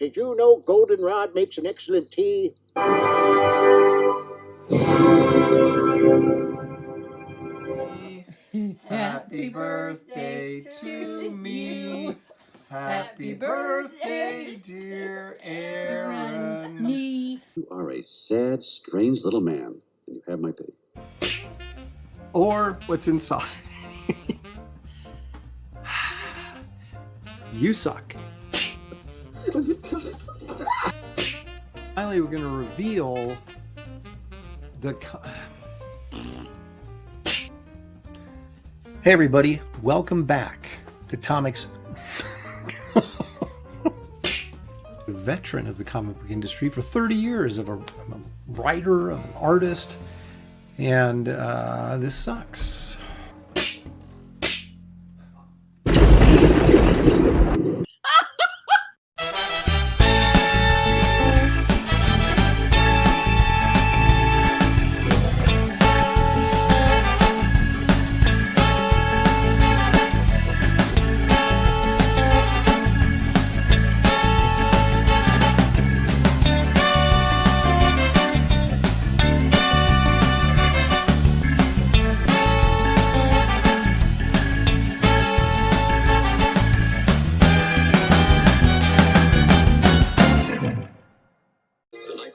did you know goldenrod makes an excellent tea? Happy birthday to me. Happy birthday, dear Aaron. Me. You are a sad, strange little man, and you have my pity. Or what's inside. You suck. Finally, we're going to reveal the... Hey, everybody. Welcome back to Tomic's... veteran of the comic book industry for 30 years, I'm a writer, I'm an artist, and this sucks.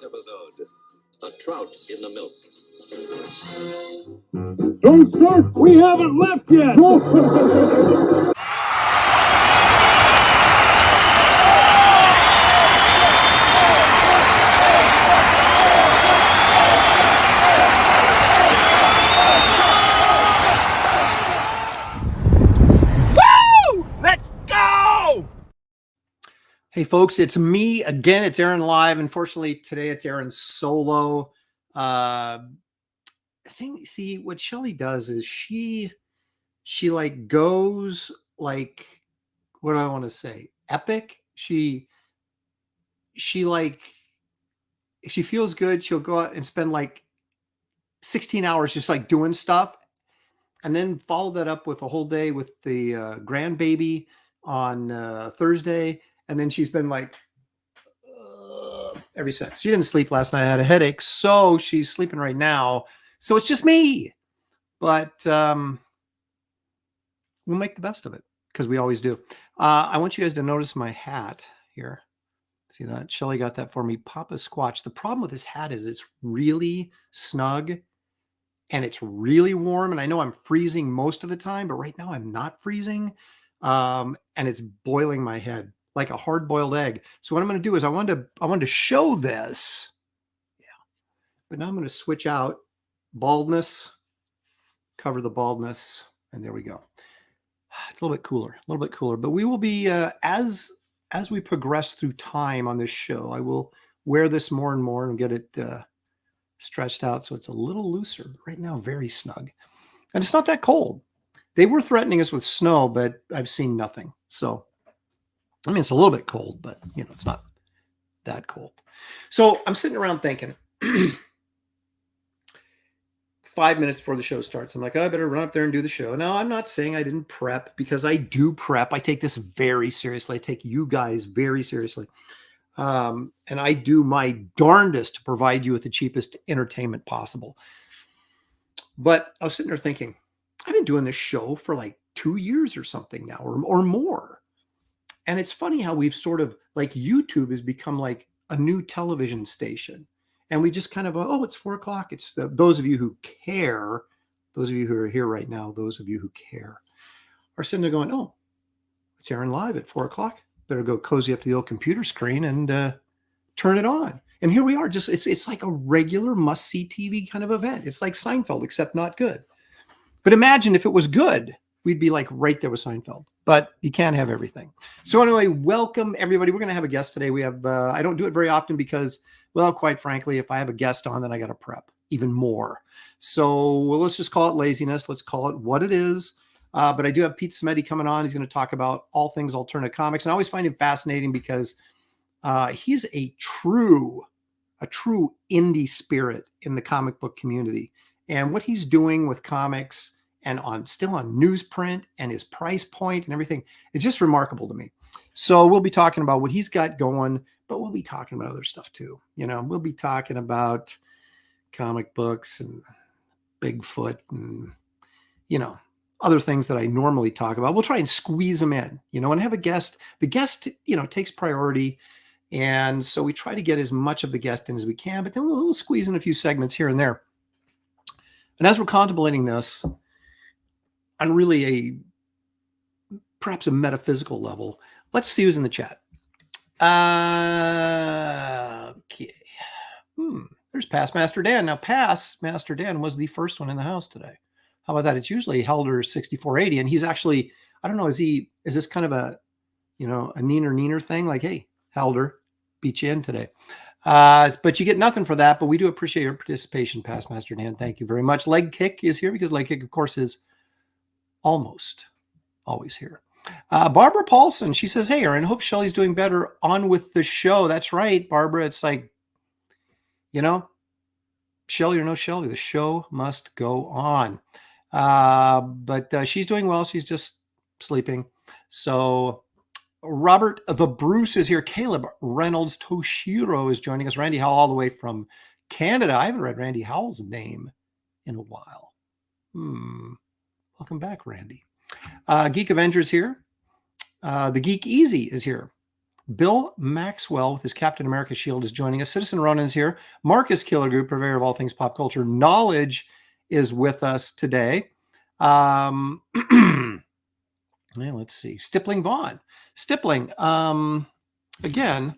Episode, a trout in the milk. Don't start! We haven't left yet! Woo! Let's go! Hey folks, it's me again. It's Aaron live. Unfortunately, today it's Aaron solo. I think, see, what Shelley does is she like goes like, what do I want to say? Epic. She like, if she feels good, she'll go out and spend like 16 hours just like doing stuff, and then follow that up with a whole day with the grandbaby on Thursday. And then she's been like, ever since. She didn't sleep last night. I had a headache. So she's sleeping right now. So it's just me. But we'll make the best of it, because we always do. I want you guys to notice my hat here. See that? Shelley got that for me. Papa Squatch. The problem with this hat is it's really snug and it's really warm. And I know I'm freezing most of the time, but right now I'm not freezing. And it's boiling my head like a hard-boiled egg. So what I'm going to do is I wanted to show this. Yeah. But now I'm going to switch out baldness, cover the baldness, and there we go. It's a little bit cooler, but we will be, as we progress through time on this show, I will wear this more and more and get it stretched out so it's a little looser. Right now, very snug. And it's not that cold. They were threatening us with snow, but I've seen nothing. So, I mean, it's a little bit cold, but, you know, it's not that cold. So I'm sitting around thinking, 5 minutes before the show starts, I'm like, oh, I better run up there and do the show. Now, I'm not saying I didn't prep, because I do prep. I take this very seriously. I take you guys very seriously. And I do my darndest to provide you with the cheapest entertainment possible. But I was sitting there thinking, I've been doing this show for like 2 years or something now, or more. And it's funny how we've sort of, like, YouTube has become like a new television station. And we just kind of, oh, it's 4 o'clock. It's those of you who care, those of you who are here right now, those of you who care, are sitting there going, oh, it's Aaron live at 4 o'clock. Better go cozy up to the old computer screen and turn it on. And here we are. Just it's like a regular must-see TV kind of event. It's like Seinfeld, except not good. But imagine if it was good, we'd be like right there with Seinfeld. But you can't have everything. So anyway, welcome everybody. We're going to have a guest today. We have, I don't do it very often because, well, quite frankly, if I have a guest on, then I got to prep even more. So let's just call it laziness. Let's call it what it is. But I do have Pete Simetti coming on. He's going to talk about all things Alterna Comics. And I always find him fascinating because he's a true indie spirit in the comic book community. And what he's doing with comics and still on newsprint and his price point and everything, it's just remarkable to me. So we'll be talking about what he's got going. but we'll be talking about other stuff too. We'll be talking about comic books and Bigfoot and, other things that I normally talk about. We'll try and squeeze them in, and have a guest. The guest, takes priority. And so we try to get as much of the guest in as we can, but then we'll squeeze in a few segments here and there. And as we're contemplating this on really perhaps a metaphysical level, let's see who's in the chat. Okay. There's Past Master Dan. Now, Past Master Dan was the first one in the house today. How about that? It's usually Helder 6480, and he's actually, I don't know, is this kind of a neener thing? Like, hey, Helder, beat you in today. But you get nothing for that, but we do appreciate your participation, Past Master Dan. Thank you very much. Leg Kick is here because Leg Kick, of course, is almost always here. Barbara Paulson, she says, hey, Aaron, hope Shelley's doing better on with the show. That's right, Barbara. It's like, Shelley or no Shelley, the show must go on. But she's doing well. She's just sleeping. So Robert the Bruce is here. Caleb Reynolds Toshiro is joining us. Randy Howell all the way from Canada. I haven't read Randy Howell's name in a while. Welcome back, Randy. Geek Avengers here. The Geek Easy is here. Bill Maxwell with his Captain America shield is joining us. Citizen Ronin's here. Marcus Killer Group, purveyor of all things pop culture. Knowledge is with us today. Let's see. Stippling Vaughn. Stippling. Again,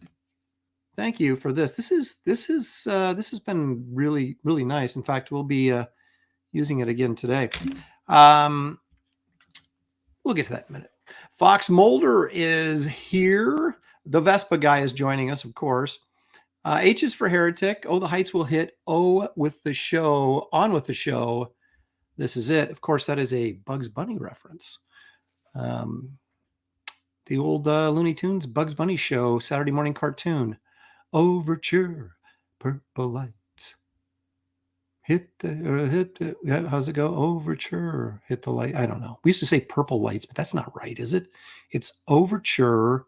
thank you for this. This has been really, really nice. In fact, we'll be using it again today. We'll get to that in a minute. Fox Mulder is here. The Vespa guy is joining us, of course. H is for Heretic. Oh, the Heights will hit. Oh, with the show. On with the show. This is it. Of course, that is a Bugs Bunny reference. The old Looney Tunes Bugs Bunny show, Saturday morning cartoon. Overture, purple lights. Hit the, how's it go? Overture, hit the light. I don't know. We used to say purple lights, but that's not right, is it? It's overture,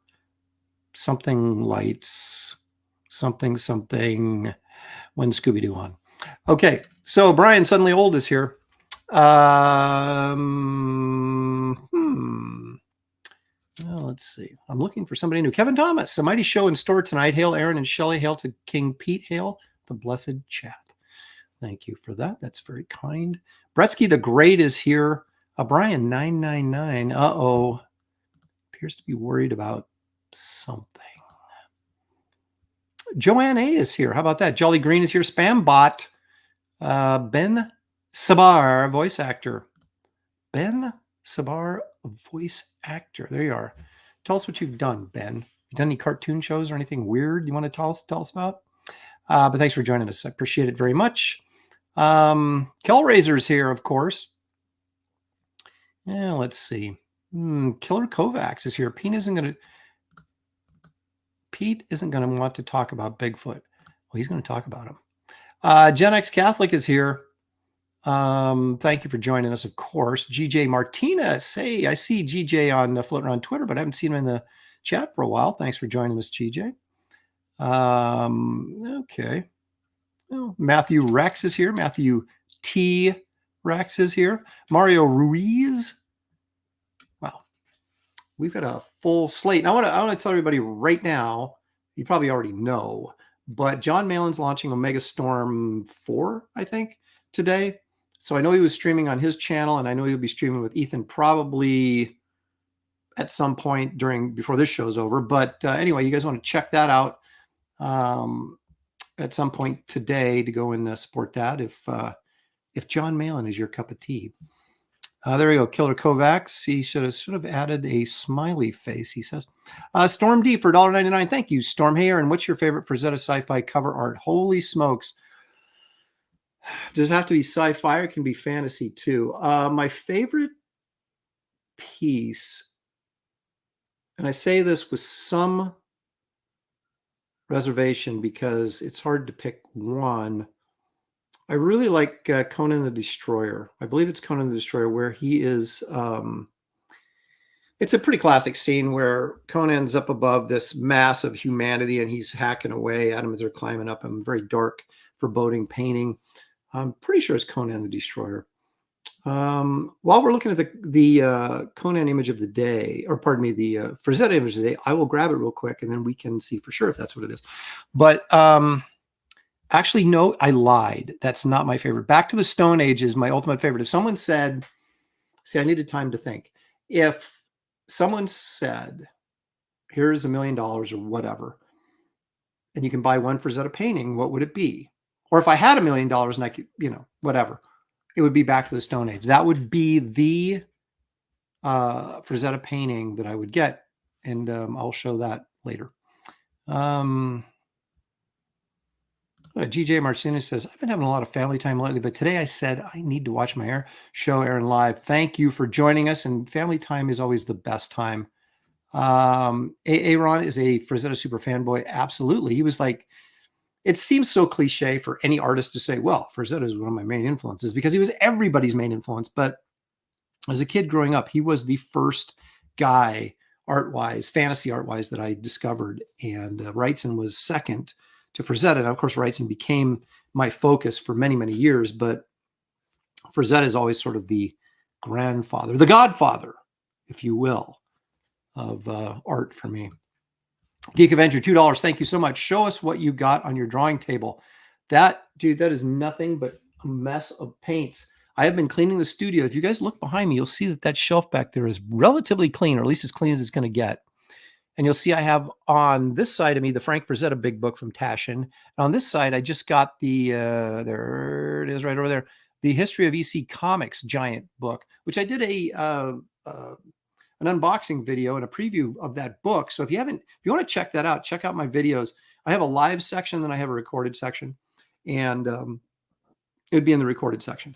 something lights, something, when Scooby-Doo on. Okay, so Brian Suddenly Old is here. Well, let's see. I'm looking for somebody new. Kevin Thomas, a mighty show in store tonight. Hail Aaron and Shelley. Hail to King Pete. Hail the blessed chat. Thank you for that. That's very kind. Bretsky the Great is here. Brian 999. Uh-oh. Appears to be worried about something. Joanne A is here. How about that? Jolly Green is here. Spam Bot. Ben Sabar, voice actor. Ben Sabar, voice actor. There you are. Tell us what you've done, Ben. You done any cartoon shows or anything weird you want to tell us about? But thanks for joining us. I appreciate it very much. Kellraiser's here, of course. Yeah, let's see. Killer Kovacs is here. Pete isn't going to want to talk about Bigfoot. Well, he's going to talk about him. Gen X Catholic is here. Thank you for joining us, of course. GJ Martinez. Hey, I see GJ on floating around Twitter, but I haven't seen him in the chat for a while. Thanks for joining us, GJ. Okay. Well, Matthew Rex is here. Matthew T. Rex is here. Mario Ruiz. Wow. We've got a full slate. And I want to tell everybody right now, you probably already know, but John Malin's launching Omega Storm 4, I think, today. So I know he was streaming on his channel, and I know he'll be streaming with Ethan probably at some point before this show's over. But anyway, you guys want to check that out at some point today to go and support that if John Malin is your cup of tea. There we go. Killer Kovacs. He should have added a smiley face, he says. Storm D for $1.99. Thank you, Storm. Hey, Aaron, what's your favorite Frazetta Sci-Fi cover art? Holy smokes. Does it have to be sci-fi or it can be fantasy too? My favorite piece, and I say this with some reservation because it's hard to pick one. I really like Conan the Destroyer. I believe it's Conan the Destroyer where he is It's a pretty classic scene where Conan's up above this mass of humanity and he's hacking away at them as they're climbing up him. Very dark, foreboding painting. I'm pretty sure it's Conan the Destroyer. While we're looking at the Conan image of the day, or pardon me, the Frazetta image of the day, I will grab it real quick and then we can see for sure if that's what it is. But actually, no, I lied. That's not my favorite. Back to the Stone Age is my ultimate favorite. If someone said, see, I needed time to think. If someone said, here's $1 million or whatever, and you can buy one Frazetta painting, what would it be? Or if I had $1 million and I could, whatever, it would be Back to the Stone Age. That would be the Frazetta painting that I would get. And I'll show that later. GJ Martinez says, I've been having a lot of family time lately, but today I said I need to watch my show airing live. Thank you for joining us. And family time is always the best time. Aaron is a Frazetta super fanboy. Absolutely. He was like, it seems so cliche for any artist to say, well, Frazetta is one of my main influences, because he was everybody's main influence. But as a kid growing up, he was the first guy art-wise, fantasy art-wise, that I discovered. And Wrightson was second to Frazetta. And of course, Wrightson became my focus for many, many years. But Frazetta is always sort of the grandfather, the godfather, if you will, of art for me. Geek Avenger, $2. Thank you so much. Show us what you got on your drawing table. That, dude, that is nothing but a mess of paints. I have been cleaning the studio. If you guys look behind me, you'll see that shelf back there is relatively clean, or at least as clean as it's going to get. And you'll see I have on this side of me the Frank Frazetta big book from Taschen. And on this side, I just got the, there it is right over there, the History of EC Comics giant book, which I did an unboxing video and a preview of that book. So if you want to check that out, check out my videos. I have a live section, then I have a recorded section, and it'd be in the recorded section.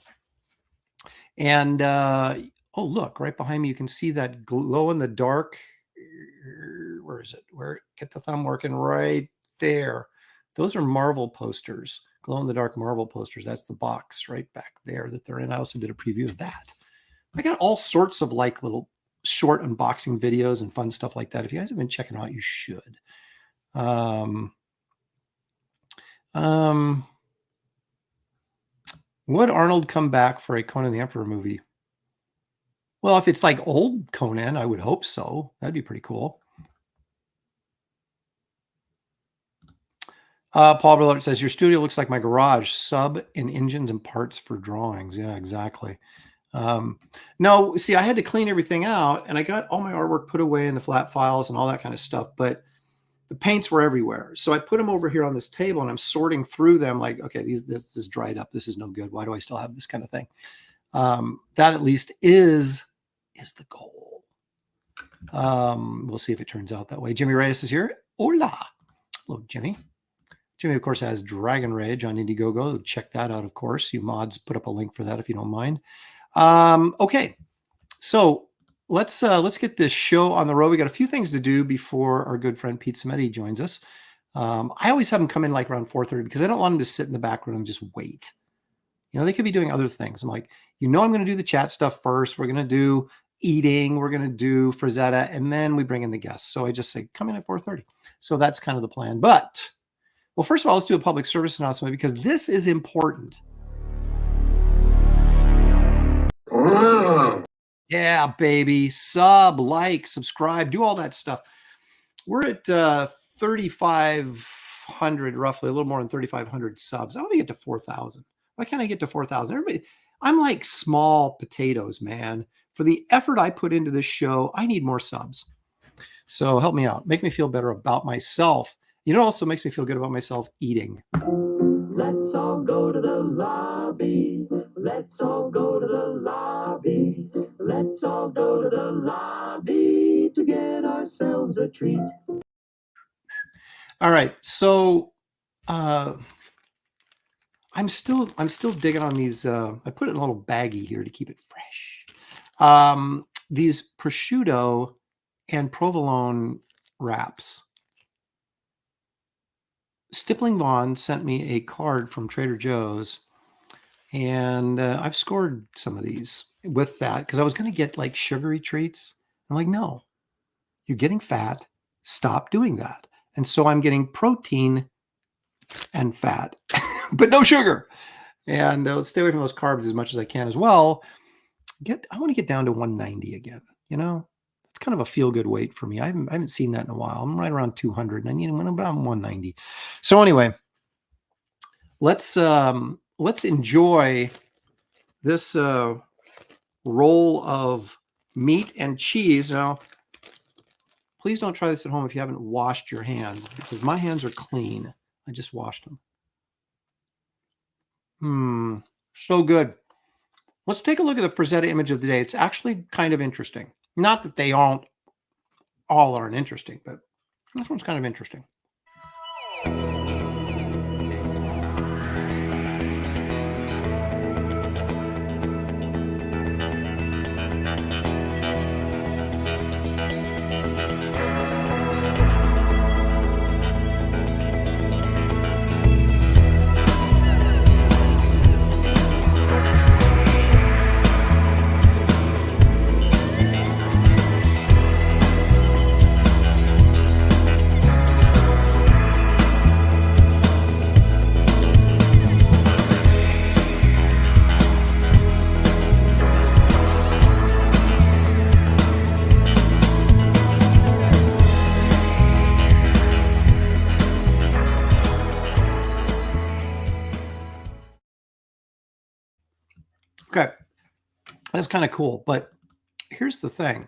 And oh, look, right behind me, you can see that glow in the dark. Where is it? Get the thumb working right there. Those are Marvel posters, glow in the dark Marvel posters. That's the box right back there that they're in. I also did a preview of that. I got all sorts of like little short unboxing videos and fun stuff like that. If you guys have been checking out, you should. Would Arnold come back for a Conan the Emperor movie? Well, if it's like old Conan, I would hope so. That'd be pretty cool. Paul Billard says, your studio looks like my garage, sub and engines and parts for drawings. Yeah, exactly. No, see, I had to clean everything out, and I got all my artwork put away in the flat files and all that kind of stuff, but the paints were everywhere. So I put them over here on this table, and I'm sorting through them like, okay, this is dried up. This is no good. Why do I still have this kind of thing? That at least is the goal. We'll see if it turns out that way. Jimmy Reyes is here. Hola. Hello, Jimmy. Jimmy, of course, has Dragon Rage on Indiegogo. Check that out, of course. You mods, put up a link for that if you don't mind. Okay, so let's get this show on the road. We got a few things to do before our good friend Pete Simetti joins us. I always have him come in like around 4:30 because I don't want him to sit in the back room and just wait. They could be doing other things. I'm like, I'm going to do the chat stuff first. We're going to do eating. We're going to do Frazetta, and then we bring in the guests. So I just say, come in at 4:30. So that's kind of the plan. But, well, first of all, let's do a public service announcement because this is important. Yeah, baby. Sub, like, subscribe, do all that stuff. We're at 3,500, roughly, a little more than 3,500 subs. I want to get to 4,000. Why can't I get to 4,000? Everybody, I'm like small potatoes, man. For the effort I put into this show, I need more subs. So help me out. Make me feel better about myself. It also makes me feel good about myself eating. Let's all go to the lobby. Let's all go to the lobby. Let's all go to the lobby to get ourselves a treat. All right. So I'm still digging on these. I put it in a little baggie here to keep it fresh. These prosciutto and provolone wraps. Stippling Vaughn sent me a card from Trader Joe's, and I've scored some of these with that because I was going to get like sugary treats. I'm like, no, you're getting fat. Stop doing that. And so I'm getting protein and fat, but no sugar. And let's stay away from those carbs as much as I can as well. I want to get down to 190 again. You know, it's kind of a feel good weight for me. I haven't seen that in a while. I'm right around 200 and I need about 190. So anyway, let's enjoy this roll of meat and cheese. Now, please don't try this at home if you haven't washed your hands, because my hands are clean. I just washed them. So good. Let's take a look at the Frazetta image of the day. It's actually kind of interesting. Not that they all aren't interesting, but this one's kind of interesting. Okay, that's kind of cool. But here's the thing.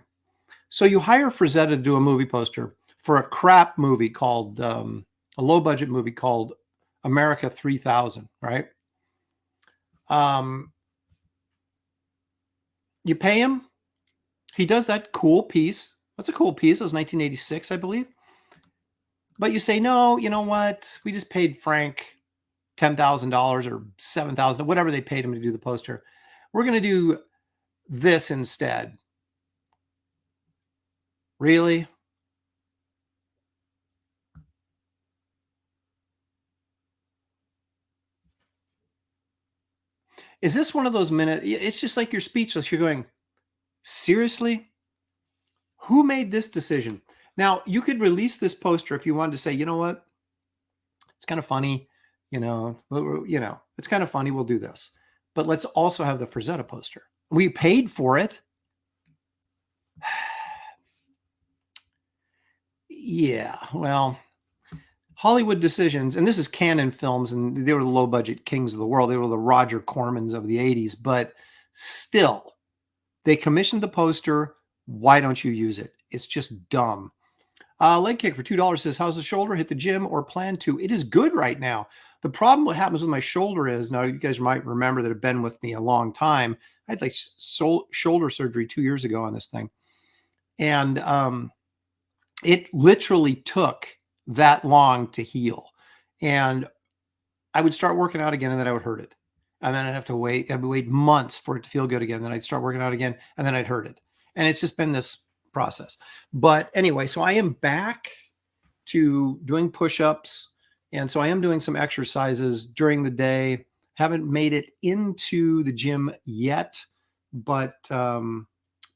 So you hire Frazetta to do a movie poster for a crap movie called, a low budget movie called America 3000, right? You pay him. He does that cool piece. That's a cool piece. It was 1986, I believe. But you say, no, you know what? We just paid Frank $10,000 or $7,000, whatever they paid him to do the poster. We're going to do this instead. Really? Is this one of those minutes? It's just like you're speechless. You're going, seriously? Who made this decision? Now, you could release this poster if you wanted to say, you know what? It's kind of funny. It's kind of funny. We'll do this. But let's also have the Frazetta poster. We paid for it. Yeah, well, Hollywood decisions, and this is Canon Films, and they were the low-budget kings of the world. They were the Roger Cormans of the 80s, but still, they commissioned the poster. Why don't you use it? It's just dumb. Leg Kick for $2 says, how's the shoulder? Hit the gym or plan to? It is good right now. The problem, what happens with my shoulder is, now you guys might remember that have been with me a long time. I had like shoulder surgery 2 years ago on this thing. And it literally took that long to heal. And I would start working out again and then I would hurt it. And then I'd have to wait. I'd wait months for it to feel good again. Then I'd start working out again and then I'd hurt it. And it's just been this process. But anyway, so I am back to doing push-ups. And so I am doing some exercises during the day. Haven't made it into the gym yet, but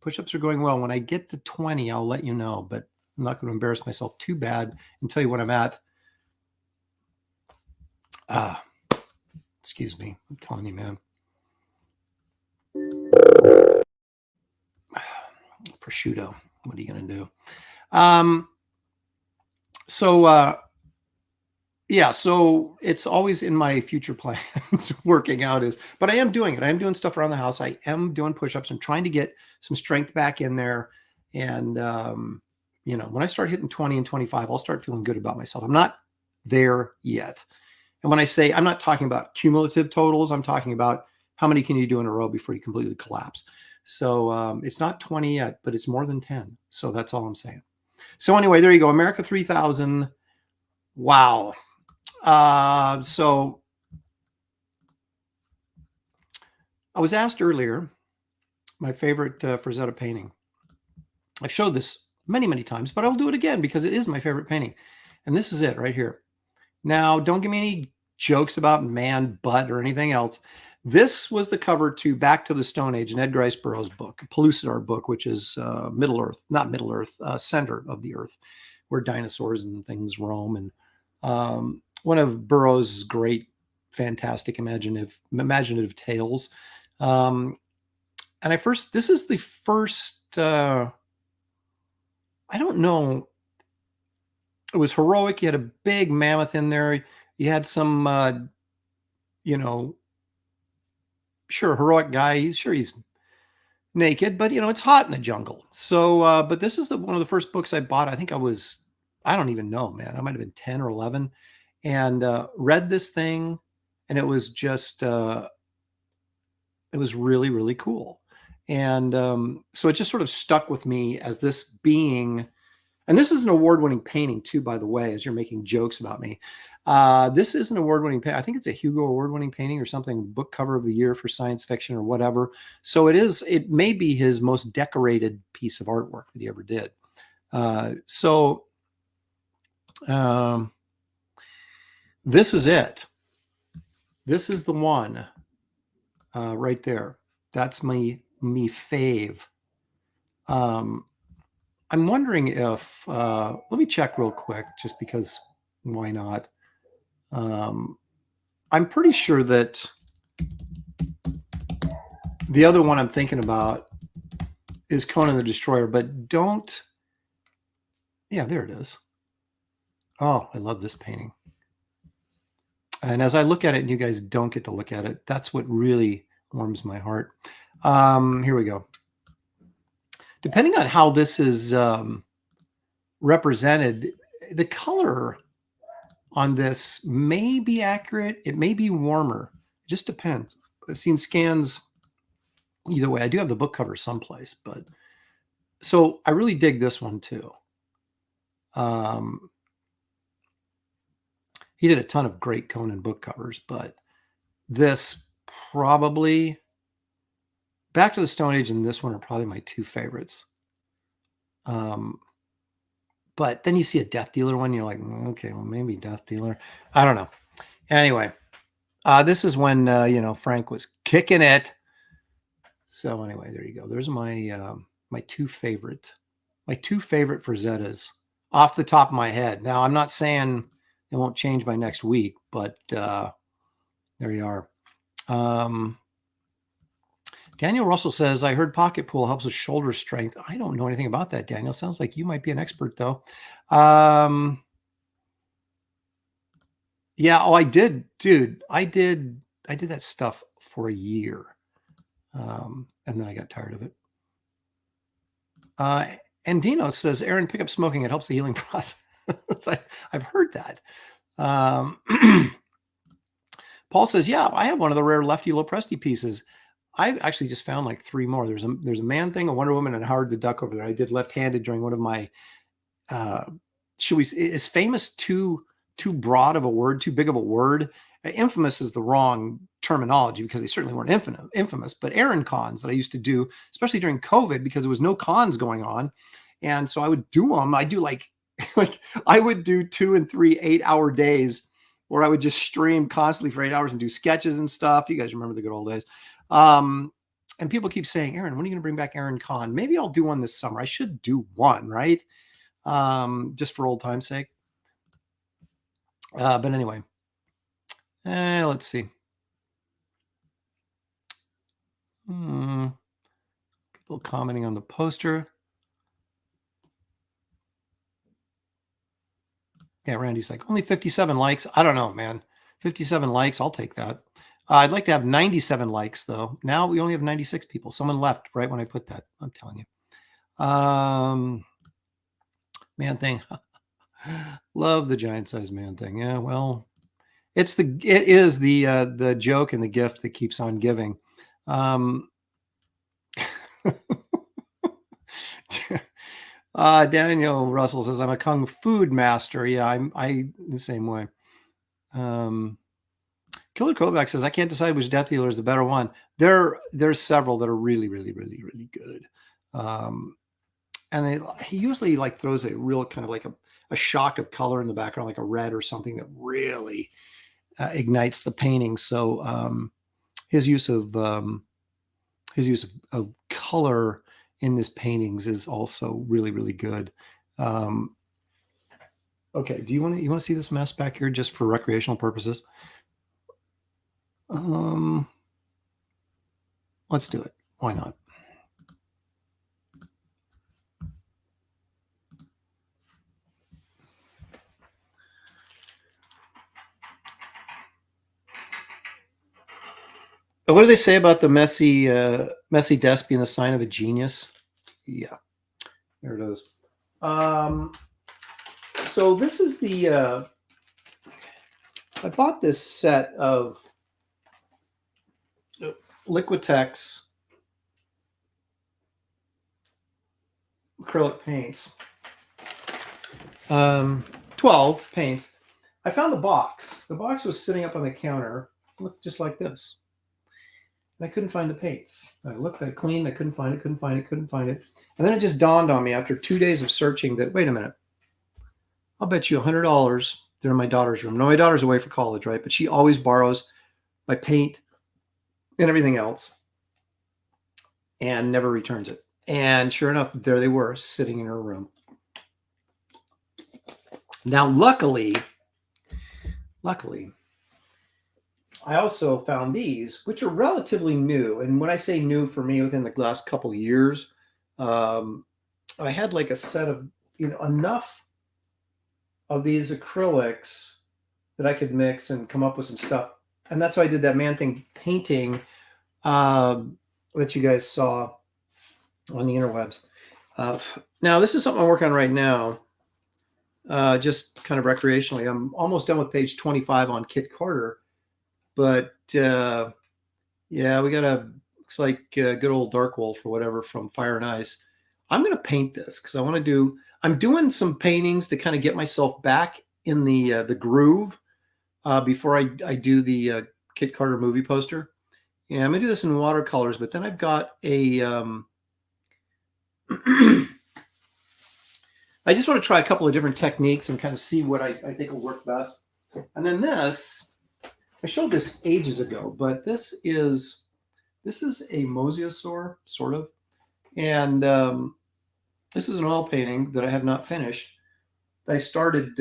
push-ups are going well. When I get to 20, I'll let you know, but I'm not going to embarrass myself too bad and tell you what I'm at. Excuse me. I'm telling you, man. Prosciutto. What are you going to do? Yeah, so it's always in my future plans working out but I am doing it. I am doing stuff around the house. I am doing push-ups. I'm trying to get some strength back in there. And, when I start hitting 20 and 25, I'll start feeling good about myself. I'm not there yet. And when I say, I'm not talking about cumulative totals, I'm talking about how many can you do in a row before you completely collapse. So it's not 20 yet, but it's more than 10. So that's all I'm saying. So anyway, there you go. America 3000. Wow. So I was asked earlier, my favorite Frazetta painting. I've showed this many, many times, but I'll do it again because it is my favorite painting. And this is it right here. Now, don't give me any jokes about man butt or anything else. This was the cover to Back to the Stone Age, an Edgar Rice Burroughs book, a Pellucidar book, which is Middle Earth, not Middle Earth, center of the Earth, where dinosaurs and things roam. And one of Burroughs' great, fantastic, imaginative tales. And this is the first, I don't know, it was heroic. You had a big mammoth in there. You had some, sure, heroic guy. He's naked, but it's hot in the jungle. So, but this is one of the first books I bought. I think I don't even know, man. I might have been 10 or 11 and read this thing. And it was just, it was really, really cool. And so it just sort of stuck with me as this being, and this is an award-winning painting too, by the way, as you're making jokes about me. This is an award-winning painting. I think it's a Hugo award-winning painting or something, book cover of the year for science fiction or whatever. So it may be his most decorated piece of artwork that he ever did. This is it. This is the one right there. That's me fave. I'm wondering if, let me check real quick, just because why not? I'm pretty sure that the other one I'm thinking about is Conan the Destroyer, but yeah, there it is. Oh, I love this painting. And as I look at it and you guys don't get to look at it, that's what really warms my heart. Here we go. Depending on how this is represented, the color on this may be accurate. It may be warmer. It just depends. I've seen scans either way. I do have the book cover someplace, but so I really dig this one too. He did a ton of great Conan book covers, but this probably, Back to the Stone Age and this one are probably my two favorites. But then you see a Death Dealer one, you're like, okay, well, maybe Death Dealer. I don't know. Anyway, this is when, Frank was kicking it. So anyway, there you go. There's my two favorite for Zetas off the top of my head. Now, I'm not saying it won't change by next week, but there you are. Daniel Russell says, I heard pocket pool helps with shoulder strength. I don't know anything about that, Daniel. Sounds like you might be an expert, though. Yeah, I did, dude. I did that stuff for a year. And then I got tired of it. And Dino says, Aaron, pick up smoking. It helps the healing process. I've heard that. Paul says, yeah, I have one of the rare lefty Lopresti pieces. I've actually just found like 3 more. There's a Man Thing, a Wonder Woman, and Howard the Duck over there. I did left-handed during one of my, is famous too broad of a word, too big of a word? Infamous is the wrong terminology because they certainly weren't infamous, but errand cons that I used to do, especially during COVID, because there was no cons going on. And so I would do them. I do like I would do 2 and 3 8-hour days where I would just stream constantly for 8 hours and do sketches and stuff. You guys remember the good old days. And people keep saying, Aaron, when are you going to bring back Aaron Con? Maybe I'll do one this summer. I should do one, right? Just for old time's sake. But anyway, let's see. People commenting on the poster. Yeah, Randy's like, only 57 likes. I don't know, man. 57 likes, I'll take that. I'd like to have 97 likes, though. Now we only have 96 people. Someone left right when I put that. I'm telling you. Man Thing. Love the giant-sized Man Thing. Yeah, well, it is the joke and the gift that keeps on giving. Daniel Russell says, I'm a kung fu master. Yeah, I the same way. Killer Kovac says, I can't decide which Death Dealer is the better one. There's several that are really, really, really, really good. And he usually like throws a real kind of like a shock of color in the background, like a red or something that really ignites the painting. So his use of color in this paintings is also really, really good. Okay, you want to see this mess back here just for recreational purposes? Let's do it. Why not? What do they say about the messy desk being the sign of a genius? Yeah, there it is. So this is the. I bought this set of Liquitex acrylic paints. 12 paints. I found the box. The box was sitting up on the counter. It looked just like this. And I couldn't find the paints. I looked, I cleaned, I couldn't find it. And then it just dawned on me after 2 days of searching that, wait a minute, I'll bet you $100 they're in my daughter's room. No, my daughter's away for college, right? But she always borrows my paint and everything else and never returns it. And sure enough, there they were sitting in her room. Now, luckily, I also found these, which are relatively new. And when I say new for me, within the last couple of years, I had like a set of, enough of these acrylics that I could mix and come up with some stuff. And that's why I did that Man-Thing painting that you guys saw on the interwebs. Now, this is something I'm working on right now, just kind of recreationally. I'm almost done with page 25 on Kit Carter. But yeah, we got looks like good old Dark Wolf or whatever from Fire and Ice. I'm going to paint this because I'm doing some paintings to kind of get myself back in the groove before I do the Kit Carter movie poster. Yeah, I'm going to do this in watercolors, but then I've got a, I just want to try a couple of different techniques and kind of see what I think will work best. And then this, I showed this ages ago, but this is a mosasaur, sort of. And this is an oil painting that I have not finished. I started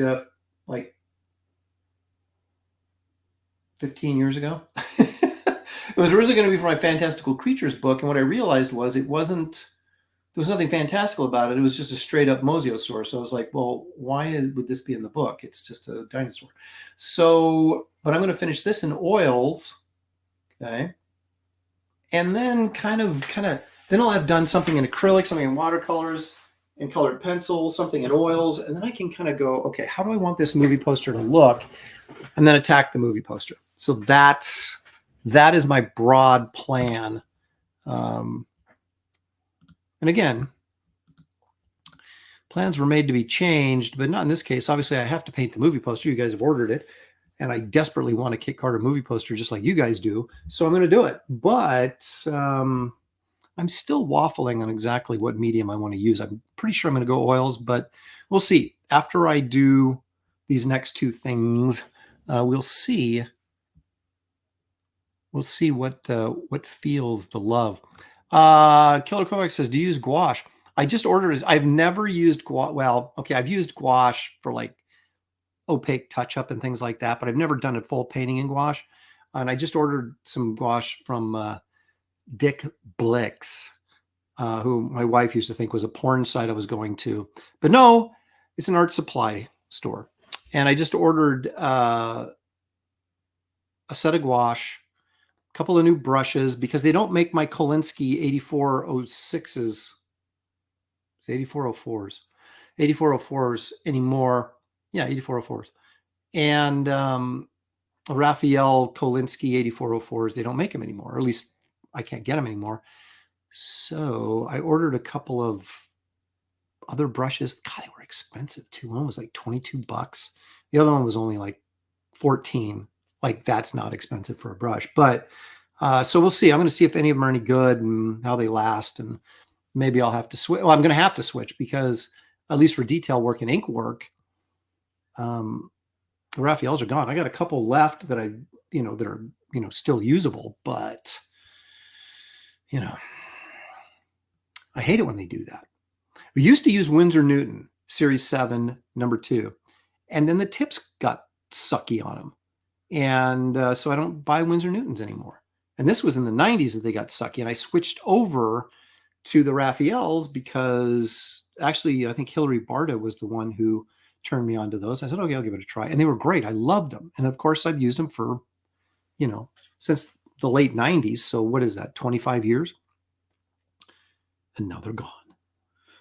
like 15 years ago. It was originally going to be for my Fantastical Creatures book. And what I realized was there was nothing fantastical about it. It was just a straight up mosasaur. So I was like, well, why would this be in the book? It's just a dinosaur. So, but I'm going to finish this in oils. Okay. And then kind of, then I'll have done something in acrylic, something in watercolors, and colored pencils, something in oils. And then I can kind of go, okay, how do I want this movie poster to look? And then attack the movie poster. So that is my broad plan. And again, plans were made to be changed, but not in this case. Obviously, I have to paint the movie poster. You guys have ordered it. And I desperately want a Kit Carter movie poster just like you guys do. So I'm going to do it. But I'm still waffling on exactly what medium I want to use. I'm pretty sure I'm going to go oils, but we'll see. After I do these next two things, we'll see. We'll see what feels the love. Killer Kovac says, do you use gouache? I just ordered it. I've never used gouache. Well, okay, I've used gouache for like opaque touch-up and things like that, but I've never done a full painting in gouache. And I just ordered some gouache from Dick Blix, who my wife used to think was a porn site I was going to. But no, it's an art supply store. And I just ordered a set of gouache, a couple of new brushes, because they don't make my Kolinsky 8406s, 8404s, 8404s anymore. Yeah, 8404s. And Raphael Kolinsky 8404s, they don't make them anymore, or at least I can't get them anymore. So I ordered a couple of other brushes. God, they were expensive too. One was like $22. The other one was only like 14. Like, that's not expensive for a brush. But so we'll see. I'm going to see if any of them are any good and how they last. And maybe I'll have to switch. Well, I'm going to have to switch because, at least for detail work and ink work, The Raphaels are gone. I got a couple left that that are, still usable, but, I hate it when they do that. We used to use Winsor Newton, Series 7, number 2, and then the tips got sucky on them. And so I don't buy Winsor Newtons anymore. And this was in the 90s that they got sucky. And I switched over to the Raphaels because actually I think Hillary Barta was the one who turned me on to those. I said, okay, I'll give it a try. And they were great. I loved them. And of course I've used them for, since the late 90s. So what is that, 25 years? And now they're gone.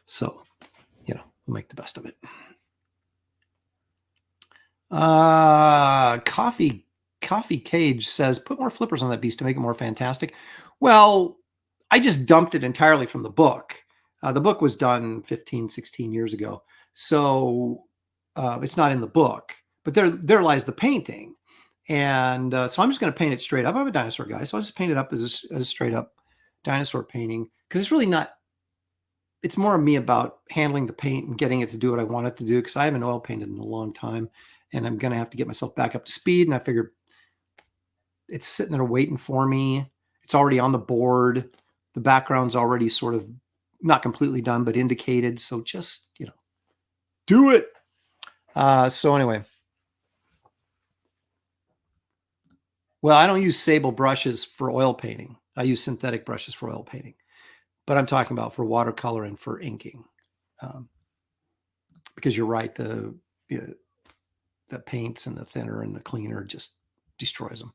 So, we'll make the best of it. Coffee Cage says, put more flippers on that beast to make it more fantastic. Well, I just dumped it entirely from the book. The book was done 15, 16 years ago. So it's not in the book, but there lies the painting. And so I'm just going to paint it straight up. I'm a dinosaur guy, so I'll just paint it up as a straight up dinosaur painting, because it's really not, it's more of me about handling the paint and getting it to do what I want it to do, because I haven't oil painted in a long time. And I'm going to have to get myself back up to speed. And I figured it's sitting there waiting for me. It's already on the board. The background's already sort of not completely done, but indicated. So just, do it. So anyway. Well, I don't use sable brushes for oil painting. I use synthetic brushes for oil painting. But I'm talking about for watercolor and for inking. Because you're right, the paints and the thinner and the cleaner just destroys them.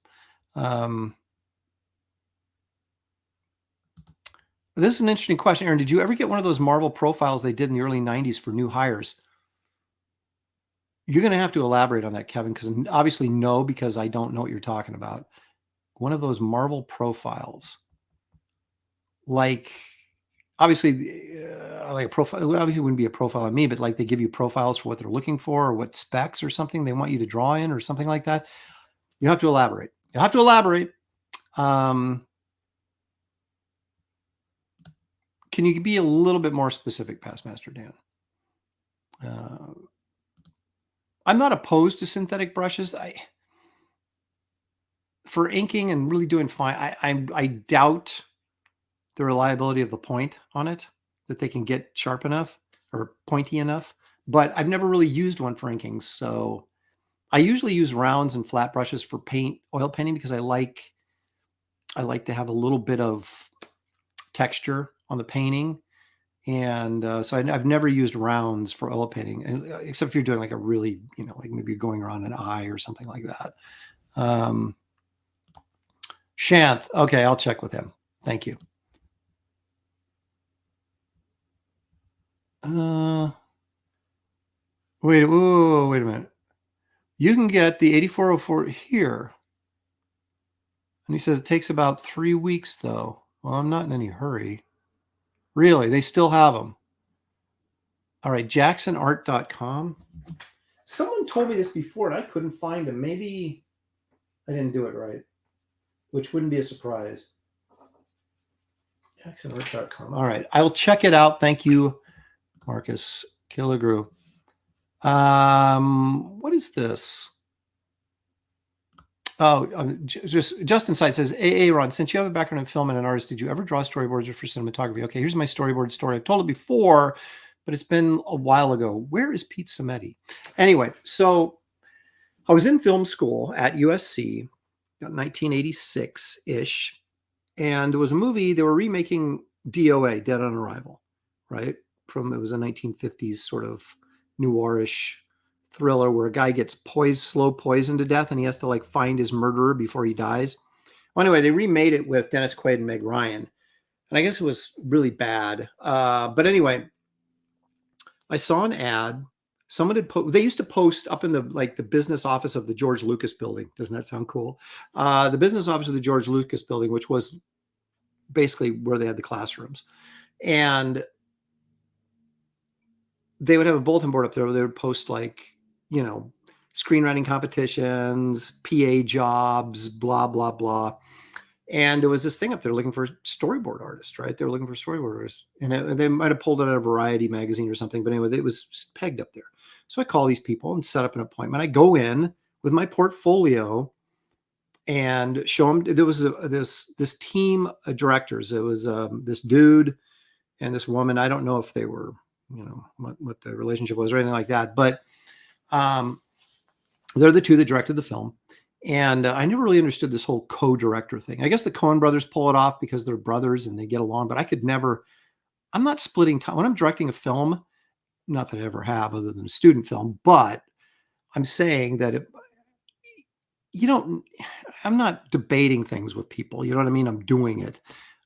This is an interesting question, Aaron. Did you ever get one of those Marvel profiles they did in the early 90s for new hires? You're going to have to elaborate on that, Kevin, because obviously no, because I don't know what you're talking about. One of those Marvel profiles, like obviously like a profile, obviously it wouldn't be a profile on me, but like they give you profiles for what they're looking for or what specs or something they want you to draw in or something like that. You have to elaborate. You'll have to elaborate. Can you be a little bit more specific, Past Master Dan? I'm not opposed to synthetic brushes. For inking and really doing fine, I doubt the reliability of the point on it, that they can get sharp enough or pointy enough. But I've never really used one for inking. So I usually use rounds and flat brushes for oil painting, because I like to have a little bit of texture on the painting. And so I've never used rounds for oil painting, except if you're doing like a really, like maybe you're going around an eye or something like that. Shanth. Okay, I'll check with him. Thank you. Wait a minute. You can get the 8404 here. And he says it takes about 3 weeks though. Well, I'm not in any hurry. Really? They still have them. All right. JacksonArt.com. Someone told me this before and I couldn't find them. Maybe I didn't do it right, which wouldn't be a surprise. JacksonArt.com. All right. I'll check it out. Thank you, Marcus Killigrew. What is this? Oh, just Justin Side says, Ron, since you have a background in film and an artist, did you ever draw storyboards for cinematography? Okay, here's my storyboard story. I've told it before, but it's been a while ago. Where is Pete Simetti? Anyway, so I was in film school at USC, 1986-ish, and there was a movie, they were remaking DOA, Dead on Arrival, right? It was a 1950s sort of noirish thriller where a guy gets slow poisoned to death and he has to like find his murderer before he dies. Well, anyway, they remade it with Dennis Quaid and Meg Ryan. And I guess it was really bad. But anyway, I saw an ad. Someone had they used to post up in the business office of the George Lucas building. Doesn't that sound cool? The business office of the George Lucas building, which was basically where they had the classrooms. And they would have a bulletin board up there where they would post like, screenwriting competitions, PA jobs, blah, blah, blah. And there was this thing up there looking for storyboard artists, right? They were looking for storyboard artists. And they might have pulled it out of Variety magazine or something. But anyway, it was pegged up there. So I call these people and set up an appointment. I go in with my portfolio and show them. There was this team of directors. It was this dude and this woman. I don't know if they were, what the relationship was or anything like that, but they're the two that directed the film. And I never really understood this whole co-director thing. I guess the Coen brothers pull it off because they're brothers and they get along, but I could never. I'm not splitting time when I'm directing a film. Not that I ever have, other than a student film, but I'm saying that I'm not debating things with people. You know what I mean? I'm doing it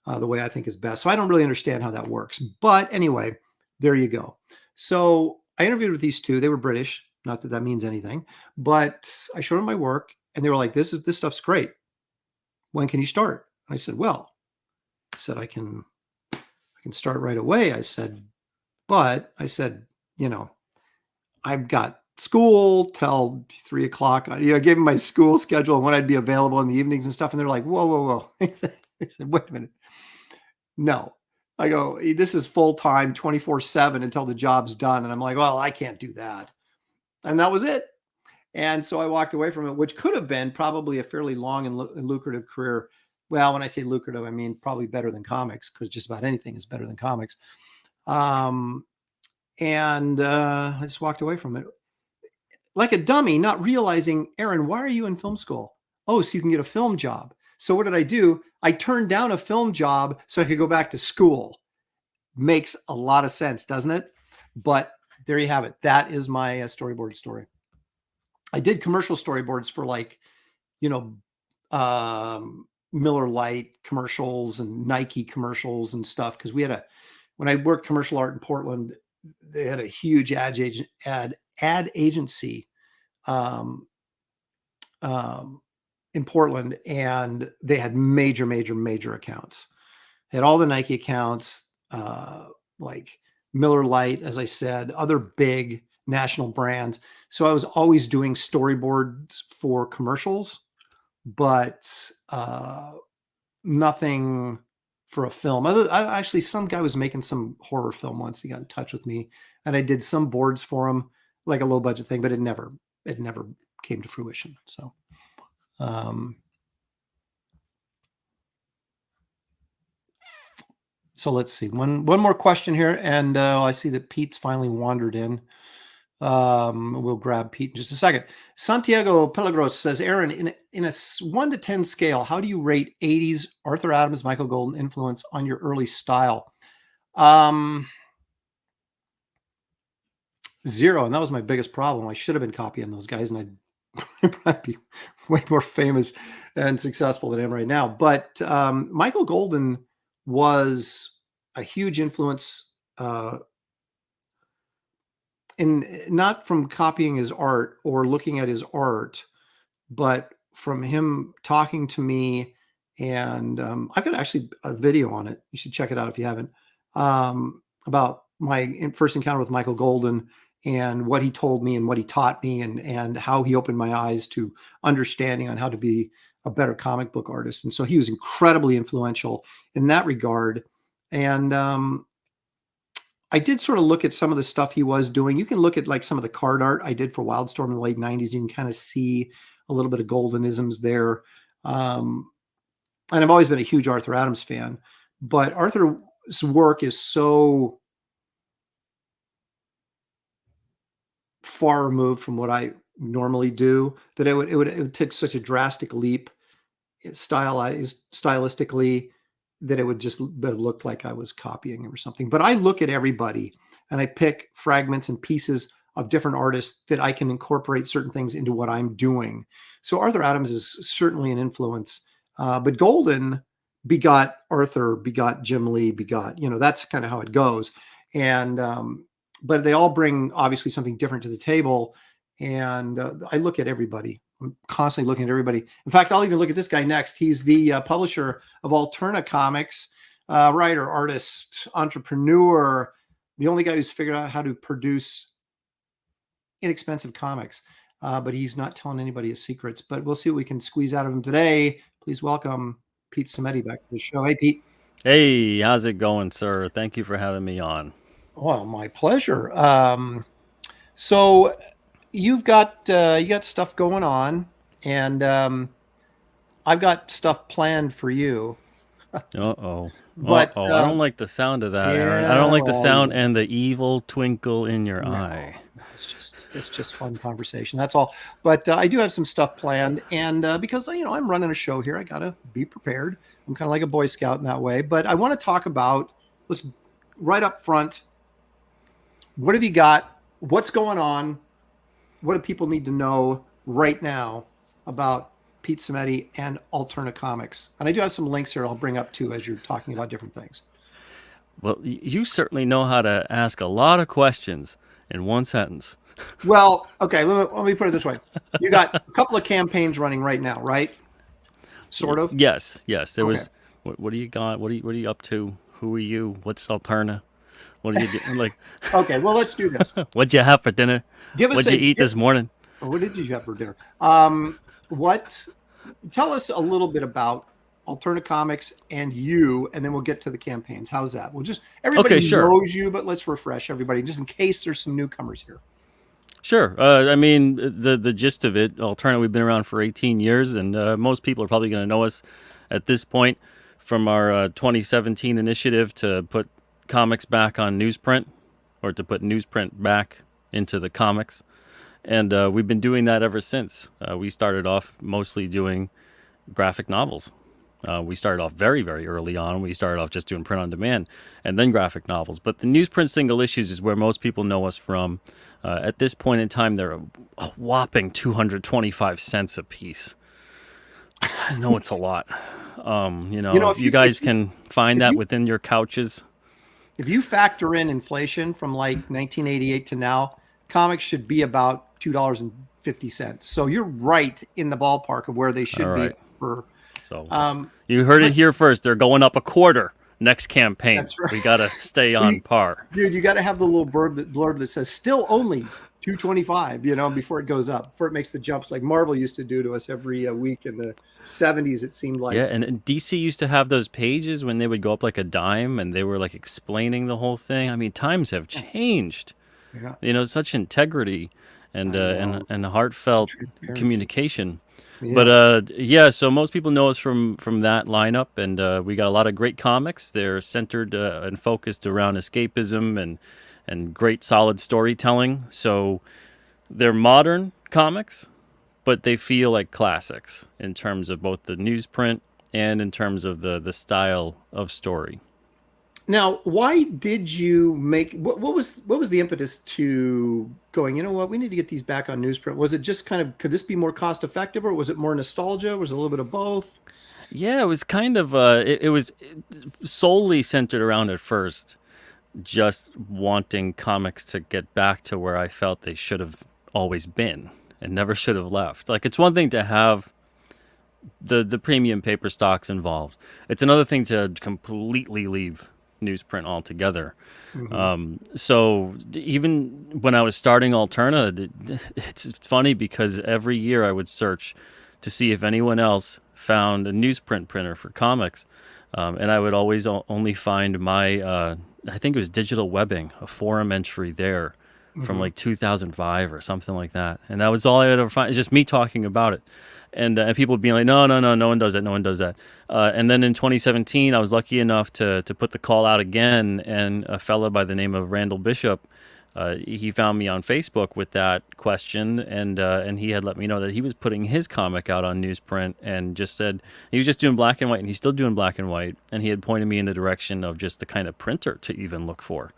the way I think is best. So I don't really understand how that works. But anyway, there you go. So I interviewed with these two. They were British. Not that that means anything, but I showed them my work and they were like, this stuff's great. When can you start? I said, I can start right away. I said, I've got school till 3 o'clock. I gave them my school schedule and when I'd be available in the evenings and stuff. And they're like, whoa. I said, wait a minute. No, I go, this is full time 24/7 until the job's done. And I'm like, well, I can't do that. And that was it. And so I walked away from it, which could have been probably a fairly long and lucrative career. Well, when I say lucrative, I mean probably better than comics, because just about anything is better than comics. And I just walked away from it like a dummy, not realizing, Aaron, why are you in film school? Oh, so you can get a film job. So what did I do? I turned down a film job so I could go back to school. Makes a lot of sense, doesn't it? But there you have it. That is my storyboard story. I did commercial storyboards for Miller Lite commercials and Nike commercials and stuff. Because when I worked commercial art in Portland, they had a huge ad agency in Portland, and they had major accounts. They had all the Nike accounts, like Miller Lite, as I said, other big national brands. So I was always doing storyboards for commercials, but nothing for a film. Actually, some guy was making some horror film once. He got in touch with me, and I did some boards for him, like a low budget thing, but it never came to fruition. So, so let's see. One more question here, and I see that Pete's finally wandered in. We'll grab Pete in just a second. Santiago Pelagros says, Aaron, in a 1 to 10 scale, how do you rate 80s Arthur Adams, Michael Golden influence on your early style? 0. And that was my biggest problem. I should have been copying those guys and I'd probably be way more famous and successful than I am right now. But Michael Golden was a huge influence in not from copying his art or looking at his art, but from him talking to me. And I've got actually a video on it. You should check it out if you haven't, about my first encounter with Michael Golden and what he told me and what he taught me and how he opened my eyes to understanding on how to be a better comic book artist. And so he was incredibly influential in that regard. And I did sort of look at some of the stuff he was doing. You can look at like some of the card art I did for Wildstorm in the late 90s. You can kind of see a little bit of Goldenisms there. And I've always been a huge Arthur Adams fan, but Arthur's work is so far removed from what I normally do that it would take such a drastic leap stylistically that it would just have looked like I was copying or something. But I look at everybody and I pick fragments and pieces of different artists that I can incorporate certain things into what I'm doing. So Arthur Adams is certainly an influence, but Golden begot Arthur, begot Jim Lee, begot, that's kind of how it goes. And, but they all bring obviously something different to the table. And I look at everybody. I'm constantly looking at everybody. In fact, I'll even look at this guy next. He's the publisher of Alterna Comics, writer, artist, entrepreneur, the only guy who's figured out how to produce inexpensive comics. But he's not telling anybody his secrets. But we'll see what we can squeeze out of him today. Please welcome Pete Simeti back to the show. Hey, Pete. Hey, how's it going, sir? Thank you for having me on. Well, my pleasure. So, you've got you got stuff going on, and I've got stuff planned for you. Uh-oh. But I don't like the sound of that, Aaron. I yeah, don't like the well, sound and the evil twinkle in your no, eye. it's just fun conversation. That's all. But I do have some stuff planned, and because I'm running a show here, I gotta be prepared. I'm kind of like a Boy Scout in that way. But I want to talk about right up front. What have you got? What's going on? What do people need to know right now about Pete Simetti and Alterna Comics? And I do have some links here I'll bring up too as you're talking about different things. Well, you certainly know how to ask a lot of questions in one sentence. Well, okay, let me put it this way. You got a couple of campaigns running right now, right? Sort of? Yes. There Okay. was. What do you got? What are you up to? Who are you? What's Alterna? What are you doing? Like, Okay, well, let's do this. what'd you have for dinner? Give us What'd you eat this morning? What did you have for dinner? Tell us a little bit about Alterna Comics and you, and then we'll get to the campaigns. How's that? Everybody sure. knows you, but let's refresh everybody just in case there's some newcomers here. Sure. I mean, the gist of it, Alterna, we've been around for 18 years, and most people are probably going to know us at this point from our 2017 initiative to put comics back on newsprint, or to put newsprint back into the comics. And we've been doing that ever since. We started off mostly doing graphic novels. We started off very, very early on. We started off just doing print on demand and then graphic novels. But the newsprint single issues is where most people know us from. At this point in time, they're a whopping 225 cents a piece. I know it's a lot. If you guys can find that within your couches. If you factor in inflation from like 1988 to now, comics should be about $2.50. So you're right in the ballpark of where they should be for. So you heard it here first. They're going up a quarter next campaign. That's right. We got to stay on par. Dude, you got to have the little blurb that says still only $2.25, before it goes up, before it makes the jumps like Marvel used to do to us every week in the 70s, it seemed like. Yeah, and DC used to have those pages when they would go up like a dime and they were like explaining the whole thing. I mean, times have changed. Yeah. Such integrity and heartfelt communication. Yeah. But so most people know us from that lineup, and we got a lot of great comics. They're centered and focused around escapism and great solid storytelling. So they're modern comics, but they feel like classics in terms of both the newsprint and in terms of the style of story. Now, why did you make what was the impetus to going, we need to get these back on newsprint? Was it just kind of, could this be more cost effective, or was it more nostalgia? Was it a little bit of both? Yeah, it was kind of it was solely centered around at first just wanting comics to get back to where I felt they should have always been and never should have left. Like, it's one thing to have the premium paper stocks involved. It's another thing to completely leave newsprint altogether. Mm-hmm. So even when I was starting Alterna, it's funny because every year I would search to see if anyone else found a newsprint printer for comics, and I would always only find my I think it was Digital Webbing, a forum entry there from like 2005 or something like that, and that was all I would ever find. It's just me talking about it. And people being like, no one does that. And then in 2017, I was lucky enough to put the call out again, and a fella by the name of Randall Bishop, he found me on Facebook with that question, and he had let me know that he was putting his comic out on newsprint, and just said he was just doing black and white, and he's still doing black and white, and he had pointed me in the direction of just the kind of printer to even look for.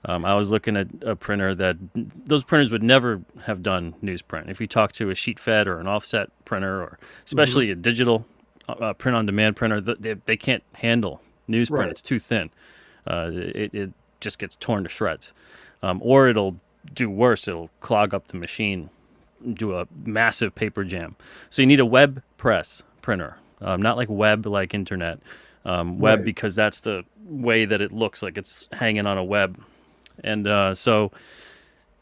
I was looking at a printer that those printers would never have done newsprint. If you talk to a sheet fed or an offset printer, or especially a digital print on demand printer, they can't handle newsprint. Right. It's too thin. It just gets torn to shreds. Or it'll do worse. It'll clog up the machine, do a massive paper jam. So you need a web press printer, not like web like internet. Web, right, because that's the way that it looks like it's hanging on a web. And so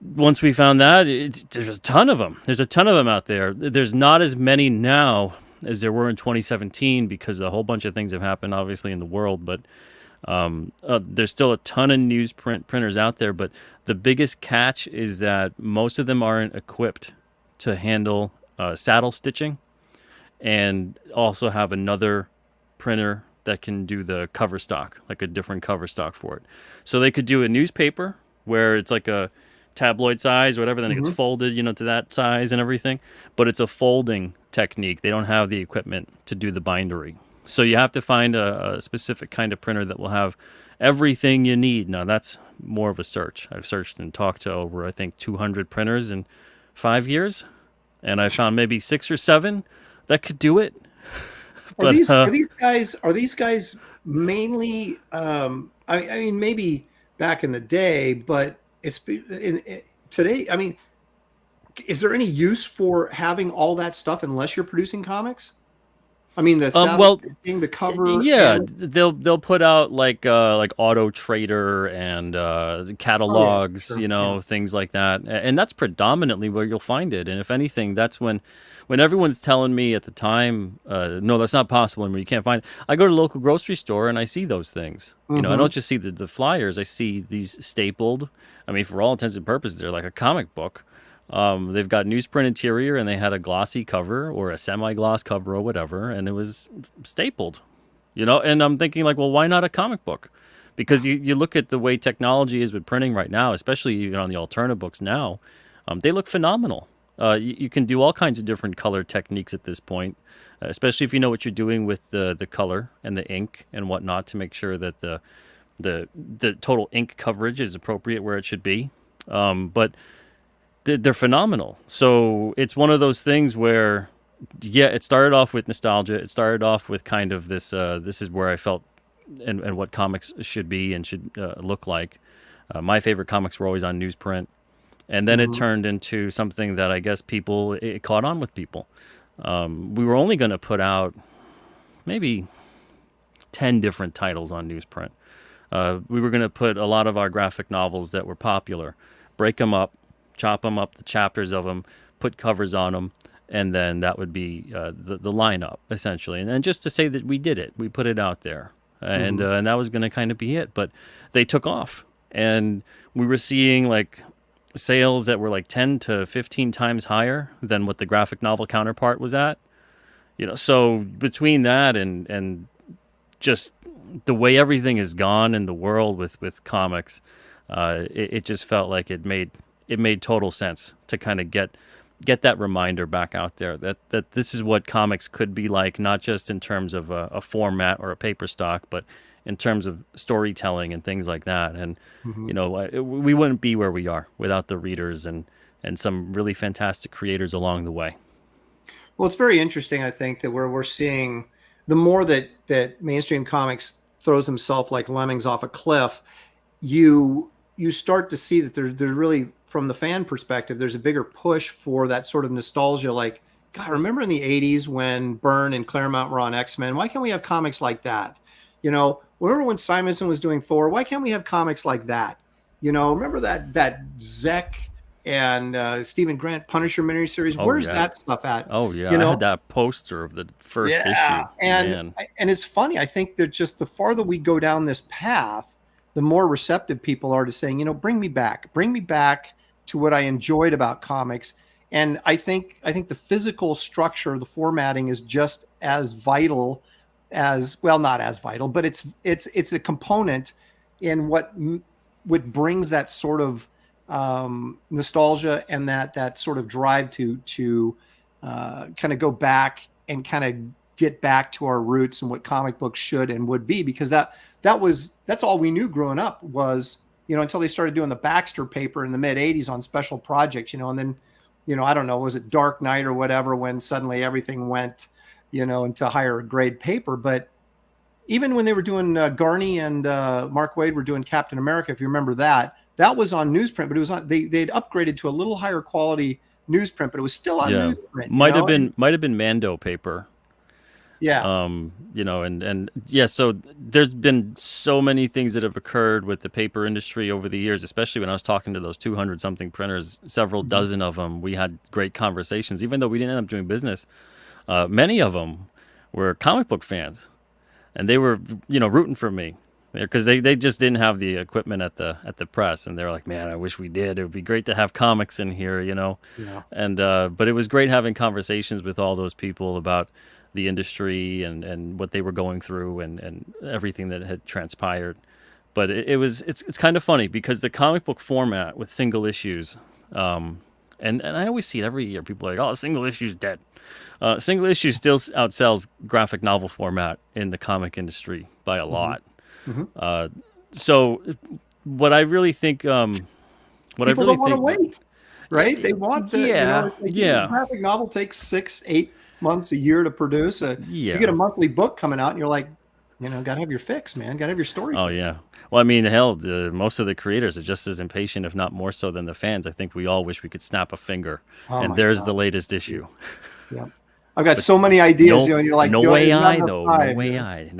once we found that, there's a ton of them. There's a ton of them out there. There's not as many now as there were in 2017 because a whole bunch of things have happened, obviously, in the world. But There's still a ton of newsprint printers out there, but the biggest catch is that most of them aren't equipped to handle saddle stitching, and also have another printer that can do the cover stock, like a different cover stock for it. So they could do a newspaper where it's like a tabloid size or whatever, then it gets folded, to that size and everything. But it's a folding technique. They don't have the equipment to do the bindery. So you have to find a specific kind of printer that will have everything you need. Now that's more of a search. I've searched and talked to over, I think, 200 printers in 5 years, and I found maybe 6 or 7 that could do it. Are these guys mainly? I mean, maybe back in the day, but today. I mean, is there any use for having all that stuff unless you're producing comics? I mean, the cover. Yeah, they'll put out like Auto Trader and catalogs, things like that, and that's predominantly where you'll find it. And if anything, that's when everyone's telling me at the time, no, that's not possible anymore. You can't find it. I go to the local grocery store and I see those things. I don't just see the flyers. I see these stapled. I mean, for all intents and purposes, they're like a comic book. They've got newsprint interior, and they had a glossy cover or a semi-gloss cover or whatever, and it was stapled, and I'm thinking like, well, why not a comic book? Because you look at the way technology is with printing right now, especially even on the Alterna books now, they look phenomenal. You can do all kinds of different color techniques at this point, especially if you know what you're doing with the color and the ink and whatnot to make sure that the total ink coverage is appropriate where it should be. But they're phenomenal. So it's one of those things where, yeah, it started off with nostalgia. It started off with kind of this, this is where I felt and what comics should be and should look like. My favorite comics were always on newsprint. And then it turned into something that I guess it caught on with people. We were only going to put out maybe 10 different titles on newsprint. We were going to put a lot of our graphic novels that were popular, break them up, chop them up, the chapters of them, put covers on them, and then that would be the lineup, essentially. And then just to say that we did it, we put it out there. And that was going to kind of be it. But they took off. And we were seeing like sales that were like 10 to 15 times higher than what the graphic novel counterpart was at. So between that and just the way everything is gone in the world with comics, it just felt like it made total sense to kind of get that reminder back out there that this is what comics could be like, not just in terms of a format or a paper stock, but in terms of storytelling and things like that. And, we wouldn't be where we are without the readers and some really fantastic creators along the way. Well, it's very interesting, I think, that we're seeing the more that mainstream comics throws himself like lemmings off a cliff, you start to see that they're really, from the fan perspective, there's a bigger push for that sort of nostalgia. Like, God, remember in the 80s when Byrne and Claremont were on X-Men? Why can't we have comics like that? Remember when Simonson was doing Thor? Why can't we have comics like that? Remember that Zek and Stephen Grant Punisher miniseries? Where's that stuff at? Oh, yeah. I had that poster of the first issue. And it's funny. I think that just the farther we go down this path, the more receptive people are to saying, bring me back to what I enjoyed about comics. And I think the physical structure, the formatting is just as vital as, well, not as vital, but it's a component in what brings that sort of nostalgia and that sort of drive to kind of go back and kind of get back to our roots and what comic books should and would be, because that's all we knew growing up was, until they started doing the Baxter paper in the mid 80s on special projects, and then, I don't know, was it Dark Knight or whatever, when suddenly everything went, into higher grade paper. But even when they were doing Garney and Mark Waid were doing Captain America, if you remember that was on newsprint, but it was on, they'd upgraded to a little higher quality newsprint, but it was still on newsprint. Might have been Mando paper. Yeah. So there's been so many things that have occurred with the paper industry over the years, especially when I was talking to those 200 something printers, several dozen of them. We had great conversations, even though we didn't end up doing business. Many of them were comic book fans, and they were, rooting for me. because they just didn't have the equipment at the press, and they're like, man, I wish we did. It would be great to have comics in here, you know. Yeah. And but it was great having conversations with all those people about the industry and what they were going through and everything that had transpired. But it's kind of funny because the comic book format with single issues, and I always see it every year. People are like, oh, single issue's dead. Single issue still outsells graphic novel format in the comic industry by a lot. So what I really think, People don't want to wait, right? They want the, yeah. A graphic novel takes 6-8 months, a year to produce. You get a monthly book coming out, and you're like, gotta have your fix, man. Gotta have your story. Oh fixed. yeah. Well, I mean, hell, most of the creators are just as impatient, if not more so, than the fans. I think we all wish we could snap a finger, and there's the latest issue. Yeah. I've got so many ideas, and you're like, no way I though, no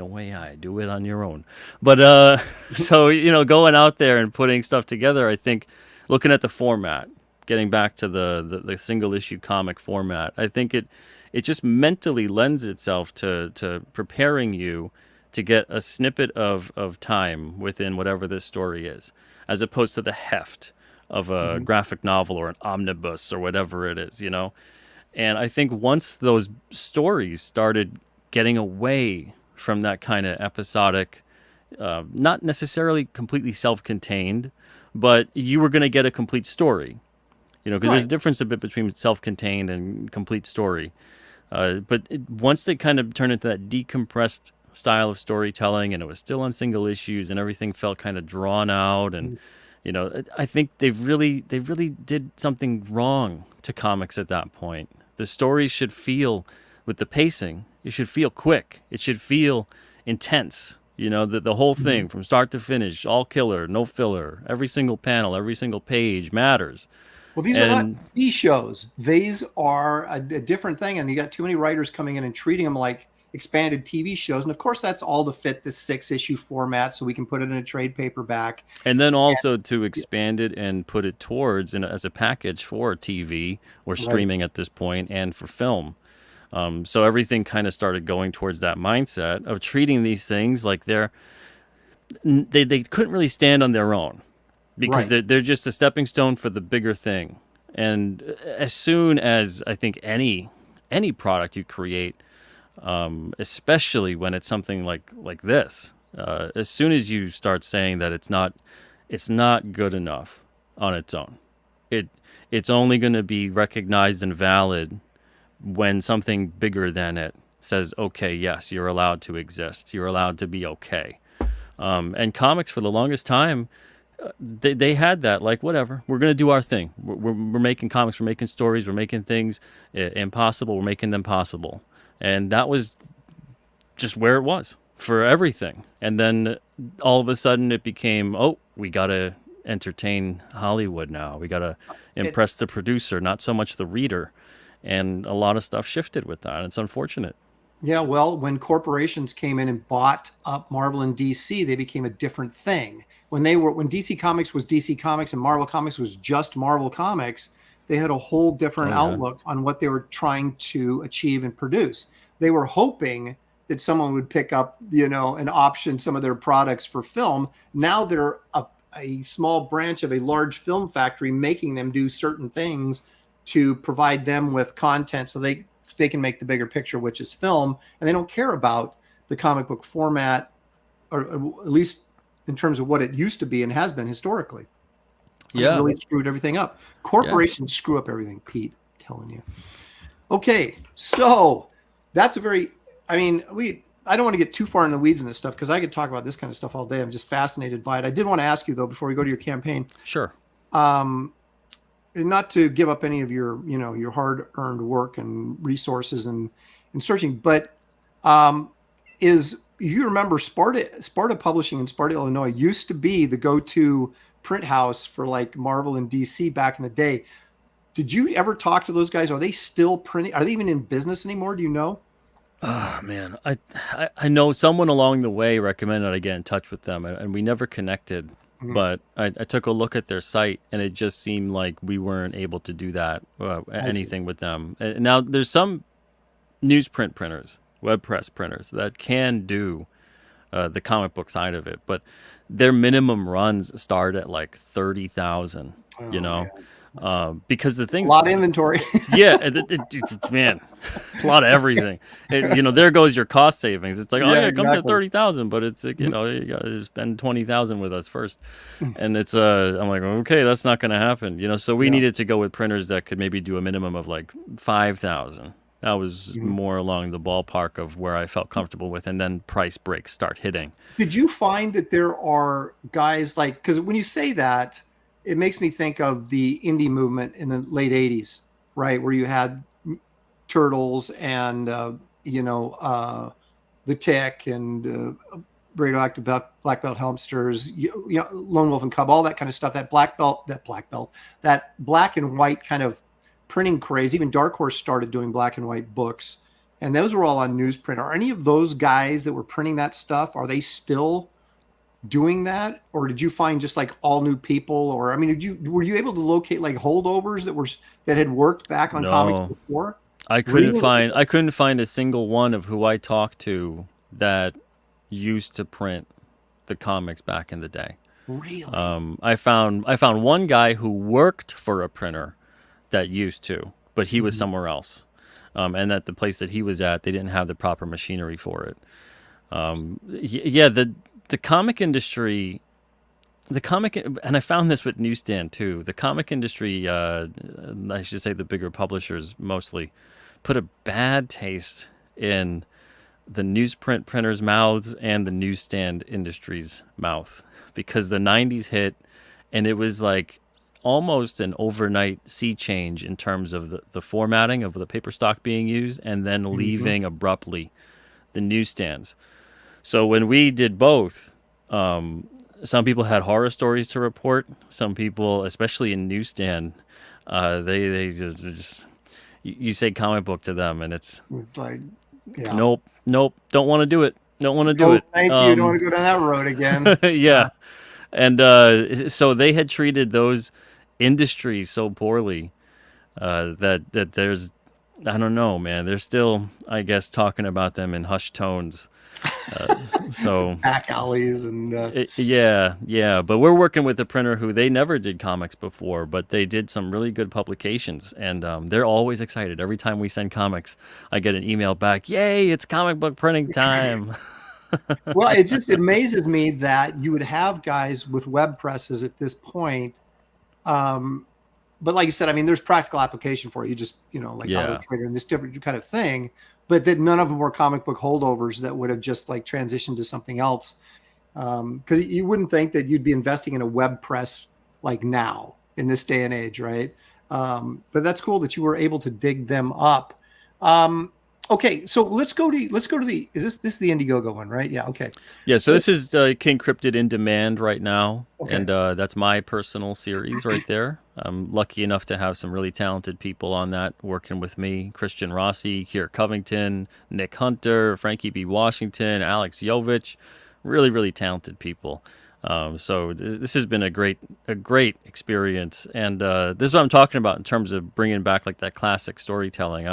way I do it on your own. But so going out there and putting stuff together, I think looking at the format, getting back to the single issue comic format, I think it just mentally lends itself to preparing you to get a snippet of time within whatever this story is, as opposed to the heft of a graphic novel or an omnibus or whatever it is, And I think once those stories started getting away from that kind of episodic, not necessarily completely self-contained, but you were going to get a complete story, because there's a difference a bit between self-contained and complete story. But once they kind of turned into that decompressed style of storytelling, and it was still on single issues, and everything felt kind of drawn out, and I think they really did something wrong to comics at that point. The stories should feel, with the pacing, it should feel quick. It should feel intense. The whole thing from start to finish, all killer, no filler. Every single panel, every single page matters. Well, these are not TV shows. These are a different thing, and you got too many writers coming in and treating them like expanded TV shows. And of course, that's all to fit the 6-issue format, so we can put it in a trade paperback. And then also to expand it and put it towards as a package for TV or streaming at this point, and for film. So everything kind of started going towards that mindset of treating these things like they couldn't really stand on their own, because they're just a stepping stone for the bigger thing. And as soon as I think any product you create, especially when it's something like this, as soon as you start saying that it's not good enough on its own, it's only going to be recognized and valid when something bigger than it says, okay, yes, you're allowed to exist, you're allowed to be okay. And comics for the longest time, they had that, like, whatever, we're going to do our thing. We're making comics, we're making stories, we're making things impossible, we're making them possible. And that was just where it was for everything. And then all of a sudden it became, we got to entertain Hollywood now. We got to impress the producer, not so much the reader. And a lot of stuff shifted with that. It's unfortunate. Yeah, well, when corporations came in and bought up Marvel and DC, they became a different thing. When DC Comics was DC Comics and Marvel Comics was just Marvel Comics, they had a whole different outlook on what they were trying to achieve and produce. They were hoping that someone would pick up, an option, some of their products for film. Now they're a small branch of a large film factory making them do certain things to provide them with content so they can make the bigger picture, which is film. And they don't care about the comic book format, or at least in terms of what it used to be and has been historically. Yeah. It really screwed everything up. Corporations screw up everything, Pete, I'm telling you. Okay, so that's I don't want to get too far in the weeds in this stuff, because I could talk about this kind of stuff all day. I'm just fascinated by it. I did want to ask you, though, before we go to your campaign. Sure. Not to give up any of your, your hard-earned work and resources and searching, but if you remember, Sparta Publishing in Sparta, Illinois, used to be the go-to print house for like Marvel and DC back in the day. Did you ever talk to those guys? Are they still printing? Are they even in business anymore? Do you know? Oh man, I know someone along the way recommended I get in touch with them, and we never connected. But I took a look at their site, and it just seemed like we weren't able to do that anything with them. And now there's some newsprint printers, web press printers that can do the comic book side of it, but their minimum runs start at like 30,000. Oh, You know, yeah. because the A things, lot of inventory. yeah, man, a lot of everything. There goes your cost savings. It's like, oh Yeah, yeah, it comes at exactly. 30,000, but it's like, you got to spend 20,000 with us first, and it's I'm like, okay, that's not going to happen. So we Yeah. needed to go with printers that could maybe do a minimum of like 5,000. That was more along the ballpark of where I felt comfortable with, and then price breaks start hitting. Did you find that there are guys like, because when you say that, it makes me think of the indie movement in the late 80s, right? Where you had Turtles and, The Tick and Radioactive Black Belt Helmsters, Lone Wolf and Cub, all that kind of stuff, that black and white kind of printing craze. Even Dark Horse started doing black and white books, and those were all on newsprint. Are any of those guys that were printing that stuff, are they still doing that, or did you find just like all new people? Or I mean, were you able to locate like holdovers that had worked back on comics before? I couldn't find a single one of who I talked to that used to print the comics back in the day. Really? I found one guy who worked for a printer that used to, but he was somewhere else. And at the place that he was at, they didn't have the proper machinery for it. The comic industry, and I found this with Newsstand too. The comic industry, I should say the bigger publishers mostly, put a bad taste in the newsprint printers' mouths and the newsstand industry's mouth, because the 90s hit, and it was like almost an overnight sea change in terms of the formatting of the paper stock being used, and then leaving abruptly the newsstands. So when we did both, some people had horror stories to report. Some people, especially in newsstand, they just you say comic book to them, and it's like, yeah. Nope, don't want to do it. Don't want to do it. Thank you. Don't want to go down that road again. Yeah. And so they had treated those industries so poorly that there's, I don't know, man. They're still, I guess, talking about them in hushed tones. So back alleys and yeah. But we're working with a printer who they never did comics before, but they did some really good publications, and they're always excited. Every time we send comics, I get an email back. Yay! It's comic book printing time. Well, it amazes me that you would have guys with web presses at this point. But like you said, I mean, there's practical application for it. You just, Auto Trader and this different kind of thing, but that none of them were comic book holdovers that would have just like transitioned to something else. Because you wouldn't think that you'd be investing in a web press like now in this day and age, right? But that's cool that you were able to dig them up. Okay, so let's go to the. Is this the Indiegogo one, right? Yeah. Okay. Yeah. So this is King Cryptid in demand right now, and that's my personal series right there. I'm lucky enough to have some really talented people on that working with me: Christian Rossi, Kier Covington, Nick Hunter, Frankie B. Washington, Alex Jovich, really, really talented people. So this has been a great experience, and this is what I'm talking about in terms of bringing back like that classic storytelling.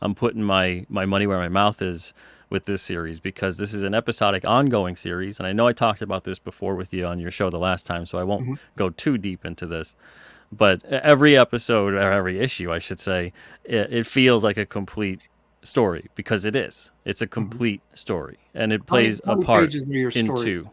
I'm putting my money where my mouth is with this series, because this is an episodic, ongoing series, and I know I talked about this before with you on your show the last time, so I won't go too deep into this. But every episode, or every issue, I should say, it feels like a complete story, because it is. It's a complete story, and it plays a part into.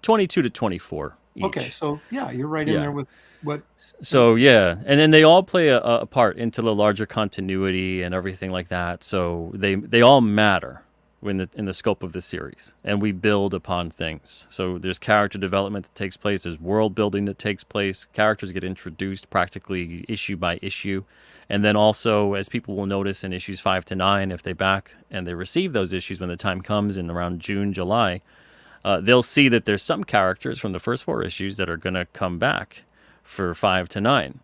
22 to 24 each. Okay, so yeah, you're right in there with what. So yeah, and then they all play a part into the larger continuity and everything like that. So they all matter in the scope of the series, and we build upon things. So there's character development that takes place. There's world building that takes place. Characters get introduced practically issue by issue. And then also, as people will notice in issues 5 to 9, if they back and they receive those issues when the time comes in around June, July, they'll see that there's some characters from the first 4 issues that are going to come back for 5 to 9.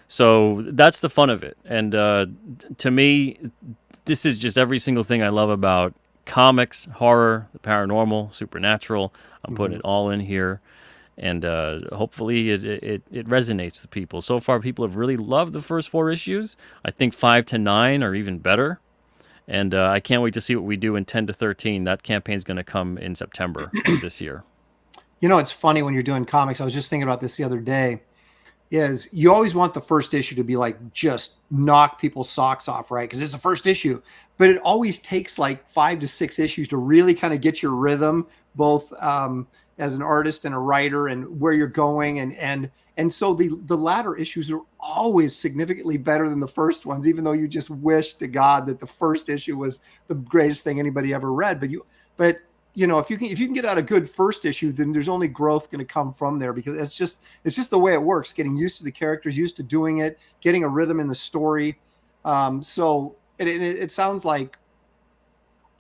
So that's the fun of it. And to me, this is just every single thing I love about comics, horror, the paranormal, supernatural. I'm putting it all in here. And hopefully it resonates with people. So far, people have really loved the first 4 issues. I think 5 to 9 are even better. And I can't wait to see what we do in 10 to 13. That campaign's going to come in September of this year. You know, it's funny when you're doing comics. I was just thinking about this the other day. Is you always want the first issue to be like just knock people's socks off, right? Because it's the first issue, but it always takes like 5 to 6 issues to really kind of get your rhythm, both as an artist and a writer, and where you're going, and so the latter issues are always significantly better than the first ones, even though you just wish to God that the first issue was the greatest thing anybody ever read. But you know, if you can get out a good first issue, then there's only growth going to come from there, because it's just the way it works. Getting used to the characters, used to doing it, getting a rhythm in the story. So it sounds like,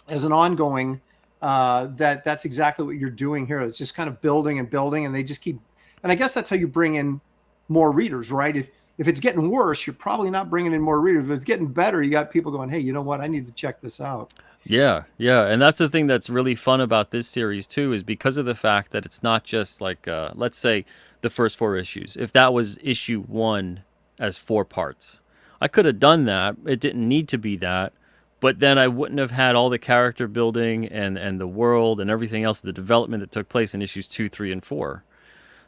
as an ongoing, that's exactly what you're doing here. It's just kind of building and building, and they just keep. And I guess that's how you bring in more readers, right? If it's getting worse, you're probably not bringing in more readers. If it's getting better, you got people going, hey, you know what? I need to check this out. Yeah, and that's the thing that's really fun about this series too, is because of the fact that it's not just like, let's say, the first 4 issues. If that was issue 1 as 4 parts, I could have done that. It didn't need to be that, but then I wouldn't have had all the character building and the world and everything else, the development that took place in issues 2, 3, and 4.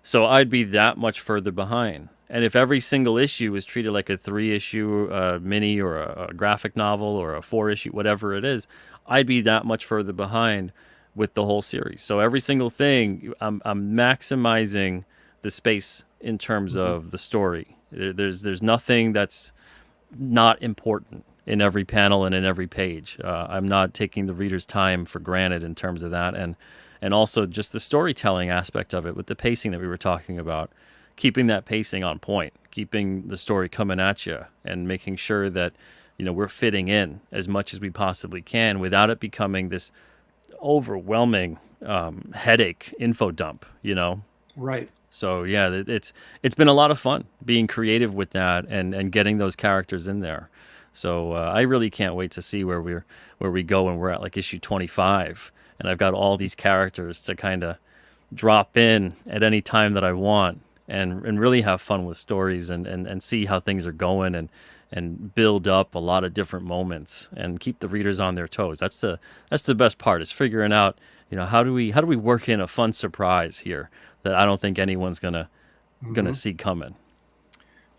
So I'd be that much further behind. And if every single issue was treated like a 3-issue mini or a graphic novel or a 4-issue, whatever it is, I'd be that much further behind with the whole series. So every single thing, I'm maximizing the space in terms of the story. There's nothing that's not important in every panel and in every page. I'm not taking the reader's time for granted in terms of that. And also just the storytelling aspect of it with the pacing that we were talking about. Keeping that pacing on point, keeping the story coming at you, and making sure that, you know, we're fitting in as much as we possibly can without it becoming this overwhelming headache info dump, you know? Right. So yeah, it's been a lot of fun being creative with that and getting those characters in there. So I really can't wait to see where we go when we're at like issue 25, and I've got all these characters to kind of drop in at any time that I want. And really have fun with stories and see how things are going and build up a lot of different moments and keep the readers on their toes. That's the best part, is figuring out, you know, how do we work in a fun surprise here that I don't think anyone's gonna see coming.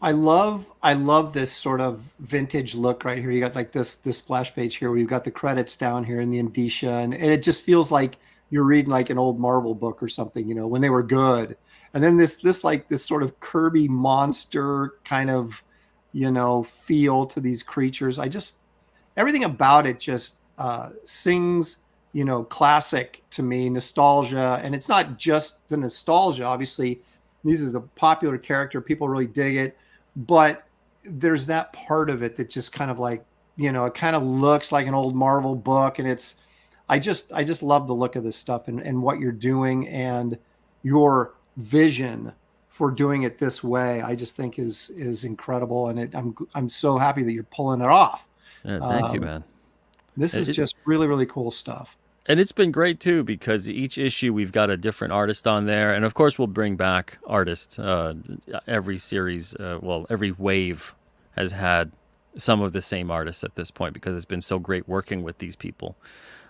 I love this sort of vintage look right here. You got like this splash page here where you've got the credits down here in the indicia, and it just feels like you're reading like an old Marvel book or something, you know, when they were good. And then this sort of Kirby monster kind of, you know, feel to these creatures. Everything about it just sings, you know, classic to me, nostalgia. And it's not just the nostalgia. Obviously, this is a popular character. People really dig it. But there's that part of it that just kind of like, you know, it kind of looks like an old Marvel book. And I just love the look of this stuff and what you're doing, and your vision for doing it this way. I just think is incredible, and I'm so happy that you're pulling it off. Yeah, thank you, man. This is just really, really cool stuff. And it's been great too, because each issue we've got a different artist on there, and of course we'll bring back artists. Every series, every wave has had some of the same artists at this point, because it's been so great working with these people.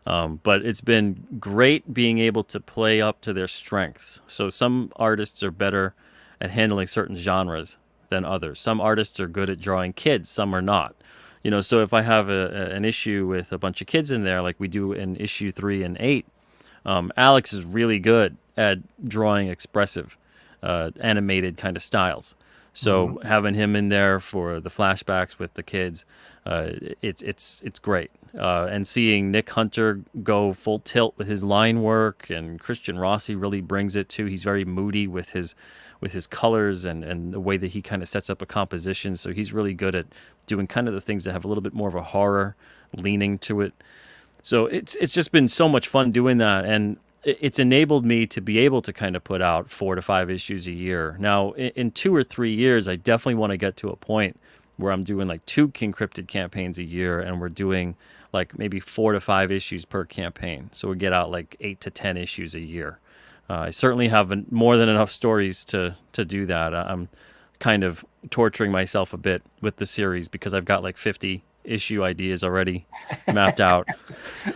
But it's been great being able to play up to their strengths. So some artists are better at handling certain genres than others. Some artists are good at drawing kids, some are not. You know, so if I have an issue with a bunch of kids in there, like we do in issue 3 and 8, Alex is really good at drawing expressive, animated kind of styles. So having him in there for the flashbacks with the kids, it's great. And seeing Nick Hunter go full tilt with his line work, and Christian Rossi really brings it too. He's very moody with his colors and the way that he kind of sets up a composition. So he's really good at doing kind of the things that have a little bit more of a horror leaning to it. So it's just been so much fun doing that, and it's enabled me to be able to kind of put out 4 to 5 issues a year. Now, in 2 or 3 years, I definitely want to get to a point where I'm doing like 2 King Cryptid campaigns a year, and we're doing like maybe 4 to 5 issues per campaign. So we get out like 8 to 10 issues a year. I certainly have more than enough stories to do that. I'm kind of torturing myself a bit with the series because I've got like 50 issue ideas already mapped out.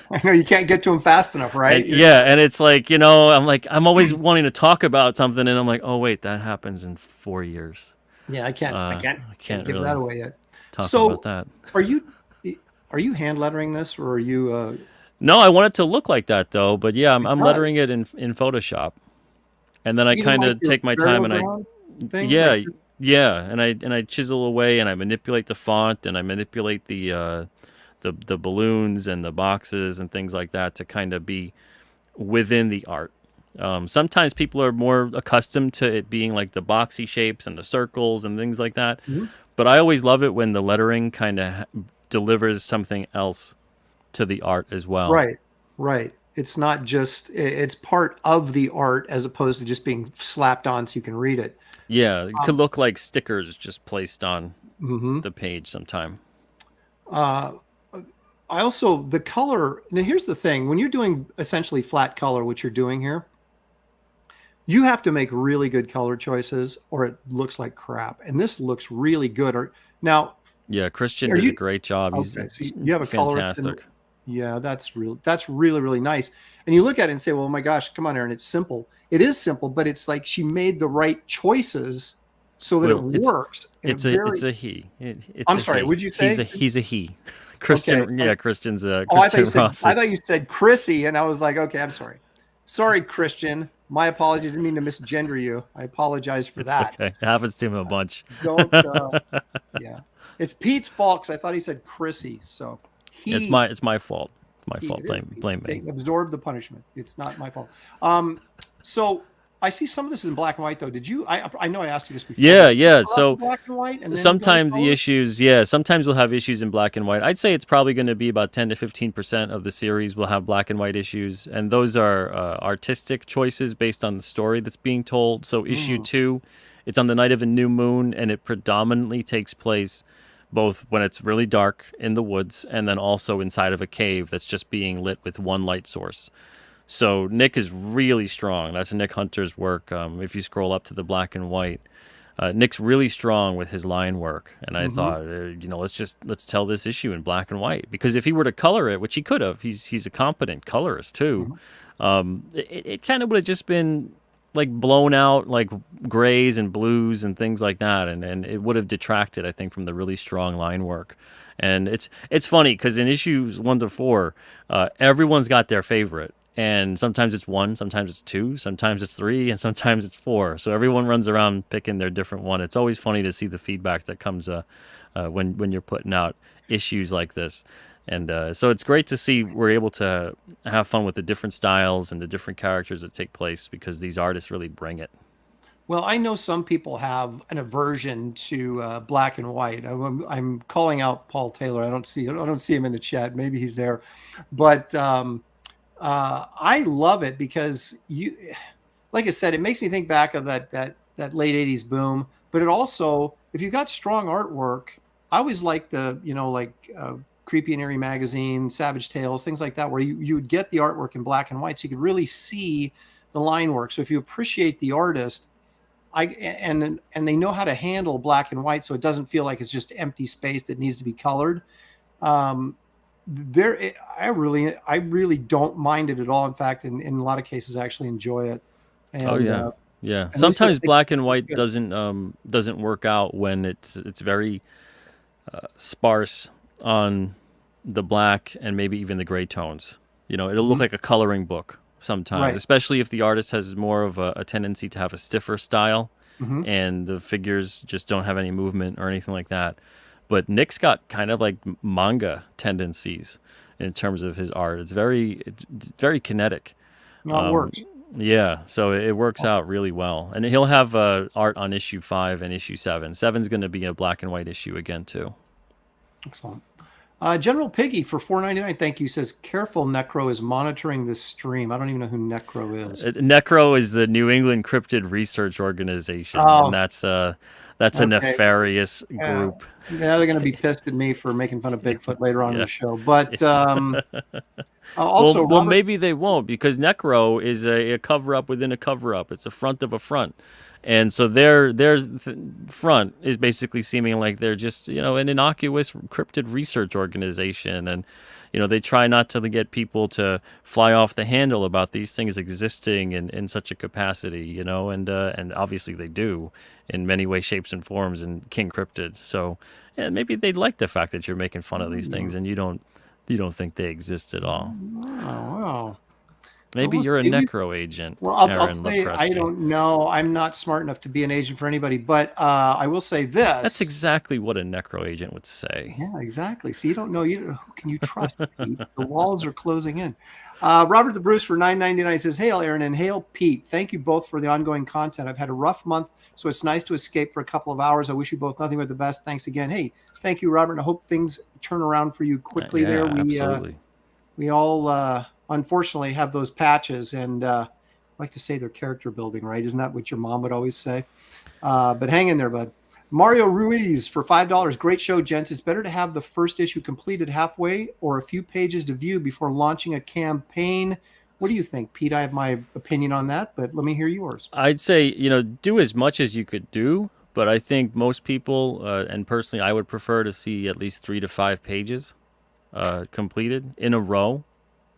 I know you can't get to them fast enough, right? And it's like, I'm always wanting to talk about something, and I'm like, oh wait, that happens in 4 years. Yeah, I can't give really that away yet. talk So, about that. are you hand lettering this, or are you? No, I want it to look like that though. But yeah, I'm does. lettering it in Photoshop, and then I Even kind like of your take my time and Barrel thing? yeah, Like, yeah, and I chisel away and I manipulate the font and I manipulate the balloons and the boxes and things like that to kind of be within the art. Sometimes people are more accustomed to it being like the boxy shapes and the circles and things like that. Mhm. But I always love it when the lettering kind of delivers something else to the art as well. right. It's not just, it's part of the art as opposed to just being slapped on so you can read it. Yeah, it could look like stickers just placed on Mhm. the page sometime. I also, the color, now here's the thing, when you're doing essentially flat color, which you're doing here, you have to make really good color choices or it looks like crap. And this looks really good. Now, Yeah, Christian Are did you- a great job. He's okay, so you have a colorist in- fantastic. yeah, that's really, really nice. And you look at it and say, well, my gosh, come on, Aaron, it's simple. It is simple, but it's like she made the right choices so that Well, it works. in It's a he. It's I'm a sorry, he. would you say? He's a he. Christian, Okay. yeah, Christian's a Oh, Christian Rossi. I thought you said Chrissy, and I was like, okay, I'm sorry. Sorry, Christian. My apology. Didn't mean to misgender you. I apologize for that. Okay, it happens to him a bunch. Don't. Yeah, it's Pete's fault because I thought he said Chrissy. So It's my fault. My he- fault. it is Blame Pete. me. Absorb the punishment. It's not my fault. So I see some of this is in black and white though. Did you? I know I asked you this before. Yeah. Color So black and white, and then sometimes go the color? issues, sometimes we'll have issues in black and white. I'd say it's probably going to be about 10 to 15% of the series will have black and white issues, and those are artistic choices based on the story that's being told. So issue 2, it's on the night of a new moon, and it predominantly takes place both when it's really dark in the woods and then also inside of a cave that's just being lit with one light source. So Nick is really strong. That's Nick Hunter's work. If you scroll up to the black and white, Nick's really strong with his line work. And I thought, let's tell this issue in black and white, because if he were to color it, which he could have, he's a competent colorist too. It kind of would have just been like blown out, like grays and blues and things like that, and it would have detracted, I think, from the really strong line work. And it's funny because in issues 1 to 4, everyone's got their favorite. And sometimes it's 1, sometimes it's 2, sometimes it's 3, and sometimes it's 4. So everyone runs around picking their different one. It's always funny to see the feedback that comes when you're putting out issues like this. And so it's great to see we're able to have fun with the different styles and the different characters that take place, because these artists really bring it. Well, I know some people have an aversion to black and white. I'm calling out Paul Taylor. I don't see him in the chat. Maybe he's there, but I love it because like I said, it makes me think back of that late '80s boom. But it also, if you've got strong artwork, I always like Creepy and Eerie magazine, Savage Tales, things like that, where you would get the artwork in black and white, so you could really see the line work. So if you appreciate the artist, and they know how to handle black and white, so it doesn't feel like it's just empty space that needs to be colored. I really don't mind it at all. In fact, in a lot of cases, I actually enjoy it. And, yeah. and Sometimes this- black and white good. doesn't work out when it's very sparse on the black and maybe even the gray tones. It'll look like a coloring book sometimes, Right. especially if the artist has more of a tendency to have a stiffer style and the figures just don't have any movement or anything like that. But Nick's got kind of like manga tendencies in terms of his art. It's very kinetic. No, it works. Yeah, so it works out really well. And he'll have art on issue 5 and issue 7. 7's going to be a black and white issue again too. Excellent. General Piggy for $4.99, thank you, says, careful, Necro is monitoring this stream. I don't even know who Necro is. Necro is the New England Cryptid Research Organization, Oh. and that's a Okay. nefarious group. Yeah, they're going to be pissed at me for making fun of Bigfoot later on in the show. But also, well, Robert- maybe they won't, because Necro is a cover-up within a cover-up. It's a front of a front. And so their front is basically seeming like they're just, an innocuous cryptid research organization. And, they try not to get people to fly off the handle about these things existing in such a capacity, and obviously they do in many ways, shapes, and forms in King Cryptid. So yeah, maybe they'd like the fact that you're making fun of these things and you don't think they exist at all. Wow. Maybe Well, you're a maybe- necro agent. Well, I'll Aaron tell you, I Lopresti. don't know. I'm not smart enough to be an agent for anybody, but I will say this. That's exactly what a necro agent would say. Yeah, exactly. So you don't know. Who can you trust? Pete? The walls are closing in. Robert the Bruce for $9.99 says, "Hail Aaron and hail Pete. Thank you both for the ongoing content. I've had a rough month, so it's nice to escape for a couple of hours. I wish you both nothing but the best. Thanks again. Hey, thank you, Robert. And I hope things turn around for you quickly. Yeah, there, absolutely. we all unfortunately have those patches, and I like to say they're character building, right? Isn't that what your mom would always say? But hang in there, bud. Mario Ruiz for $5. Great show, gents. It's better to have the first issue completed halfway or a few pages to view before launching a campaign. What do you think, Pete? I have my opinion on that, but let me hear yours. I'd say, do as much as you could do, but I think most people, and personally, I would prefer to see at least 3 to 5 pages completed in a row.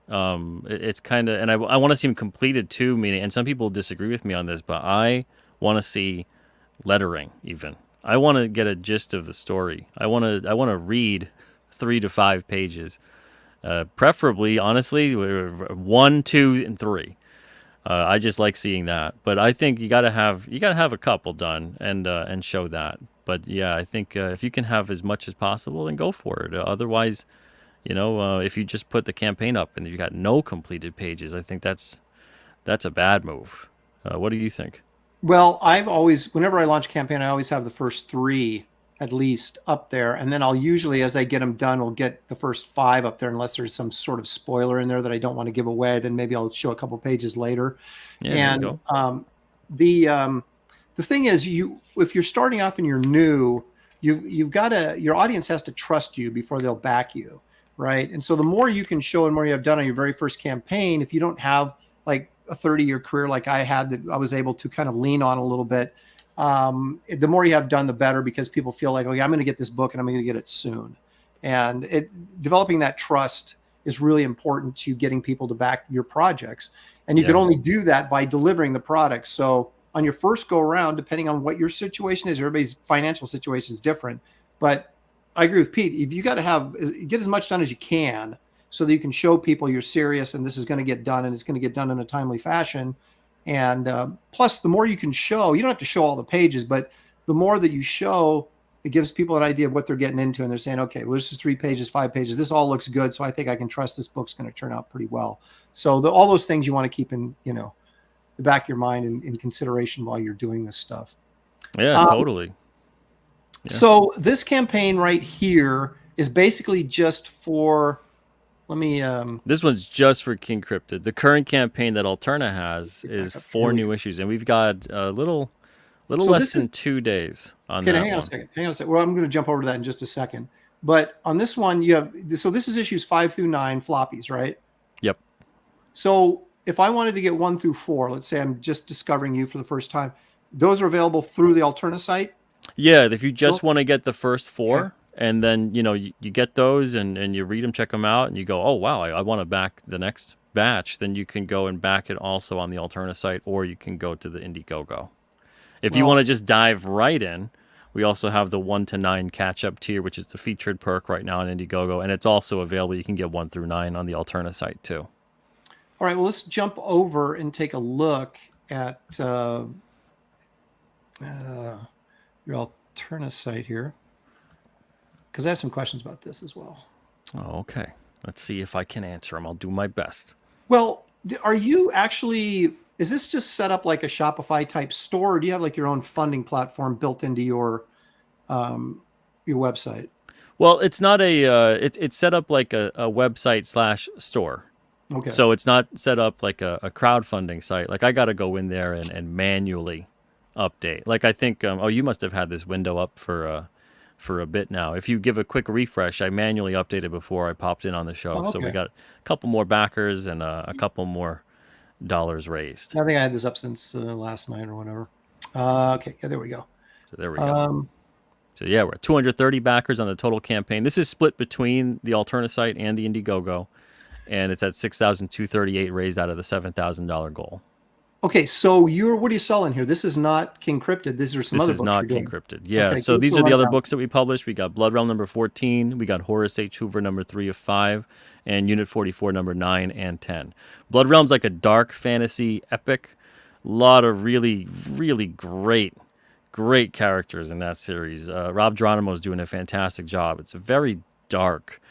It's kind of, and I want to see them completed too, meaning, and some people disagree with me on this, but I want to see lettering even. I want to get a gist of the story. I want to read 3 to 5 pages, preferably, honestly, 1, 2, and 3. I just like seeing that. But I think you gotta have a couple done and show that. But yeah, I think if you can have as much as possible, then go for it. Otherwise, if you just put the campaign up and you got no completed pages, I think that's a bad move. What do you think? Well, whenever I launch a campaign, I always have the first 3 at least up there. And then I'll usually, as I get them done, will get the first 5 up there, unless there's some sort of spoiler in there that I don't want to give away. Then maybe I'll show a couple pages later. Yeah, And the thing is, if you're starting off and you're new, your audience has to trust you before they'll back you, right? And so the more you can show and more you have done on your very first campaign, if you don't have like a 30-year career like I had that I was able to kind of lean on a little bit, the more you have done, the better, because people feel like, okay, I'm going to get this book and I'm going to get it soon. And developing that trust is really important to getting people to back your projects. And you can only do that by delivering the product. So on your first go around, depending on what your situation is, everybody's financial situation is different. But I agree with Pete. You got to get as much done as you can, so that you can show people you're serious and this is going to get done, and it's going to get done in a timely fashion. And plus, the more you can show, you don't have to show all the pages, but the more that you show, it gives people an idea of what they're getting into. And they're saying, okay, well, this is 3 pages, 5 pages. This all looks good. So I think I can trust this book's going to turn out pretty well. So all those things you want to keep in, the back of your mind and in consideration while you're doing this stuff. Yeah, totally. Yeah. So this campaign right here is basically just for, this one's just for King Cryptid. The current campaign that Alterna has is 4 new issues, and we've got a little less than 2 days on that. Hang on a second. Well, I'm going to jump over to that in just a second. But on this one, so this is issues 5 through 9 floppies, right? Yep. So if I wanted to get 1 through 4, let's say I'm just discovering you for the first time, those are available through the Alterna site? Yeah, if you just want to get the first 4, and then, you get those and you read them, check them out, and you go, oh, wow, I want to back the next batch, then you can go and back it also on the Alterna site, or you can go to the Indiegogo. If you want to just dive right in, we also have the 1 to 9 catch-up tier, which is the featured perk right now on Indiegogo, and it's also available. You can get 1 through 9 on the Alterna site, too. All right, well, let's jump over and take a look at your Alterna site here, because I have some questions about this as well. Oh, okay. Let's see if I can answer them. I'll do my best. Well, are you actually, is this just set up like a Shopify type store, or do you have like your own funding platform built into your website? Well, it's not it's set up like a website / store. Okay. So it's not set up like a crowdfunding site. Like I got to go in there and manually update. Like I think, you must have had this window up for a bit now. If you give a quick refresh, I manually updated before I popped in on the show. Oh, okay. So we got a couple more backers and a couple more dollars raised. I think I had this up since last night or whatever. Okay, yeah, there we go. So there we go. So yeah, we're at 230 backers on the total campaign. This is split between the Alterna site and the Indiegogo, and it's at 6,238 raised out of the $7,000 goal. Okay, so what are you selling here? This is not King Cryptid. These are some other books. This is not King Cryptid. Yeah, Okay, so these are the other books that we published. We got Blood Realm number 14. We got Horace H. Hoover number 3 of 5. And Unit 44 number 9 and 10. Blood Realm's like a dark fantasy epic. A lot of really, really great characters in that series. Rob Geronimo's doing a fantastic job. It's a very dark,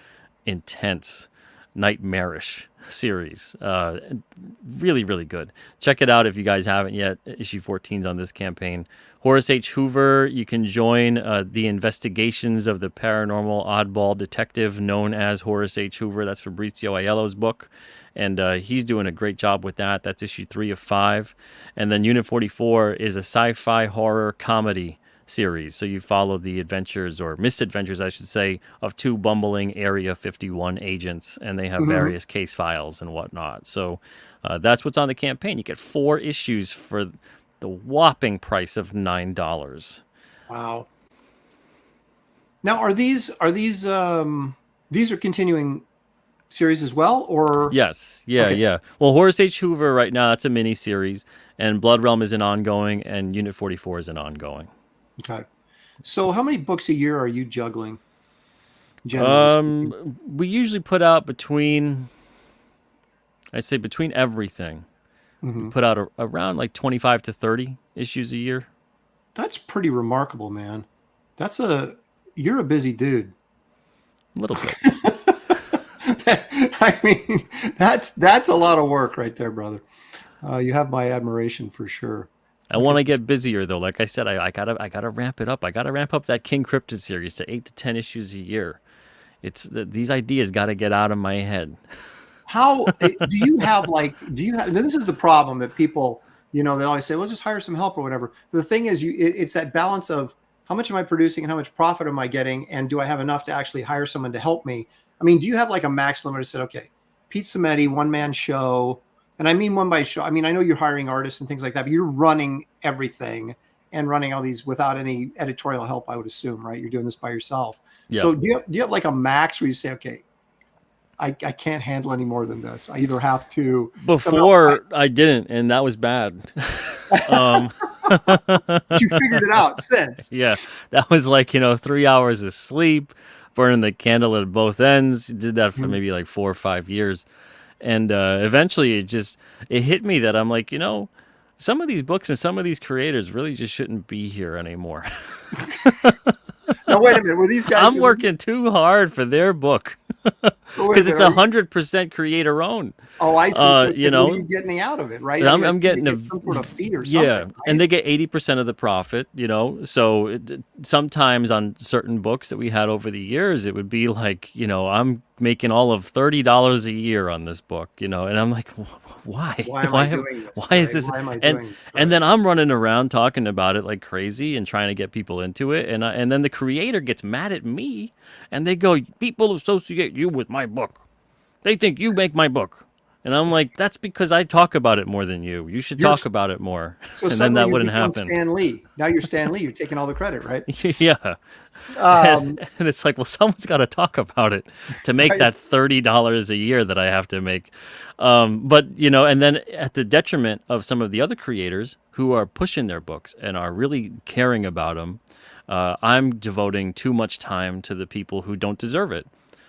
intense, nightmarish series. Really, really good. Check it out if you guys haven't yet. Issue 14's on this campaign. Horace H. Hoover, you can join the investigations of the paranormal oddball detective known as Horace H. Hoover. That's Fabrizio Aiello's book. And he's doing a great job with that. That's issue 3 of 5. And then Unit 44 is a sci-fi horror comedy series. So you follow the adventures, or misadventures, I should say, of 2 bumbling Area 51 agents, and they have various case files and whatnot. So that's what's on the campaign. You get 4 issues for the whopping price of $9. Wow. Now, are these are continuing series as well, or? Yes. Yeah. Well, Horace H. Hoover right now, that's a mini series, and Blood Realm is an ongoing, and Unit 44 is an ongoing. Okay. So how many books a year are you juggling? We usually put out between everything. We put out around like 25 to 30 issues a year. That's pretty remarkable, man. You're a busy dude. A little bit. I mean, that's a lot of work right there, brother. You have my admiration for sure. I want to get busier though. Like I said, I gotta ramp it up. I gotta ramp up that King Cryptid series to 8 to 10 issues a year. These ideas got to get out of my head. How do you have this is the problem that people, they always say, well, just hire some help or whatever. The thing is, it's that balance of how much am I producing and how much profit am I getting? And do I have enough to actually hire someone to help me? I mean, do you have like a max limit? I said, okay, Pete Simetti, one-man show. And I mean, one by show. I mean, I know you're hiring artists and things like that, but you're running everything and running all these without any editorial help, I would assume, right? You're doing this by yourself. Yep. So do you have like a max where you say, okay, I can't handle any more than this. I either have to. Before I didn't, and that was bad. But you figured it out since. Yeah, that was like 3 hours of sleep, burning the candle at both ends. Did that for maybe like 4 or 5 years, and eventually it hit me that I'm like, some of these books and some of these creators really just shouldn't be here anymore. Now wait a minute, were these guys? I'm working too hard for their book. Because it's 100% creator owned. Oh, I see. So you're getting out of it, right? I'm getting some sort of fee or something. Yeah, right? And they get 80% of the profit. So sometimes on certain books that we had over the years, it would be like, I'm making all of $30 a year on this book, and I'm like, why? Why am I doing this? Why is this? And then I'm running around talking about it like crazy and trying to get people into it, and then the creator gets mad at me. And they go, people associate you with my book. They think you make my book. And I'm like, that's because I talk about it more than you. You should talk about it more. So and then that wouldn't happen. Stan Lee. Now you're Stan Lee. You're taking all the credit, right? Yeah. And it's like, well, someone's got to talk about it to make that $30 a year that I have to make. But, and then at the detriment of some of the other creators who are pushing their books and are really caring about them, I'm devoting too much time to the people who don't deserve it.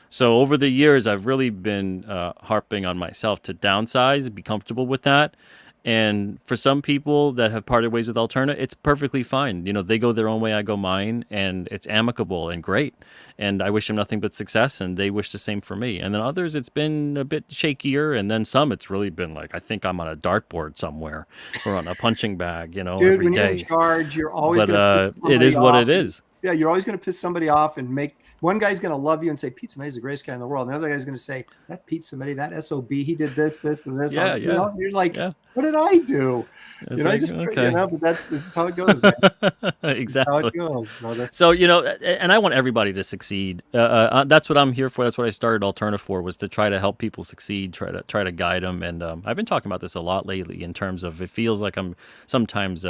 So over the years, I've really been harping on myself to downsize, be comfortable with that. And for some people that have parted ways with Alterna, it's perfectly fine. They go their own way, I go mine, and it's amicable and great. And I wish them nothing but success, and they wish the same for me. And then others, it's been a bit shakier, and then some, it's really been like, I think I'm on a dartboard somewhere or on a punching bag, Dude, every when day. You're in charge, you're always going to piss somebody it is off. what it is. Yeah, you're always going to piss somebody off and make one guy's going to love you and say Pete Simetti's the greatest guy in the world. And the other guy's going to say that Pete Simetti, that SOB, he did this, and this. Yeah. You're like, what did I do? But that's how it goes, man. Exactly. That's how it goes, brother. So and I want everybody to succeed. That's what I'm here for. That's what I started Alterna for, was to try to help people succeed, try to guide them. And I've been talking about this a lot lately in terms of it feels like I'm sometimes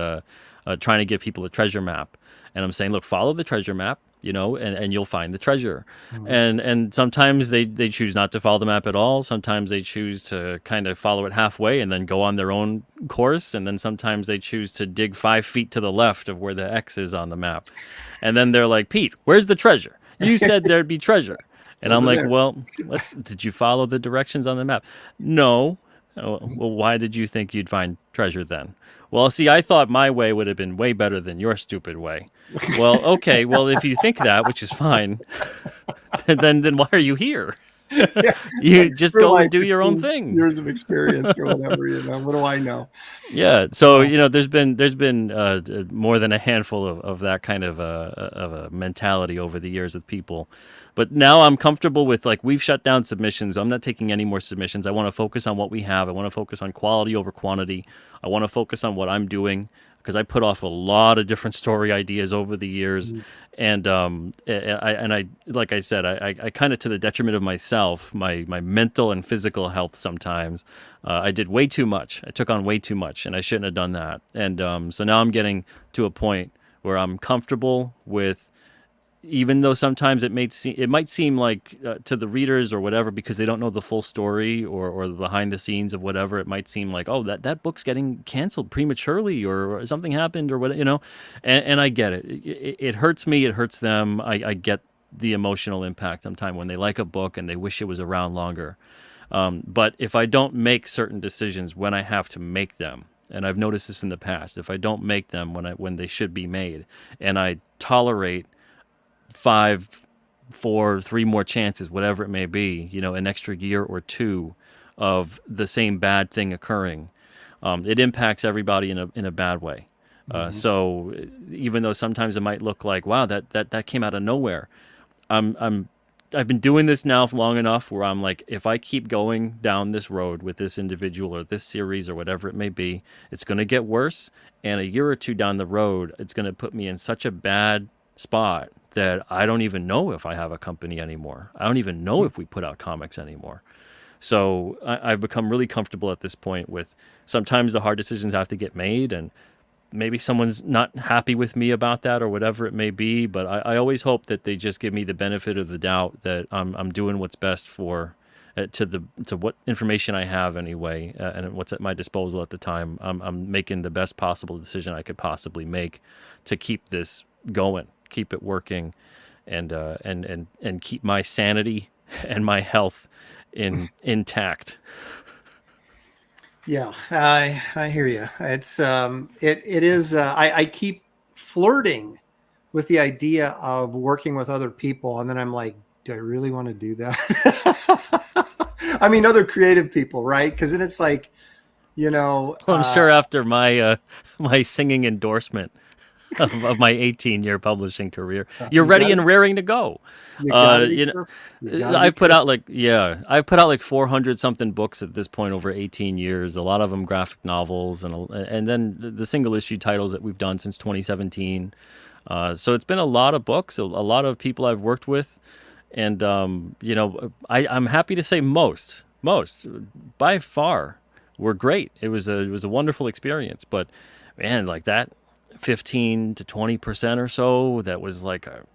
trying to give people a treasure map. And I'm saying, look, follow the treasure map, and you'll find the treasure. And sometimes they choose not to follow the map at all. Sometimes they choose to kind of follow it halfway and then go on their own course. And then sometimes they choose to dig 5 feet to the left of where the X is on the map. And then they're like, Pete, where's the treasure? You said there'd be treasure. And I'm like, well, did you follow the directions on the map? No. Oh, well, why did you think you'd find treasure then? Well, see, I thought my way would have been way better than your stupid way. Well, okay. Well, if you think that, which is fine, then why are you here? You just go and do your own thing. Years of experience or whatever, what do I know? Yeah. So, there's been more than a handful of that kind of a mentality over the years with people. But now I'm comfortable with, like, we've shut down submissions. I'm not taking any more submissions. I want to focus on what we have. I want to focus on quality over quantity. I want to focus on what I'm doing, because I put off a lot of different story ideas over the years. And I like I said, I kind of, to the detriment of myself, my mental and physical health sometimes, I did way too much. I took on way too much, and I shouldn't have done that. And so now I'm getting to a point where I'm comfortable with, even though sometimes it might seem like to the readers or whatever, because they don't know the full story or the behind the scenes of whatever, it might seem like, oh, that book's getting canceled prematurely or something happened or what, and I get it. It hurts me. It hurts them. I get the emotional impact sometimes when they like a book and they wish it was around longer. But if I don't make certain decisions when I have to make them, and I've noticed this in the past, if I don't make them when they should be made, and I tolerate 5, 4, 3 more chances, whatever it may be, an extra year or 2 of the same bad thing occurring, it impacts everybody in a bad way. So even though sometimes it might look like, wow, that came out of nowhere, I've been doing this now for long enough where I'm like, if I keep going down this road with this individual or this series or whatever it may be, it's going to get worse. And a year or 2 down the road, it's going to put me in such a bad spot that I don't even know if I have a company anymore. I don't even know if we put out comics anymore. So I've become really comfortable at this point with, sometimes the hard decisions have to get made, and maybe someone's not happy with me about that or whatever it may be, but I always hope that they just give me the benefit of the doubt that I'm doing what's best for to what information I have anyway, and what's at my disposal at the time. I'm making the best possible decision I could possibly make to keep this going, keep it working, and keep my sanity and my health intact. Yeah, I hear you. It's it is. I keep flirting with the idea of working with other people, and then I'm like, do I really want to do that? I mean, other creative people, right? Because then it's like, I'm sure after my my singing endorsement of my 18-year publishing career, you're ready and raring to go. I've put out like 400 something books at this point over 18 years. A lot of them graphic novels, and then the single issue titles that we've done since 2017. So it's been a lot of books, a lot of people I've worked with, and I'm happy to say most by far were great. It was a wonderful experience, but man, like that 15 to 20% or so that was like a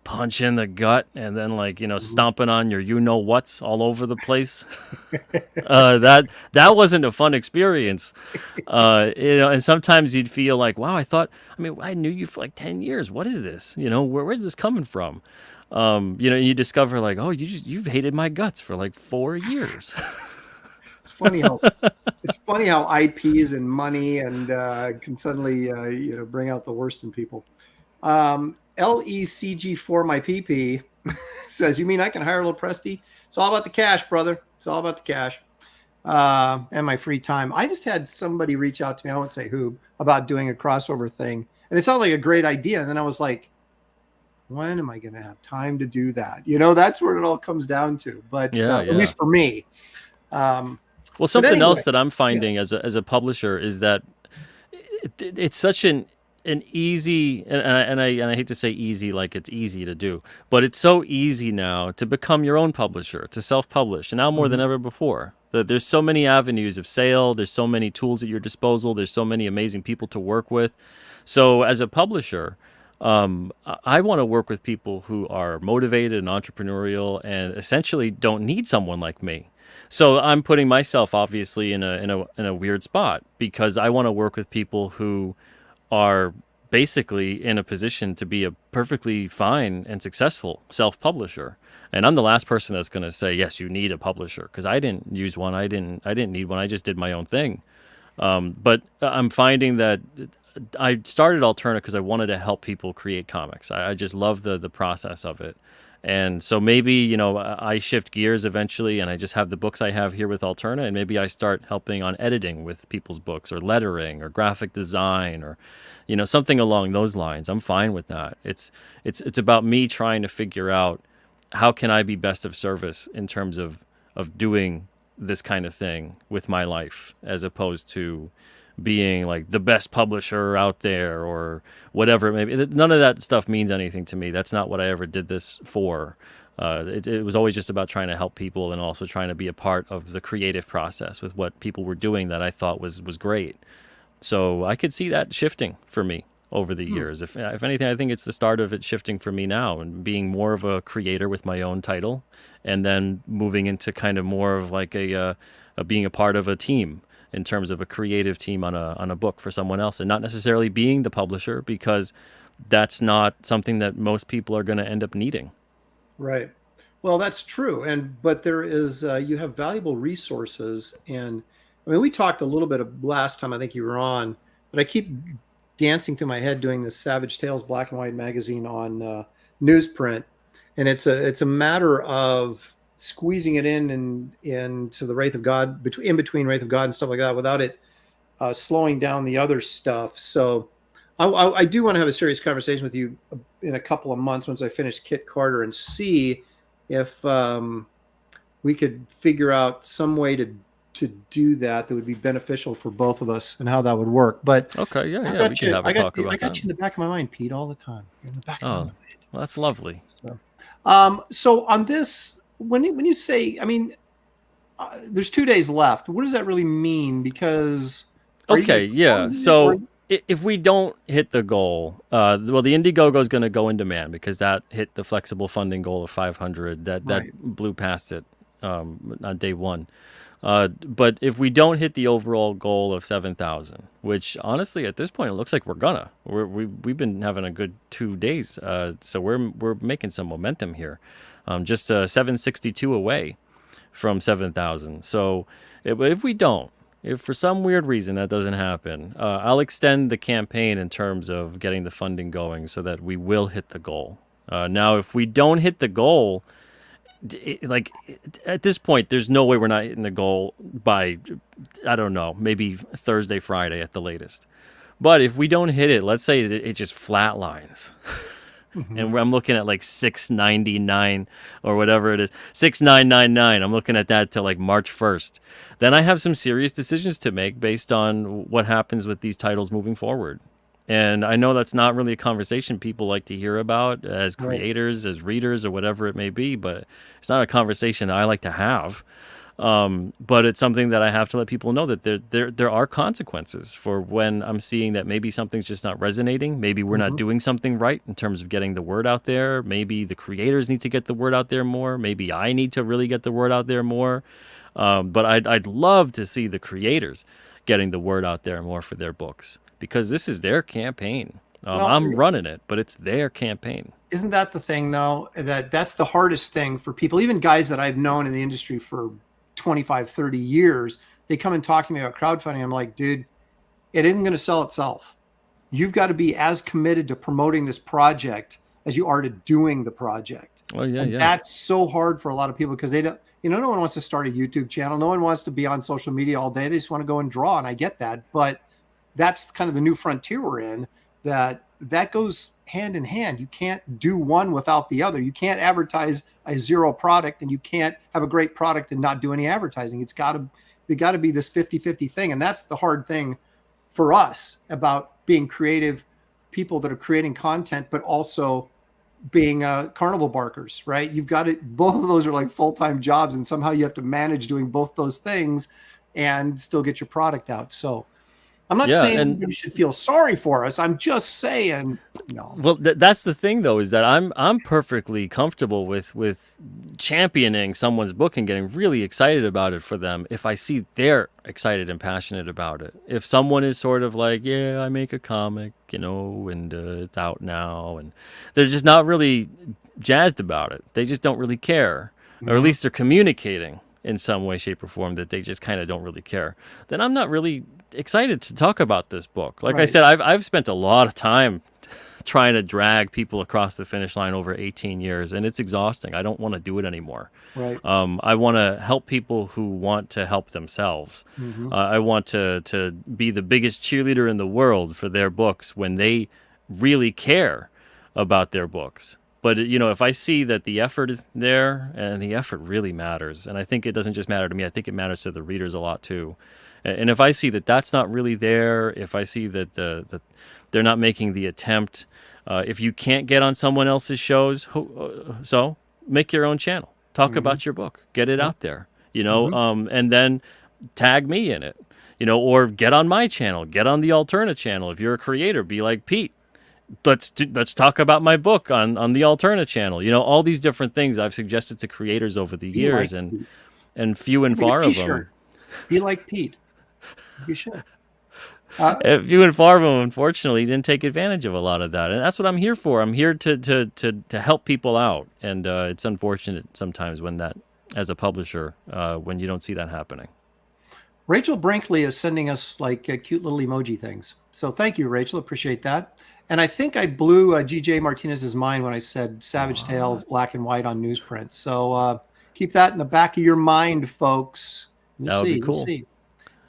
punch in the gut, and then like stomping on your what's all over the place. That wasn't a fun experience. And sometimes you'd feel like, wow, I knew you for like 10 years. What is this? Where's this coming from? You discover like, oh, you've hated my guts for like 4 years. It's funny how IPs and money and can suddenly bring out the worst in people. LECG4 my PP says, you mean I can hire a little Presty? It's all about the cash, brother. It's all about the cash and my free time. I just had somebody reach out to me, I won't say who, about doing a crossover thing, and it sounded like a great idea. And then I was like, when am I going to have time to do that? That's where it all comes down to. But at least for me. Well, something else that I'm finding as a publisher is that it's such an easy, and I hate to say easy like it's easy to do, but it's so easy now to become your own publisher, to self-publish, and now more than ever before. There's so many avenues of sale. There's so many tools at your disposal. There's so many amazing people to work with. So as a publisher, I want to work with people who are motivated and entrepreneurial and essentially don't need someone like me. So I'm putting myself obviously in a weird spot because I want to work with people who are basically in a position to be a perfectly fine and successful self-publisher. And I'm the last person that's going to say, yes, you need a publisher, because I didn't use one. I didn't need one. I just did my own thing. But I'm finding that I started Alterna because I wanted to help people create comics. I just love the process of it. And so maybe, I shift gears eventually and I just have the books I have here with Alterna, and maybe I start helping on editing with people's books or lettering or graphic design or, something along those lines. I'm fine with that. It's about me trying to figure out how can I be best of service in terms of doing this kind of thing with my life, as opposed to being like the best publisher out there or whatever it may be. None of that stuff means anything to me. That's not what I ever did this for. It was always just about trying to help people and also trying to be a part of the creative process with what people were doing that I thought was great. So I could see that shifting for me over the years. If anything, I think it's the start of it shifting for me now and being more of a creator with my own title, and then moving into kind of more of like a being a part of a team in terms of a creative team on a book for someone else, and not necessarily being the publisher, because that's not something that most people are going to end up needing. Right. Well, that's true. But there is, you have valuable resources. And I mean, we talked a little bit of last time I think you were on, but I keep dancing through my head doing this Savage Tales black and white magazine on newsprint. And it's a matter of squeezing it into the Wraith of God, in between Wraith of God and stuff like that, without it slowing down the other stuff. So I do want to have a serious conversation with you in a couple of months once I finish Kit Carter and see if we could figure out some way to do that would be beneficial for both of us and how that would work. But okay, yeah, we can have a talk about that. I got you in the back of my mind, Pete, all the time. You're in the back of my mind. Well, that's lovely. So on this, when you say, I mean, there's 2 days left. What does that really mean? Because so if we don't hit the goal, the Indiegogo is going to go in demand because that hit the flexible funding goal of 500. That blew past it on day one. But if we don't hit the overall goal of 7,000, which honestly at this point it looks like we've been having a good 2 days, so we're making some momentum here, just 762 away from 7,000. So if for some weird reason that doesn't happen, I'll extend the campaign in terms of getting the funding going so that we will hit the goal. Now, if we don't hit the goal, at this point, there's no way we're not hitting the goal by, I don't know, maybe Thursday, Friday at the latest. But if we don't hit it, let's say it just flatlines. Mm-hmm. And I'm looking at like 699 or whatever it is, 6999. I'm looking at that till like March 1st. Then I have some serious decisions to make based on what happens with these titles moving forward. And I know that's not really a conversation people like to hear about as creators, as readers, or whatever it may be, but it's not a conversation that I like to have. But it's something that I have to let people know that there are consequences for when I'm seeing that maybe something's just not resonating. Maybe we're not doing something right in terms of getting the word out there. Maybe the creators need to get the word out there more. Maybe I need to really get the word out there more. But I'd love to see the creators getting the word out there more for their books, because this is their campaign. I'm running it, but it's their campaign. Isn't that the thing, though? That's the hardest thing for people, even guys that I've known in the industry for 25, 30 years. They come and talk to me about crowdfunding. I'm like, dude, it isn't going to sell itself. You've got to be as committed to promoting this project as you are to doing the project. Oh, yeah, yeah. That's so hard for a lot of people because they don't, no one wants to start a YouTube channel. No one wants to be on social media all day. They just want to go and draw. And I get that. But that's kind of the new frontier we're in, that goes hand in hand. You can't do one without the other. You can't advertise a zero product and you can't have a great product and not do any advertising. They got to be this 50-50 thing. And that's the hard thing for us about being creative people that are creating content, but also being carnival barkers, right? You've got to, both of those are like full-time jobs, and somehow you have to manage doing both those things and still get your product out. So I'm not Yeah, saying and everybody should feel sorry for us. I'm just saying, no. well, that's the thing though, is that I'm perfectly comfortable with championing someone's book and getting really excited about it for them if I see they're excited and passionate about it. If someone is sort of like, yeah, I make a comic, and it's out now, and they're just not really jazzed about it. They just don't really care, or at least they're communicating in some way, shape, or form that they just kind of don't really care. Then I'm not really excited to talk about this book. Like I said, I've spent a lot of time trying to drag people across the finish line over 18 years, and it's exhausting. I don't want to do it anymore. Right. I want to help people who want to help themselves. I want to be the biggest cheerleader in the world for their books when they really care about their books. But, if I see that the effort is there, and the effort really matters, and I think it doesn't just matter to me, I think it matters to the readers a lot too. And if I see that that's not really there, if I see that they're not making the attempt, if you can't get on someone else's shows, so make your own channel. Talk about your book. Get it out there, and then tag me in it, or get on my channel. Get on the Alterna channel. If you're a creator, be like, Pete, let's talk about my book on the Alterna channel. All these different things I've suggested to creators over the years, and few and far of them. Be like Pete. You should. Few and far of them, unfortunately, didn't take advantage of a lot of that, and that's what I'm here for. I'm here to help people out, and it's unfortunate sometimes when that, as a publisher, when you don't see that happening. Rachel Brinkley is sending us like cute little emoji things. So thank you, Rachel. Appreciate that. And I think I blew GJ Martinez's mind when I said Savage Tales black and white on newsprint. So keep that in the back of your mind, folks. That would be cool. We'll see.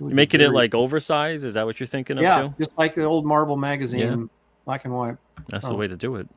You're making it like oversized? Is that what you're thinking of? Yeah, too? Just like the old Marvel magazine, black and white. That's the way to do it.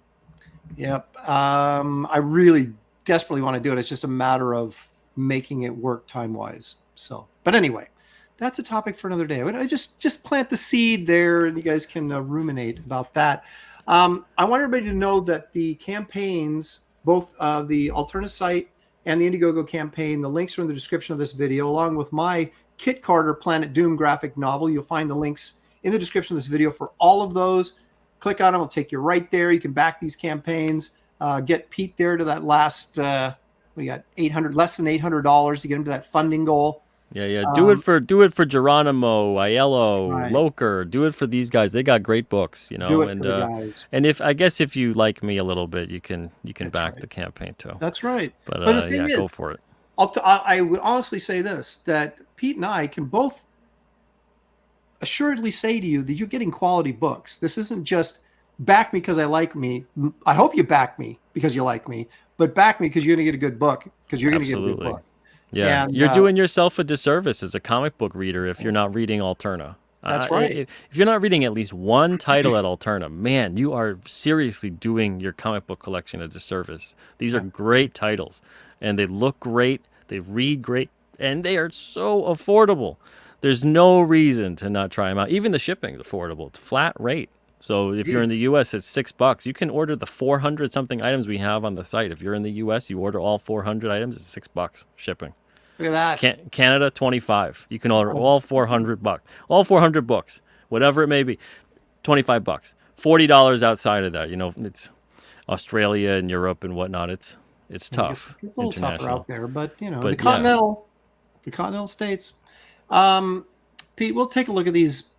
Yep. I really desperately want to do it. It's just a matter of making it work time-wise. So, but anyway, that's a topic for another day. I just plant the seed there, and you guys can ruminate about that. I want everybody to know that the campaigns, both the Alterna site and the Indiegogo campaign, the links are in the description of this video, along with my Kit Carter Planet Doom graphic novel. You'll find the links in the description of this video for all of those. Click on them. It'll take you right there. You can back these campaigns. Get Pete there to that last, we got less than $800 to get him to that funding goal. Yeah. Do it for Geronimo, Aiello, Loker. Do it for these guys. They got great books, Do it for the guys. And if you like me a little bit, you can back the campaign too. That's right. But the thing is, go for it. I would honestly say this, that Pete and I can both assuredly say to you that you're getting quality books. This isn't just back me because I like me. I hope you back me because you like me, but back me because you're going to get a good book, because you're going to get a good book. Yeah, and, you're doing yourself a disservice as a comic book reader if you're not reading Alterna. That's right. If you're not reading at least one title at Alterna, man, you are seriously doing your comic book collection a disservice. These are great titles, and they look great, they read great, and they are so affordable. There's no reason to not try them out. Even the shipping is affordable. It's flat rate. So if you're in the U.S., it's $6. You can order the 400-something items we have on the site. If you're in the U.S., you order all 400 items, it's $6 shipping. Look at that. Canada, $25. You can order all 400 bucks. All 400 books, whatever it may be, $25. $40 outside of that. It's Australia and Europe and whatnot. It's tough. It's a little tougher out there, but the continental states. Pete, we'll take a look at these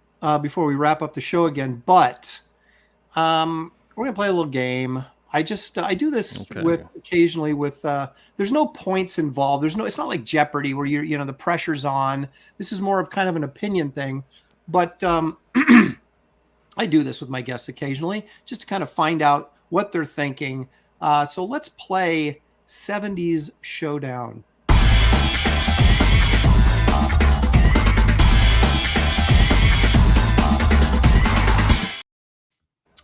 before we wrap up the show again, but we're gonna play a little game. I do this occasionally with there's no points involved. It's not like Jeopardy where the pressure's on. This is more of kind of an opinion thing, but I do this with my guests occasionally just to kind of find out what they're thinking. So let's play 70s Showdown.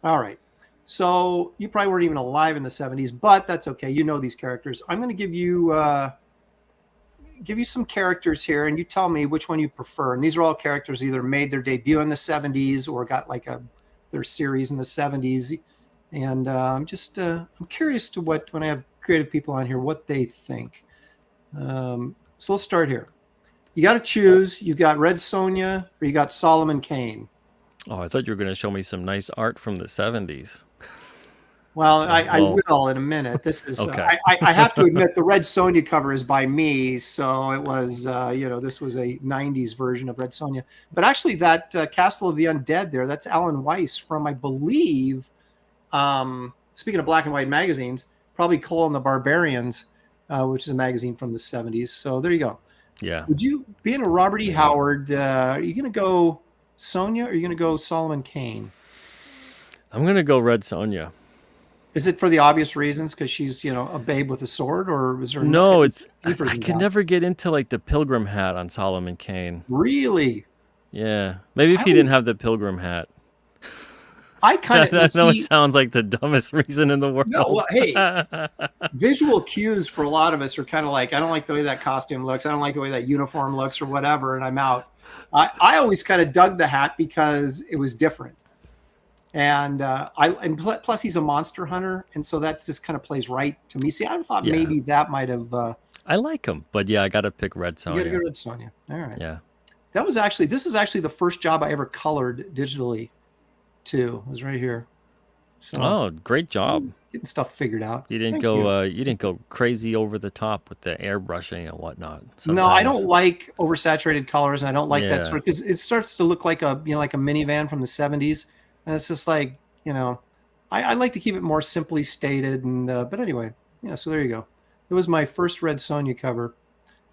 All right. So you probably weren't even alive in the 70s, but that's okay. You know these characters. I'm going to give you some characters here, and you tell me which one you prefer. And these are all characters either made their debut in the 70s or got like their series in the 70s. And I'm curious to when I have creative people on here, what they think. So let's start here. You got to choose. You got Red Sonja or you got Solomon Kane. Oh, I thought you were going to show me some nice art from the 70s. Well, I Oh, will in a minute. This is okay. I have to admit the Red Sonja cover is by me, so it was this was a '90s version of Red Sonja. But actually, that Castle of the Undead there, that's Alan Weiss from, I believe. Speaking of black and white magazines, probably Conan the Barbarians, which is a magazine from the '70s. So there you go. Yeah. Would you, being a Robert E. Howard, are you going to go Sonja or are you going to go Solomon Kane? I'm going to go Red Sonja. Is it for the obvious reasons because she's, a babe with a sword, or is there No, it's deeper I than could that? never get into like the pilgrim hat on Solomon Kane. Really? Yeah, maybe if he didn't have the pilgrim hat. I kind I of know it sounds like the dumbest reason in the world. No, well, hey, visual cues for a lot of us are kind of like, I don't like the way that costume looks. I don't like the way that uniform looks or whatever, and I'm out. I always kind of dug the hat because it was different. And plus he's a monster hunter, and so that just kind of plays right to me. See, I thought maybe that might have. I like him, but yeah, I got to pick Red Sonja. You got to go Red Sonja. All right. Yeah. This is actually the first job I ever colored digitally, too. It was right here. So, great job. Getting stuff figured out. You didn't go crazy over the top with the airbrushing and whatnot. Sometimes. No, I don't like oversaturated colors, and I don't like that sort of, because it starts to look like a like a minivan from the '70s. And it's just like, I like to keep it more simply stated. And but anyway, so there you go. It was my first Red Sonja cover.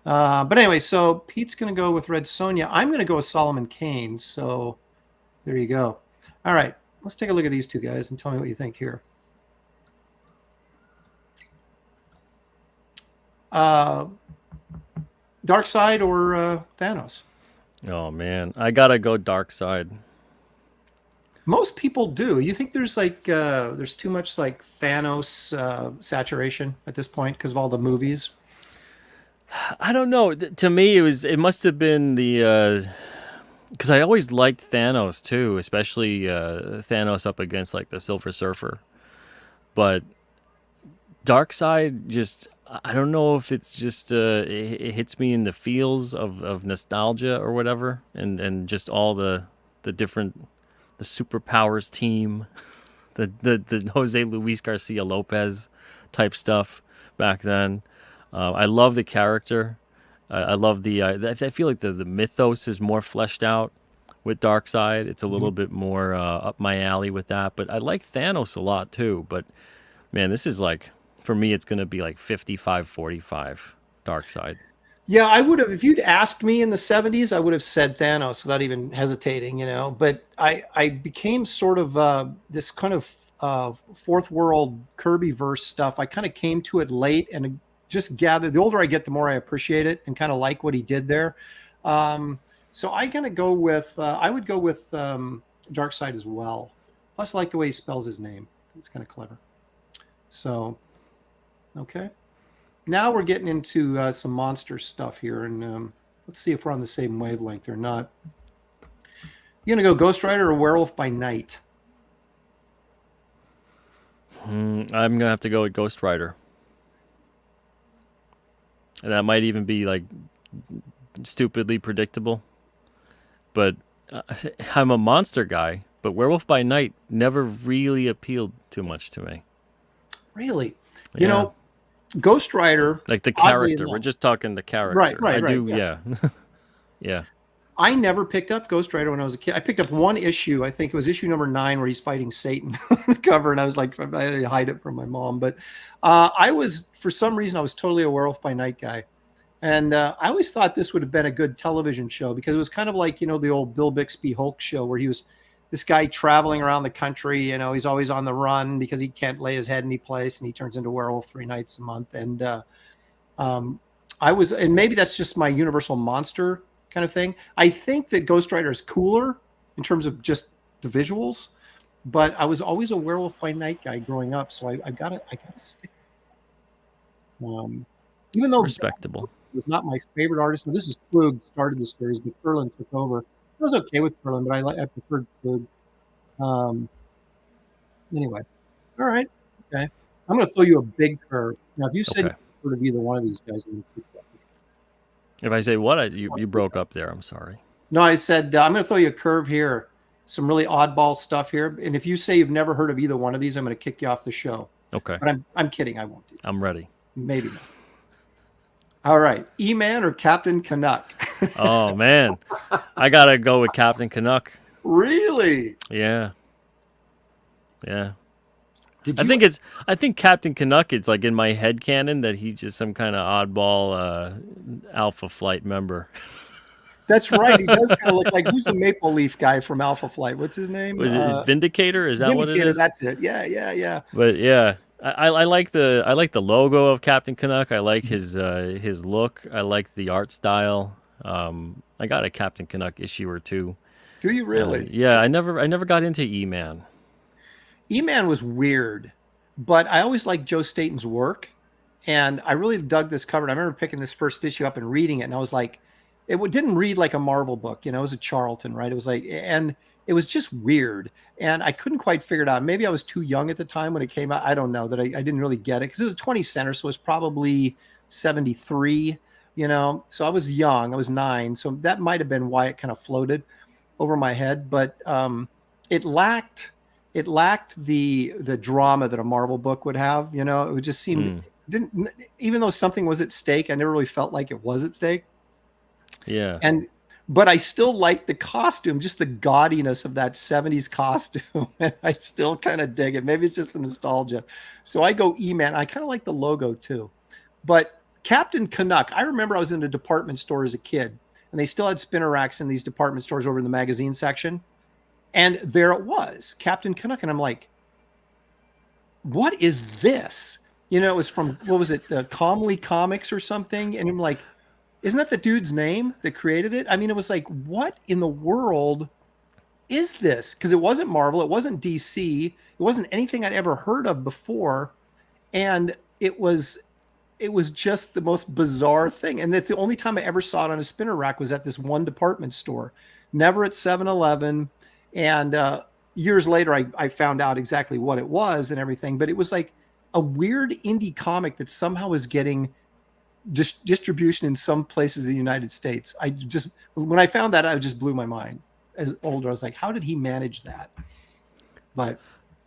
But anyway, so Pete's going to go with Red Sonja. I'm going to go with Solomon Kane. So there you go. All right, let's take a look at these two guys and tell me what you think here. Darkseid or Thanos? Oh, man. I got to go Darkseid. Most people do. You think there's there's too much like Thanos saturation at this point because of all the movies? I don't know. To me, it must have been the because I always liked Thanos too, especially Thanos up against like the Silver Surfer. But Darkseid just, I don't know if it's just it hits me in the feels of nostalgia or whatever, and just all the different. The superpowers team, the Jose Luis Garcia Lopez type stuff back then. I love the character. I love the. I feel like the mythos is more fleshed out with Darkseid. It's a little bit more up my alley with that. But I like Thanos a lot too. But man, this is like, for me, it's going to be like 55-45 Darkseid. Yeah, I would have, if you'd asked me in the '70s, I would have said Thanos without even hesitating, But I became sort of this kind of fourth world Kirby-verse stuff. I kind of came to it late and just gathered. The older I get, the more I appreciate it and kind of like what he did there. So I kind of go with, I would go with Darkseid as well. Plus, I like the way he spells his name. It's kind of clever. So, okay. Now we're getting into some monster stuff here, and let's see if we're on the same wavelength or not. You gonna go Ghost Rider or Werewolf by Night? I'm gonna have to go with Ghost Rider, and that might even be like stupidly predictable. But I'm a monster guy, but Werewolf by Night never really appealed too much to me. Really, you know. Ghost Rider, like the character. We're just talking the character. Right. Yeah. Yeah. I never picked up Ghost Rider when I was a kid. I picked up one issue. I think it was issue number 9 where he's fighting Satan on the cover, and I was like, I had to hide it from my mom. But for some reason, I was totally a Werewolf by Night guy. And I always thought this would have been a good television show because it was kind of like, the old Bill Bixby Hulk show where he was this guy traveling around the country. He's always on the run because he can't lay his head any place, and he turns into a werewolf 3 nights a month. And and maybe that's just my Universal Monster kind of thing. I think that Ghost Rider is cooler in terms of just the visuals, but I was always a Werewolf by Night guy growing up, so I gotta stick. Even though respectable was not my favorite artist, and this is Flug started the series, but Ferlin took over. I was okay with Ferlin, but I preferred Flug. Anyway, all right, okay. I'm going to throw you a big curve. Now, if you said you prefer to be either one of these guys, I'm going to keep that. If I say what, you broke up there. I'm sorry. No, I said I'm going to throw you a curve here. some really oddball stuff here. And if you say you've never heard of either one of these, I'm going to kick you off the show. Okay. But I'm kidding. I won't do that. I'm ready. Maybe not. All right. E-Man or Captain Canuck? Oh, man. I got to go with Captain Canuck. Really? Yeah. Yeah. Did I you? think Captain Canuck, it's like in my head canon that he's just some kind of oddball Alpha Flight member. That's right. He does kind of look like, who's the Maple Leaf guy from Alpha Flight? What's his name? Was it Vindicator? Is that what it is? That's it. Yeah. But yeah, I like the logo of Captain Canuck. I like his look. I like the art style. I got a Captain Canuck issue or two. Do you really? Yeah, I never got into E-Man. E-Man was weird, but I always liked Joe Staton's work, and I really dug this cover. And I remember picking this first issue up and reading it, and I was like, didn't read like a Marvel book, it was a Charlton, right? It was like, and it was just weird, and I couldn't quite figure it out. Maybe I was too young at the time when it came out. I don't know that I didn't really get it because it was a 20 center, so it was probably 73, So I was young, I was 9, so that might have been why it kind of floated over my head, but it lacked the drama that a Marvel book would have. It would just seem didn't, even though something was at stake, I never really felt like it was at stake. Yeah. But I still like the costume, just the gaudiness of that 70s costume. And I still kind of dig it. Maybe it's just the nostalgia. So I go E-Man. I kind of like the logo too. But Captain Canuck, I remember I was in a department store as a kid, and they still had spinner racks in these department stores over in the magazine section. And there it was, Captain Canuck. And I'm like, what is this? It was from, what was it, Calmly Comics or something? And I'm like, isn't that the dude's name that created it? I mean, it was like, what in the world is this? Because it wasn't Marvel. It wasn't DC. It wasn't anything I'd ever heard of before. And it was just the most bizarre thing. And that's the only time I ever saw it on a spinner rack was at this one department store, never at 7-Eleven. And years later, I found out exactly what it was and everything. But it was like a weird indie comic that somehow was getting distribution in some places in the United States. When I found that, I just blew my mind. As older, I was like, how did he manage that? But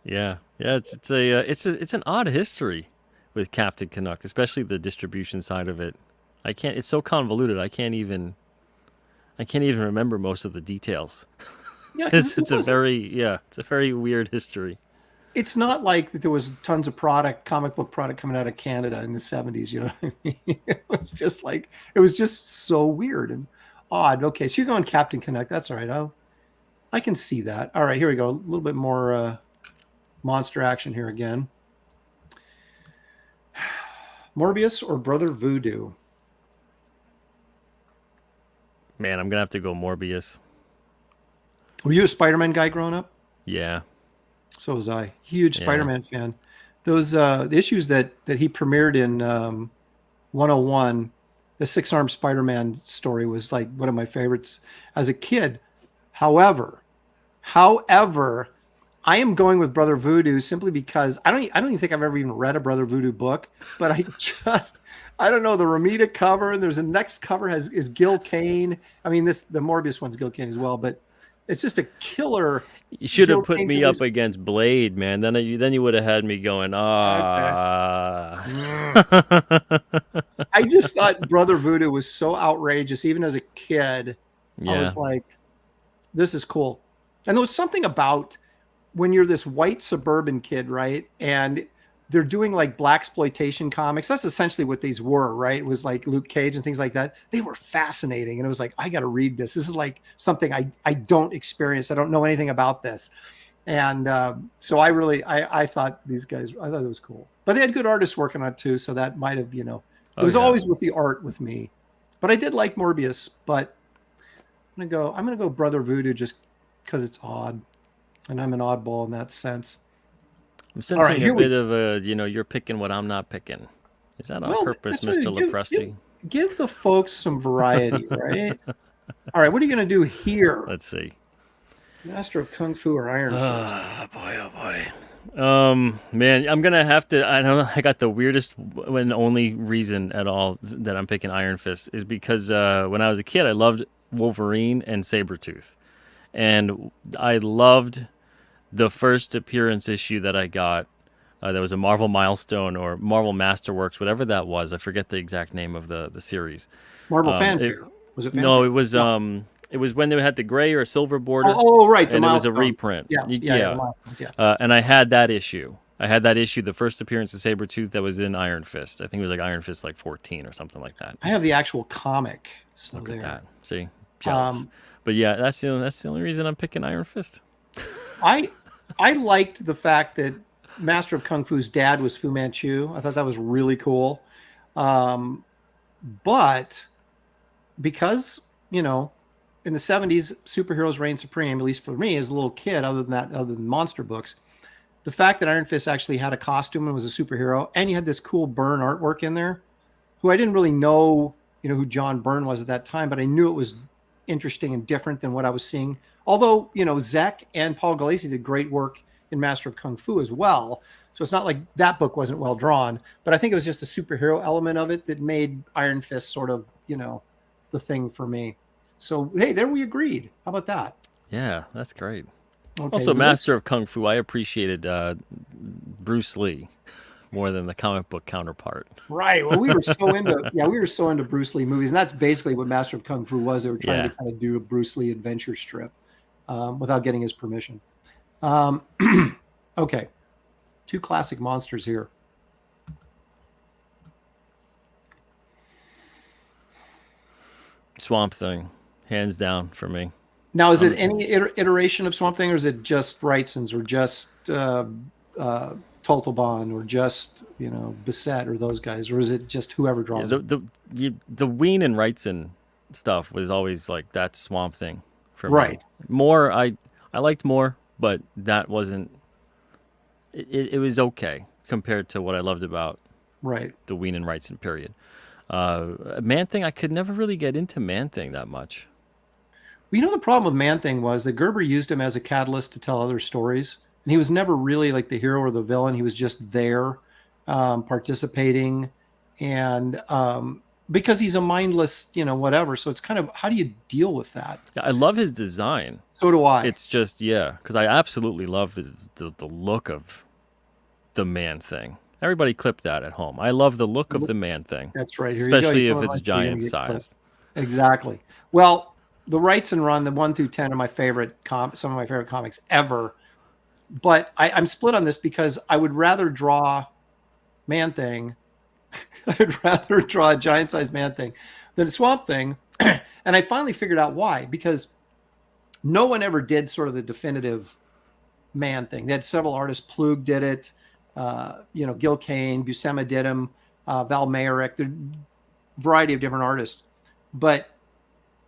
yeah, it's an odd history with Captain Canuck, especially the distribution side of it. It's so convoluted. I can't even remember most of the details. Yeah, it's a very weird history. It's not like that there was tons of comic book product coming out of Canada in the 70s. You know what I mean? It was just so weird and odd. Okay, so you're going Captain Canuck. That's all right. I can see that. All right, here we go. A little bit more monster action here again. Morbius or Brother Voodoo? Man, I'm going to have to go Morbius. Were you a Spider-Man guy growing up? Yeah. So was I. Huge Spider-Man fan. Those the issues that he premiered in 101, the 6-armed Spider-Man story was like one of my favorites as a kid. However, I am going with Brother Voodoo simply because I don't even think I've ever even read a Brother Voodoo book, but I don't know, the Romita cover, and there's a next cover is Gil Kane. I mean, the Morbius one's Gil Kane as well, but it's just a killer. You should have put me up against Blade, man. Then you would have had me going, Okay. I just thought Brother Voodoo was so outrageous, even as a kid. Yeah. I was like, this is cool. And there was something about when you're this white suburban kid, right? And they're doing like blaxploitation comics. That's essentially what these were, right? It was like Luke Cage and things like that. They were fascinating. And it was like, I got to read this. This is like something I don't experience. I don't know anything about this. And so I thought these guys, I thought it was cool. But they had good artists working on it too. So that might have, it was always with the art with me. But I did like Morbius. But I'm going to go Brother Voodoo just because it's odd. And I'm an oddball in that sense. I'm sensing a bit of a, you're picking what I'm not picking. Is that on purpose, Mr. Lepresti? Give the folks some variety, right? All right, what are you going to do here? Let's see. Master of Kung Fu or Iron Fist? Oh, boy. Man, I'm going to have to, I don't know, I got the weirdest and only reason at all that I'm picking Iron Fist is because when I was a kid, I loved Wolverine and Sabretooth. And I loved the first appearance issue that I got. That was a Marvel Milestone or Marvel Masterworks, whatever that was. I forget the exact name of the series. Marvel Fanfare. Was it Fanfare? No, it was when they had the gray or silver border. Oh, right, the and Milestones. It was a reprint. Yeah, the Milestones, yeah. And I had that issue. The first appearance of Sabretooth that was in Iron Fist. I think it was like Iron Fist like 14 or something like that. I have the actual comic. So Look there. at that. See? Jealous. But yeah, that's the only reason I'm picking Iron Fist. I liked the fact that Master of Kung Fu's dad was Fu Manchu. I thought that was really cool. But because, in the 70s, superheroes reigned supreme, at least for me as a little kid, other than monster books, the fact that Iron Fist actually had a costume and was a superhero, and you had this cool Byrne artwork in there, who I didn't really know, who John Byrne was at that time, but I knew it was interesting and different than what I was seeing. Although, Zek and Paul Gulacy did great work in Master of Kung Fu as well. So it's not like that book wasn't well drawn, but I think it was just the superhero element of it that made Iron Fist sort of, the thing for me. So, hey, there we agreed. How about that? Yeah, that's great. Okay, also, Master of Kung Fu, I appreciated Bruce Lee more than the comic book counterpart. Right. Well, we were so into Bruce Lee movies, and that's basically what Master of Kung Fu was. They were trying to kind of do a Bruce Lee adventure strip without getting his permission. Okay. 2 classic monsters here. Swamp Thing, hands down for me. Now, is it any iteration of Swamp Thing, or is it just Wrightson's, or just Toltobon, or just Bissett, or those guys, or is it just whoever draws it? The Ween and Wrightson stuff was always like that Swamp Thing for me. Right. More, I liked more, but that wasn't. It was okay compared to what I loved about the Ween and Wrightson period. Man Thing, I could never really get into Man Thing that much. Well, the problem with Man Thing was that Gerber used him as a catalyst to tell other stories. And he was never really like the hero or the villain. He was just there participating. And because he's a mindless, whatever. So it's kind of, how do you deal with that? Yeah, I love his design. So do I. It's just, because I absolutely love the look of the Man Thing. Everybody clip that at home. I love the look of the Man Thing. That's right. Here especially if it's giant sized. Exactly. Well, the Wrightson run, the 1 through 10 are my favorite some of my favorite comics ever. But I'm split on this because I would rather draw Man Thing. I'd rather draw a giant sized Man Thing than a Swamp Thing. And I finally figured out why, because no one ever did sort of the definitive Man Thing. They had several artists. Plug did it. Gil Kane, Buscema did him, Val Mayerick, a variety of different artists.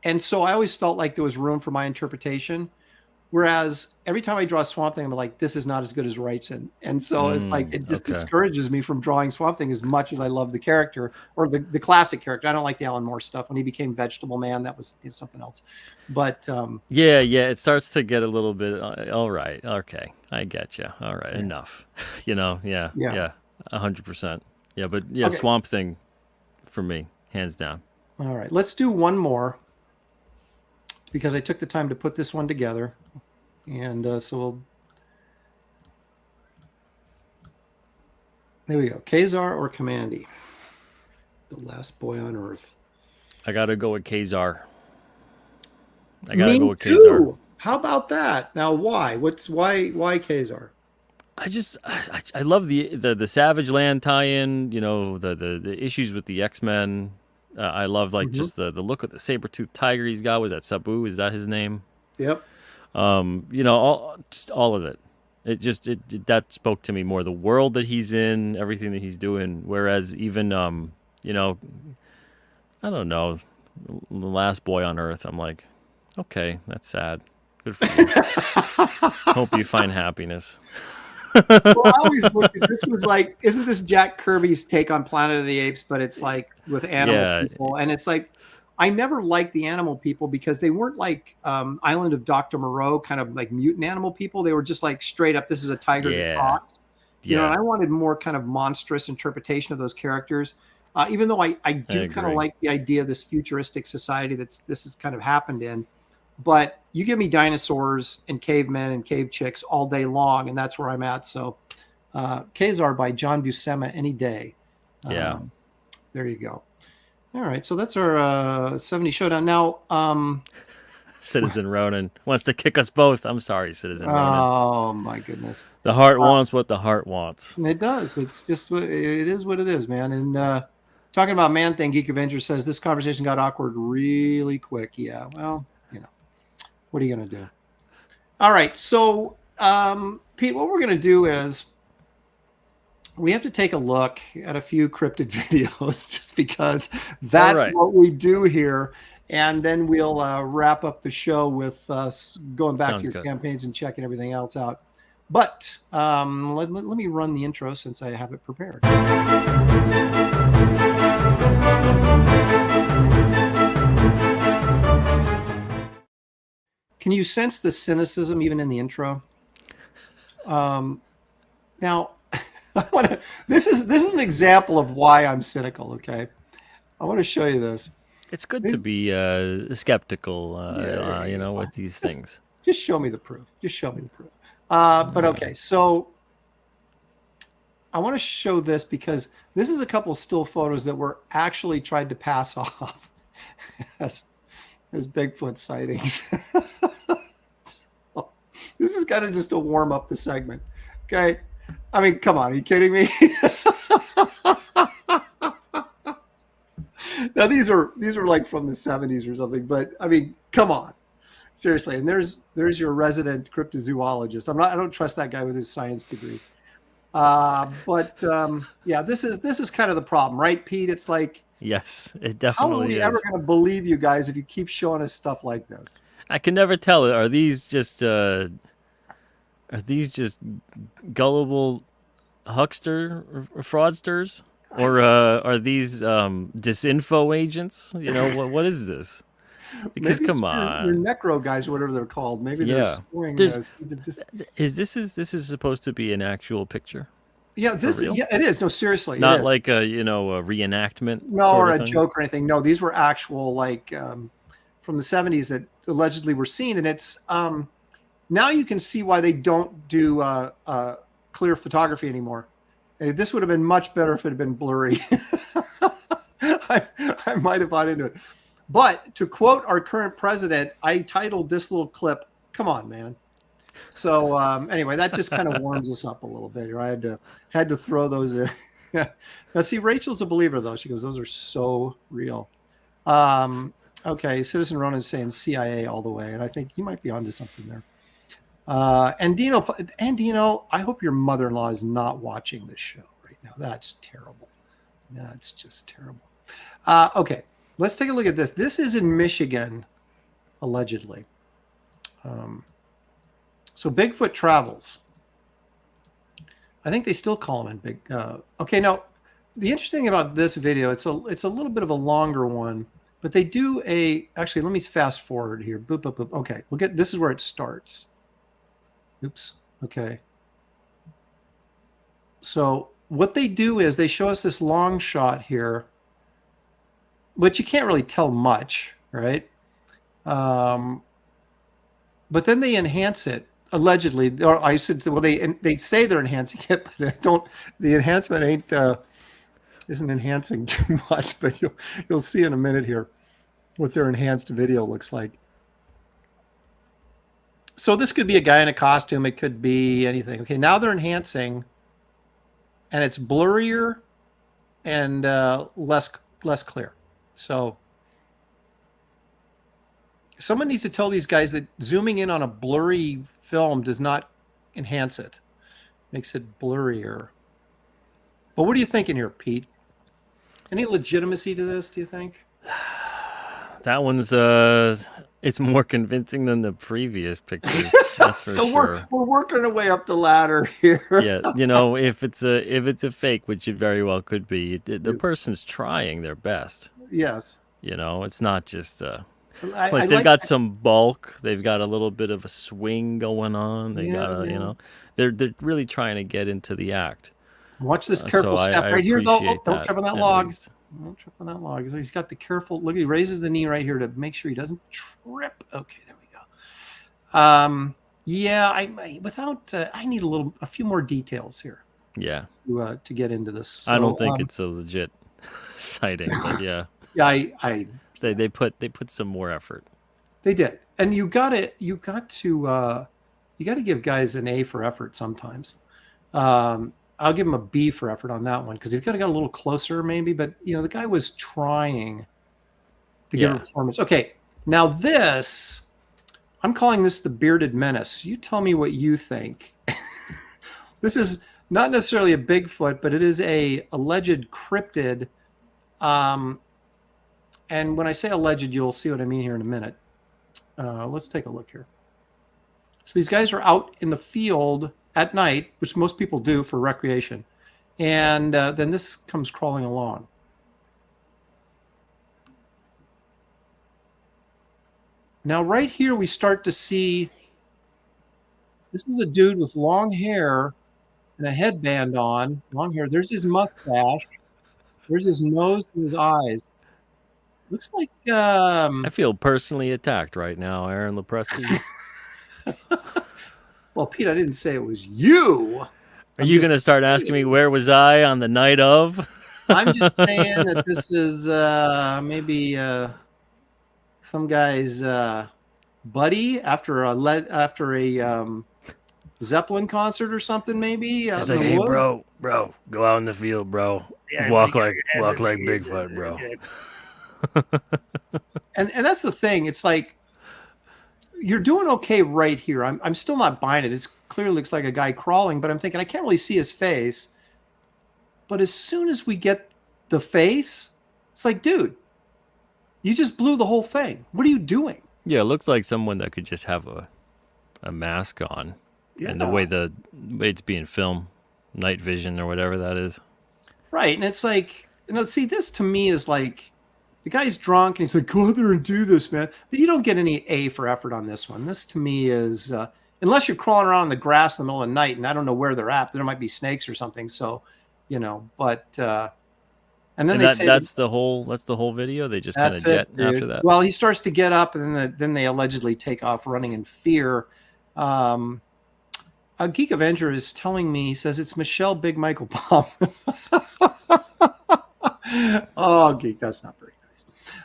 And so I always felt like there was room for my interpretation. Whereas every time I draw Swamp Thing, I'm like, this is not as good as Wrightson. And so it's like, it just discourages me from drawing Swamp Thing as much as I love the character or the classic character. I don't like the Alan Moore stuff. When he became Vegetable Man, that was something else. But it starts to get a little bit, all right. Okay. I get you. All right. Enough. 100%. Yeah. But okay. Swamp Thing for me, hands down. All right. Let's do one more, because I took the time to put this one together. And there we go. Kazar or Kamandi? The last boy on Earth. I got to go with Kazar. Me too. How about that? Now, why? Why Kazar? I love the Savage Land tie-in, the issues with the X-Men. I love just the look of the saber-toothed tiger he's got. Was that Sabu? Is that his name? Yep. All of it. That spoke to me more. The world that he's in, everything that he's doing. Whereas even I don't know, the last boy on Earth. I'm like, okay, that's sad. Good for you. Hope you find happiness. Well, I always look at this was like, isn't this Jack Kirby's take on Planet of the Apes? But it's like with animal people, and it's like, I never liked the animal people because they weren't like Island of Dr. Moreau kind of like mutant animal people. They were just like straight up, this is a tiger that talks. And I wanted more kind of monstrous interpretation of those characters. Even though I do kind of like the idea of this futuristic society this has kind of happened in. but you give me dinosaurs and cavemen and cave chicks all day long, and that's where I'm at. So Kazar by John Buscema any day. Yeah. There you go. All right, so that's our 70 showdown. Now, Citizen Ronan wants to kick us both. I'm sorry, Citizen Ronan. oh my goodness. The heart wants what the heart wants. It does. It's just it is what it is, man. And talking about Man Thing, Geek Avenger says this conversation got awkward really quick. Yeah, well, what are you going to do? All right, so Pete, what we're going to do is we have to take a look at a few cryptid videos just because that's what we do here. And then we'll wrap up the show with us going back to your campaigns and checking everything else out. But let me run the intro since I have it prepared. Can you sense the cynicism even in the intro? Now, this is an example of why I'm cynical, okay? I want to show you this. It's good to be skeptical, with these things. Just show me the proof. But okay, so I want to show this because this is a couple of still photos that were actually tried to pass off as Bigfoot sightings. So, this is kind of just to warm up the segment. Okay. I mean, come on, are you kidding me? Now these are like from the 70s or something, but I mean, come on. Seriously. And there's your resident cryptozoologist. I don't trust that guy with his science degree. But this is kind of the problem, right, Pete? It's like, yes, it definitely how are we is. ever going to believe you guys if you keep showing us stuff like this? I can never tell. Are these just gullible huckster fraudsters, or are these disinfo agents? What is this? Because maybe come on, your necro guys or whatever they're called. Maybe they're storing. Is this supposed to be an actual picture? Yeah, it is. No, seriously, not like a reenactment. No, or a joke or anything. No, these were actual from the 70s that allegedly were seen, and it's now you can see why they don't do clear photography anymore. This would have been much better if it had been blurry. I might have bought into it. But to quote our current president, I titled this little clip, "Come on, man." So anyway, that just kind of warms us up a little bit here. I had to throw those in. Now, see, Rachel's a believer, though. She goes, "Those are so real." Okay, Citizen Ronan is saying CIA all the way, and I think he might be onto something there. And Dino, I hope your mother-in-law is not watching this show right now. That's terrible. That's just terrible. Okay, let's take a look at this. This is in Michigan, allegedly. So Bigfoot travels. I think they still call him in okay, now the interesting thing about this video, it's a little bit of a longer one, but they do actually, let me fast forward here. Boop, boop, boop. Okay, this is where it starts. Oops. Okay. So what they do is they show us this long shot here, but you can't really tell much, right? But then they enhance it, allegedly. Or I should say, well, they say they're enhancing it, but the enhancement isn't enhancing too much. But you'll see in a minute here what their enhanced video looks like. So this could be a guy in a costume. It could be anything. Okay, now they're enhancing, and it's blurrier and less clear. So someone needs to tell these guys that zooming in on a blurry film does not enhance it. Makes it blurrier. But what are you thinking here, Pete? Any legitimacy to this, do you think? That one's it's more convincing than the previous pictures. That's for so sure. we're working our way up the ladder here. Yeah, if it's a fake, which it very well could be, the person's trying their best. Yes. It's not just they've got some bulk, they've got a little bit of a swing going on. They got they're really trying to get into the act. Watch this careful step right here, though. Don't trip on that log. Least. Don't trip on that log. He's got the careful look. He raises the knee right here to make sure he doesn't trip. Okay, there we Yeah, without I need a few more details here Yeah. to get into this. So, I don't think it's a legit sighting, but yeah. Yeah, They put some more effort. they did, and you got to give guys an A for effort sometimes. I'll give him a B for effort on that one because he could have got a little closer maybe, but the guy was trying to give a performance. Okay, now this. I'm calling this the bearded menace. You tell me what you think. This is not necessarily a Bigfoot, but it is a alleged cryptid. And when I say alleged, you'll see what I mean here in a minute. Let's take a look here. So these guys are out in the field at night, which most people do for recreation. And then this comes crawling along. Now, right here, we start to see this is a dude with long hair and a headband on. Long hair. There's his mustache. There's his nose and his eyes. Looks like. I feel personally attacked right now, Aaron Lepresti. Well, Pete, I didn't say it was you. Are you going to start asking me where was I on the night of? I'm just saying that this is maybe some guy's buddy after a Zeppelin concert or something, maybe. It's like, hey, bro, go out in the field, bro. Yeah, walk like Bigfoot, bro. and that's the thing. It's like you're doing okay right here. I'm still not buying it. It clearly looks like a guy crawling, but I'm thinking I can't really see his face. But as soon as we get the face, it's like, dude, you just blew the whole thing. What are you doing? Yeah, it looks like someone that could just have a mask on. Yeah. And the way it's being filmed, night vision or whatever that is. Right. And it's like, see, this to me is like, the guy's drunk and he's like, go out there and do this, man. But you don't get any A for effort on this one. This to me is, unless you're crawling around in the grass in the middle of the night, and I don't know where they're at, there might be snakes or something. So, but, and then that's the whole video. They just kind of jet after that. Well, he starts to get up and then they allegedly take off running in fear. A Geek Avenger is telling me, he says it's Michelle Big Michael Palm. Oh, Geek, that's not very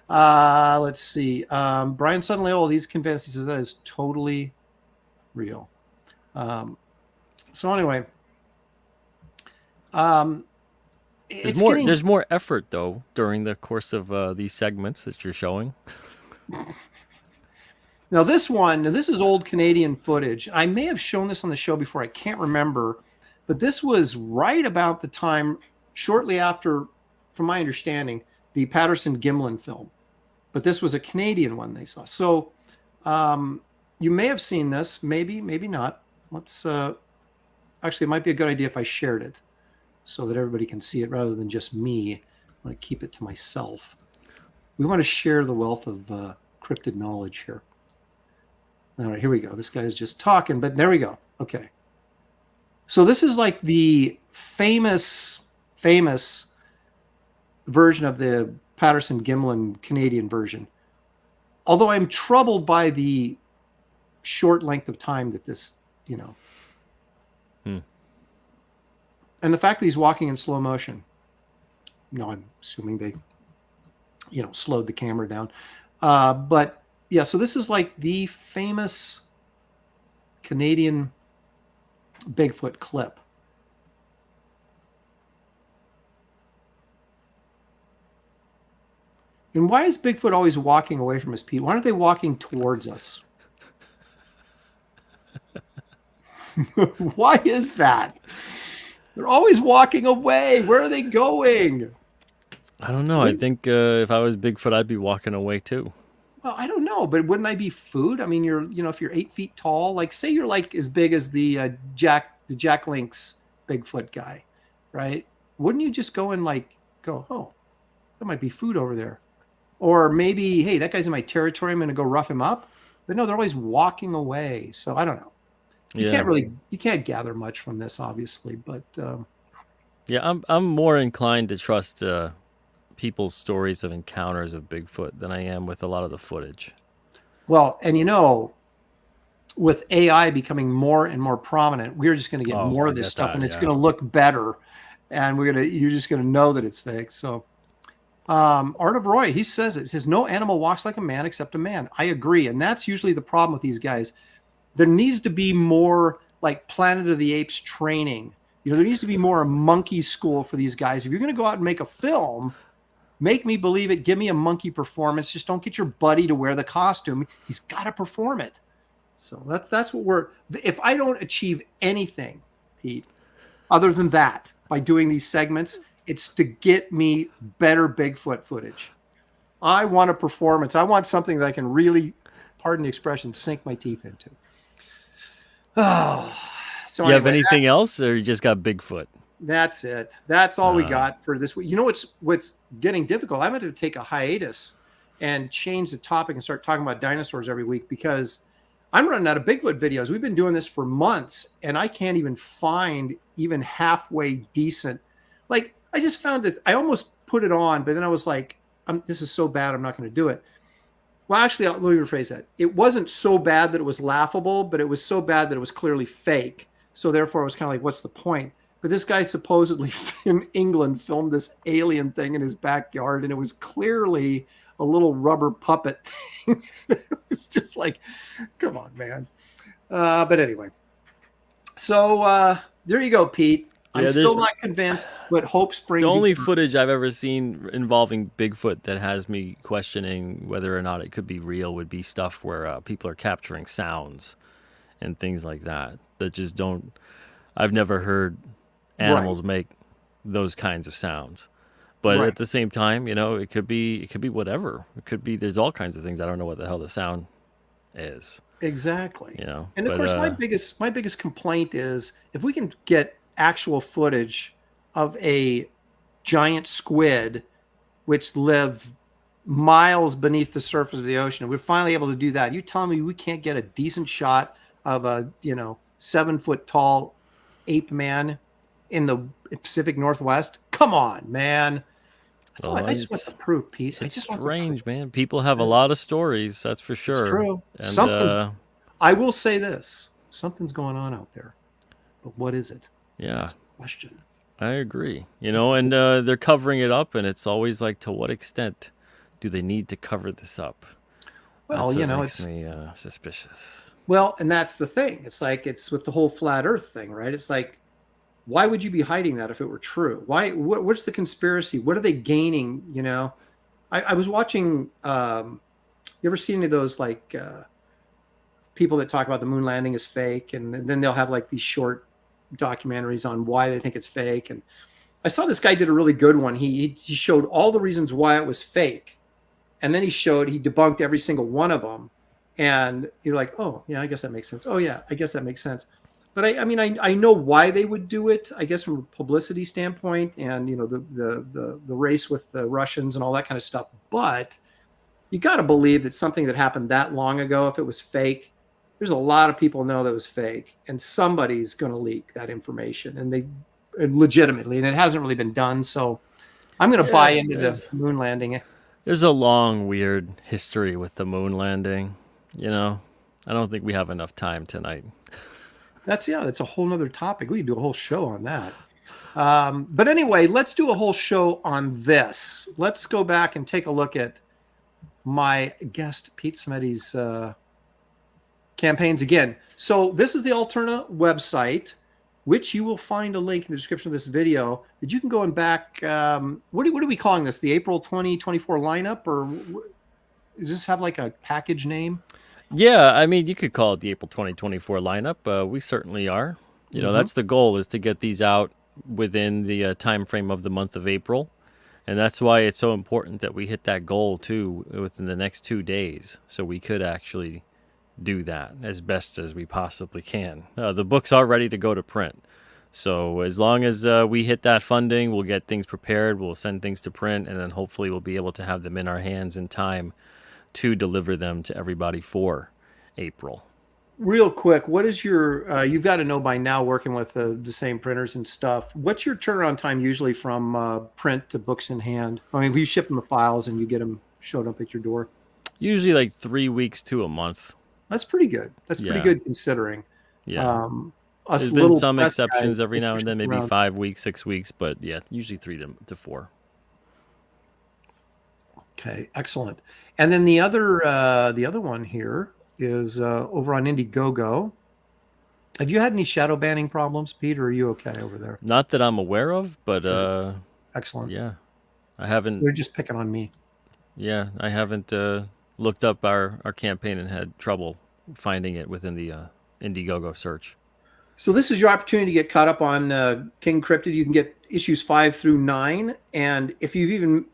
nice. Let's see. Brian suddenly old. He's convinced. He says that is totally real. So anyway, there's more effort though during the course of these segments that you're showing. Now this is old Canadian footage. I may have shown this on the show before. I can't remember, but this was right about the time, shortly after, from my understanding, the Patterson-Gimlin film. But this was a Canadian one they saw. So you may have seen this, maybe not. Let's actually, it might be a good idea if I shared it so that everybody can see it rather than just me. I want to keep it to myself. We want to share the wealth of cryptid knowledge here. All right, here we go. This guy's just talking, but there we go. Okay. So this is like the famous version of the Patterson-Gimlin Canadian version. Although I'm troubled by the short length of time that this, and the fact that he's walking in slow motion. I'm assuming they, slowed the camera down. But yeah, so this is like the famous Canadian Bigfoot clip. And why is Bigfoot always walking away from us, Pete? Why aren't they walking towards us? Why is that? They're always walking away. Where are they going? I don't know. I think if I was Bigfoot, I'd be walking away too. Well, I don't know, but wouldn't I be food? I mean, if you're 8 feet tall, like say you're like as big as the Jack Link's Bigfoot guy, right? Wouldn't you just go and oh, there might be food over there. Or maybe, hey, that guy's in my territory, I'm going to go rough him up. But no, they're always walking away. So I don't know. You can't gather much from this, obviously. But yeah, I'm more inclined to trust people's stories of encounters of Bigfoot than I am with a lot of the footage. Well, and with AI becoming more and more prominent, we're just going to get more of this stuff, and it's going to look better, and you're just going to know that it's fake. So, Art of Roy, he says it. He says no animal walks like a man except a man. I agree, and that's usually the problem with these guys. There needs to be more like Planet of the Apes training. There needs to be more a monkey school for these guys. If you're going to go out and make a film, make me believe it. Give me a monkey performance. Just don't get your buddy to wear the costume. He's got to perform it. So that's what if I don't achieve anything, Pete, other than that, by doing these segments, it's to get me better Bigfoot footage. I want a performance. I want something that I can really, pardon the expression, sink my teeth into. Oh, so you have anything else, or you just got Bigfoot? That's it. That's all we got for this week. You know what's getting difficult? I'm going to take a hiatus and change the topic and start talking about dinosaurs every week, because I'm running out of Bigfoot videos. We've been doing this for months, and I can't even find even halfway decent. Like, I just found this. I almost put it on, but then I was like, this is so bad, I'm not going to do it. Well, actually, let me rephrase that. It wasn't so bad that it was laughable, but it was so bad that it was clearly fake. So therefore, I was kind of like, what's the point? But this guy supposedly in England filmed this alien thing in his backyard, and it was clearly a little rubber puppet thing. It's just like, come on, man. But anyway, so there you go, Pete. I'm still not convinced, but hope springs. The only footage I've ever seen involving Bigfoot that has me questioning whether or not it could be real would be stuff where people are capturing sounds and things like that just don't. I've never heard animals make those kinds of sounds. But at the same time, it could be whatever. It could be, there's all kinds of things. I don't know what the hell the sound is. Exactly. And of course, my biggest complaint is if we can get actual footage of a giant squid which live miles beneath the surface of the ocean, we're finally able to do that. You telling me we can't get a decent shot of a 7-foot tall ape man in the Pacific Northwest? Come on, man. I just want the proof, Pete. It's strange, man. People have a lot of stories, that's for sure. It's true. And, I will say this. Something's going on out there. But what is it? Yeah. That's the question. I agree. And they're covering it up, and it's always like, to what extent do they need to cover this up? Well, it makes makes me suspicious. Well, and that's the thing. It's like, it's with the whole flat earth thing, right? It's like, why would you be hiding that if it were true? What's the conspiracy? What are they gaining? I was watching, you ever seen any of those like people that talk about the moon landing is fake, and then they'll have like these short documentaries on why they think it's fake. And I saw this guy did a really good one. He showed all the reasons why it was fake, and then he debunked every single one of them. And you're like, oh yeah, I guess that makes sense. Oh yeah, I guess that makes sense. But I know why they would do it, I guess, from a publicity standpoint, and the race with the Russians and all that kind of stuff. But you got to believe that something that happened that long ago, if it was fake, there's a lot of people know that it was fake, and somebody's going to leak that information, and legitimately, and it hasn't really been done. So I'm going to buy into the moon landing. There's a long, weird history with the moon landing. I don't think we have enough time tonight. That's a whole nother topic. We could do a whole show on that. But anyway, let's do a whole show on this. Let's go back and take a look at my guest, Pete Simeti's campaigns again. So this is the Alterna website, which you will find a link in the description of this video that you can go and back. What are we calling this? The April 2024 lineup? Or does this have like a package name? Yeah, I mean, you could call it the April 2024 lineup. We certainly are. That's the goal, is to get these out within the time frame of the month of April. And that's why it's so important that we hit that goal, too, within the next 2 days. So we could actually do that as best as we possibly can. The books are ready to go to print. So as long as we hit that funding, we'll get things prepared, we'll send things to print, and then hopefully we'll be able to have them in our hands in time to deliver them to everybody for April. Real quick, what is your, you've got to know by now, working with the same printers and stuff, what's your turnaround time usually from print to books in hand? I mean, we ship them the files and you get them showed up at your door? Usually like 3 weeks to a month. That's pretty good. That's pretty Yeah. good considering. Yeah. Us There's been little some press exceptions guys, every they now push and then, us maybe around. 5 weeks, 6 weeks, but yeah, usually 3 to 4. Okay, excellent. And then the other one here is over on Indiegogo. Have you had any shadow banning problems, Pete, or are you okay over there? Not that I'm aware of, but Excellent. yeah, I haven't. They're just picking on me. Yeah, I haven't looked up our campaign and had trouble finding it within the Indiegogo search. So this is your opportunity to get caught up on King Cryptid. You can get issues 5 through 9, and if you've even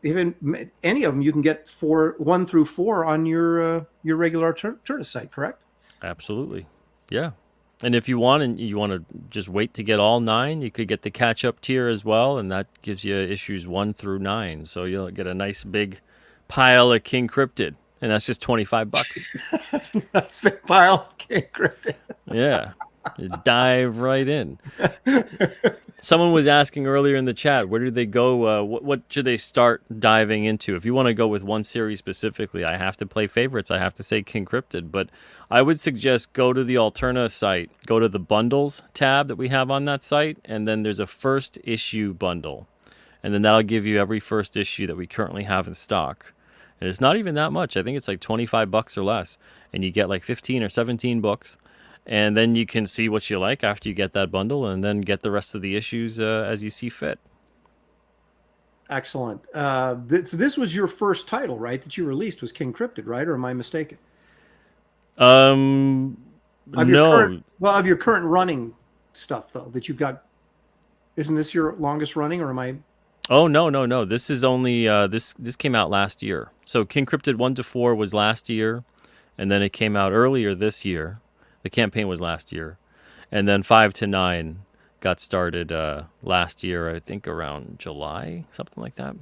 any of them, you can get 1 through 4 on your regular Alterna site. Correct? Absolutely, yeah. And if you want, and you want to just wait to get all 9, you could get the catch-up tier as well, and that gives you issues 1 through 9. So you'll get a nice big pile of King Cryptid, and that's just $25. That's a big pile of King Cryptid. Yeah, you dive right in. Someone was asking earlier in the chat, where do they go? What should they start diving into? If you want to go with one series specifically, I have to play favorites. I have to say King Cryptid, but I would suggest go to the Alterna site, go to the bundles tab that we have on that site, and then there's a first issue bundle. And then that'll give you every first issue that we currently have in stock. And it's not even that much. I think it's like $25 or less. And you get like 15 or 17 books. And then you can see what you like after you get that bundle, and then get the rest of the issues as you see fit. Excellent. This was your first title, right? That you released was King Cryptid, right? Or am I mistaken? No. Of your current running stuff, though, that you've got. Isn't this your longest running, or am I? Oh, no. This is only this came out last year. So King Cryptid 1 to 4 was last year, and then it came out earlier this year. The campaign was last year, and then 5 to 9 got started last year, I think around July, something like that.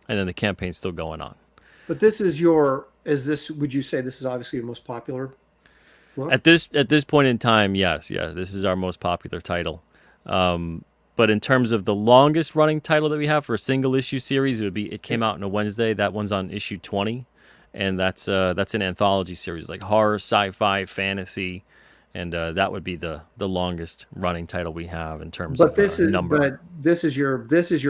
And then the campaign's still going on. But would you say this is obviously your most popular book? At this point in time, yes. This is our most popular title. But in terms of the longest running title that we have for a single issue series, it came out on a Wednesday. That one's on issue 20, and that's an anthology series, like horror, sci-fi, fantasy. And that would be the longest running title we have in terms of number. But this is your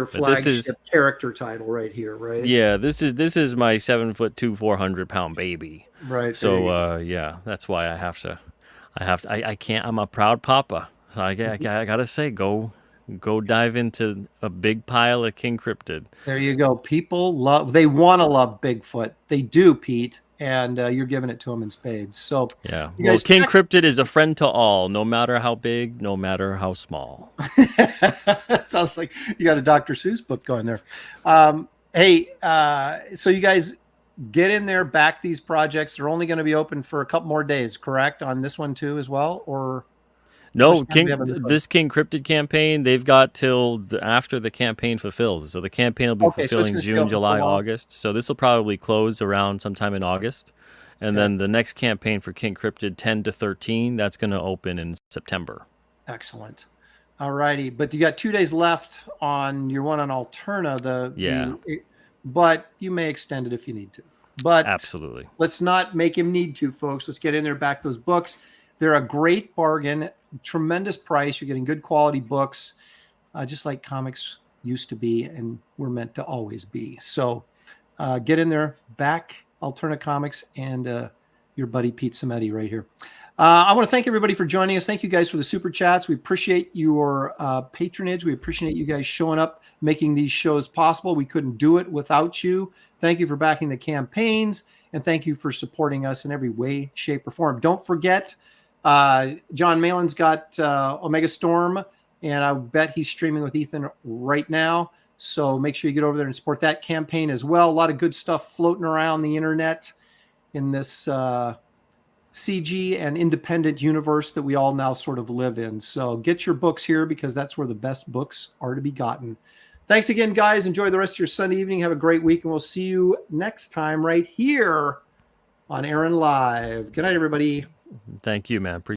flagship character title right here, right? Yeah, this is my 7'2", 400-pound baby. Right. So yeah, that's why I can't. I'm a proud papa. So I gotta say, go dive into a big pile of King Cryptid. There you go. People they want to love Bigfoot. They do, Pete. And you're giving it to them in spades. So yeah, well, King Cryptid is a friend to all, no matter how big, no matter how small. Sounds like you got a Dr. Seuss book going there. So you guys get in there, back these projects. They're only going to be open for a couple more days, correct? On this one too, as well, or no? This King Cryptid campaign, they've got till after the campaign fulfills. So the campaign will be fulfilling June, July, August. So this will probably close around sometime in August. And then the next campaign for King Cryptid 10 to 13, that's going to open in September. Excellent. All righty. But you got 2 days left on your one on Alterna. But you may extend it if you need to. But absolutely. Let's not make him need to, folks. Let's get in there, back those books. They're a great bargain, tremendous price. You're getting good quality books, just like comics used to be and were meant to always be. So get in there, back Alterna Comics and your buddy Pete Simetti right here. I want to thank everybody for joining us. Thank you guys for the super chats. We appreciate your patronage. We appreciate you guys showing up, making these shows possible. We couldn't do it without you. Thank you for backing the campaigns, and thank you for supporting us in every way, shape, or form. Don't forget, John Malin's got Omega Storm, and I bet he's streaming with Ethan right now. So make sure you get over there and support that campaign as well. A lot of good stuff floating around the internet in this CG and independent universe that we all now sort of live in. So get your books here because that's where the best books are to be gotten. Thanks again, guys. Enjoy the rest of your Sunday evening. Have a great week, and we'll see you next time right here on Aaron Live. Good night, everybody. Thank you, man.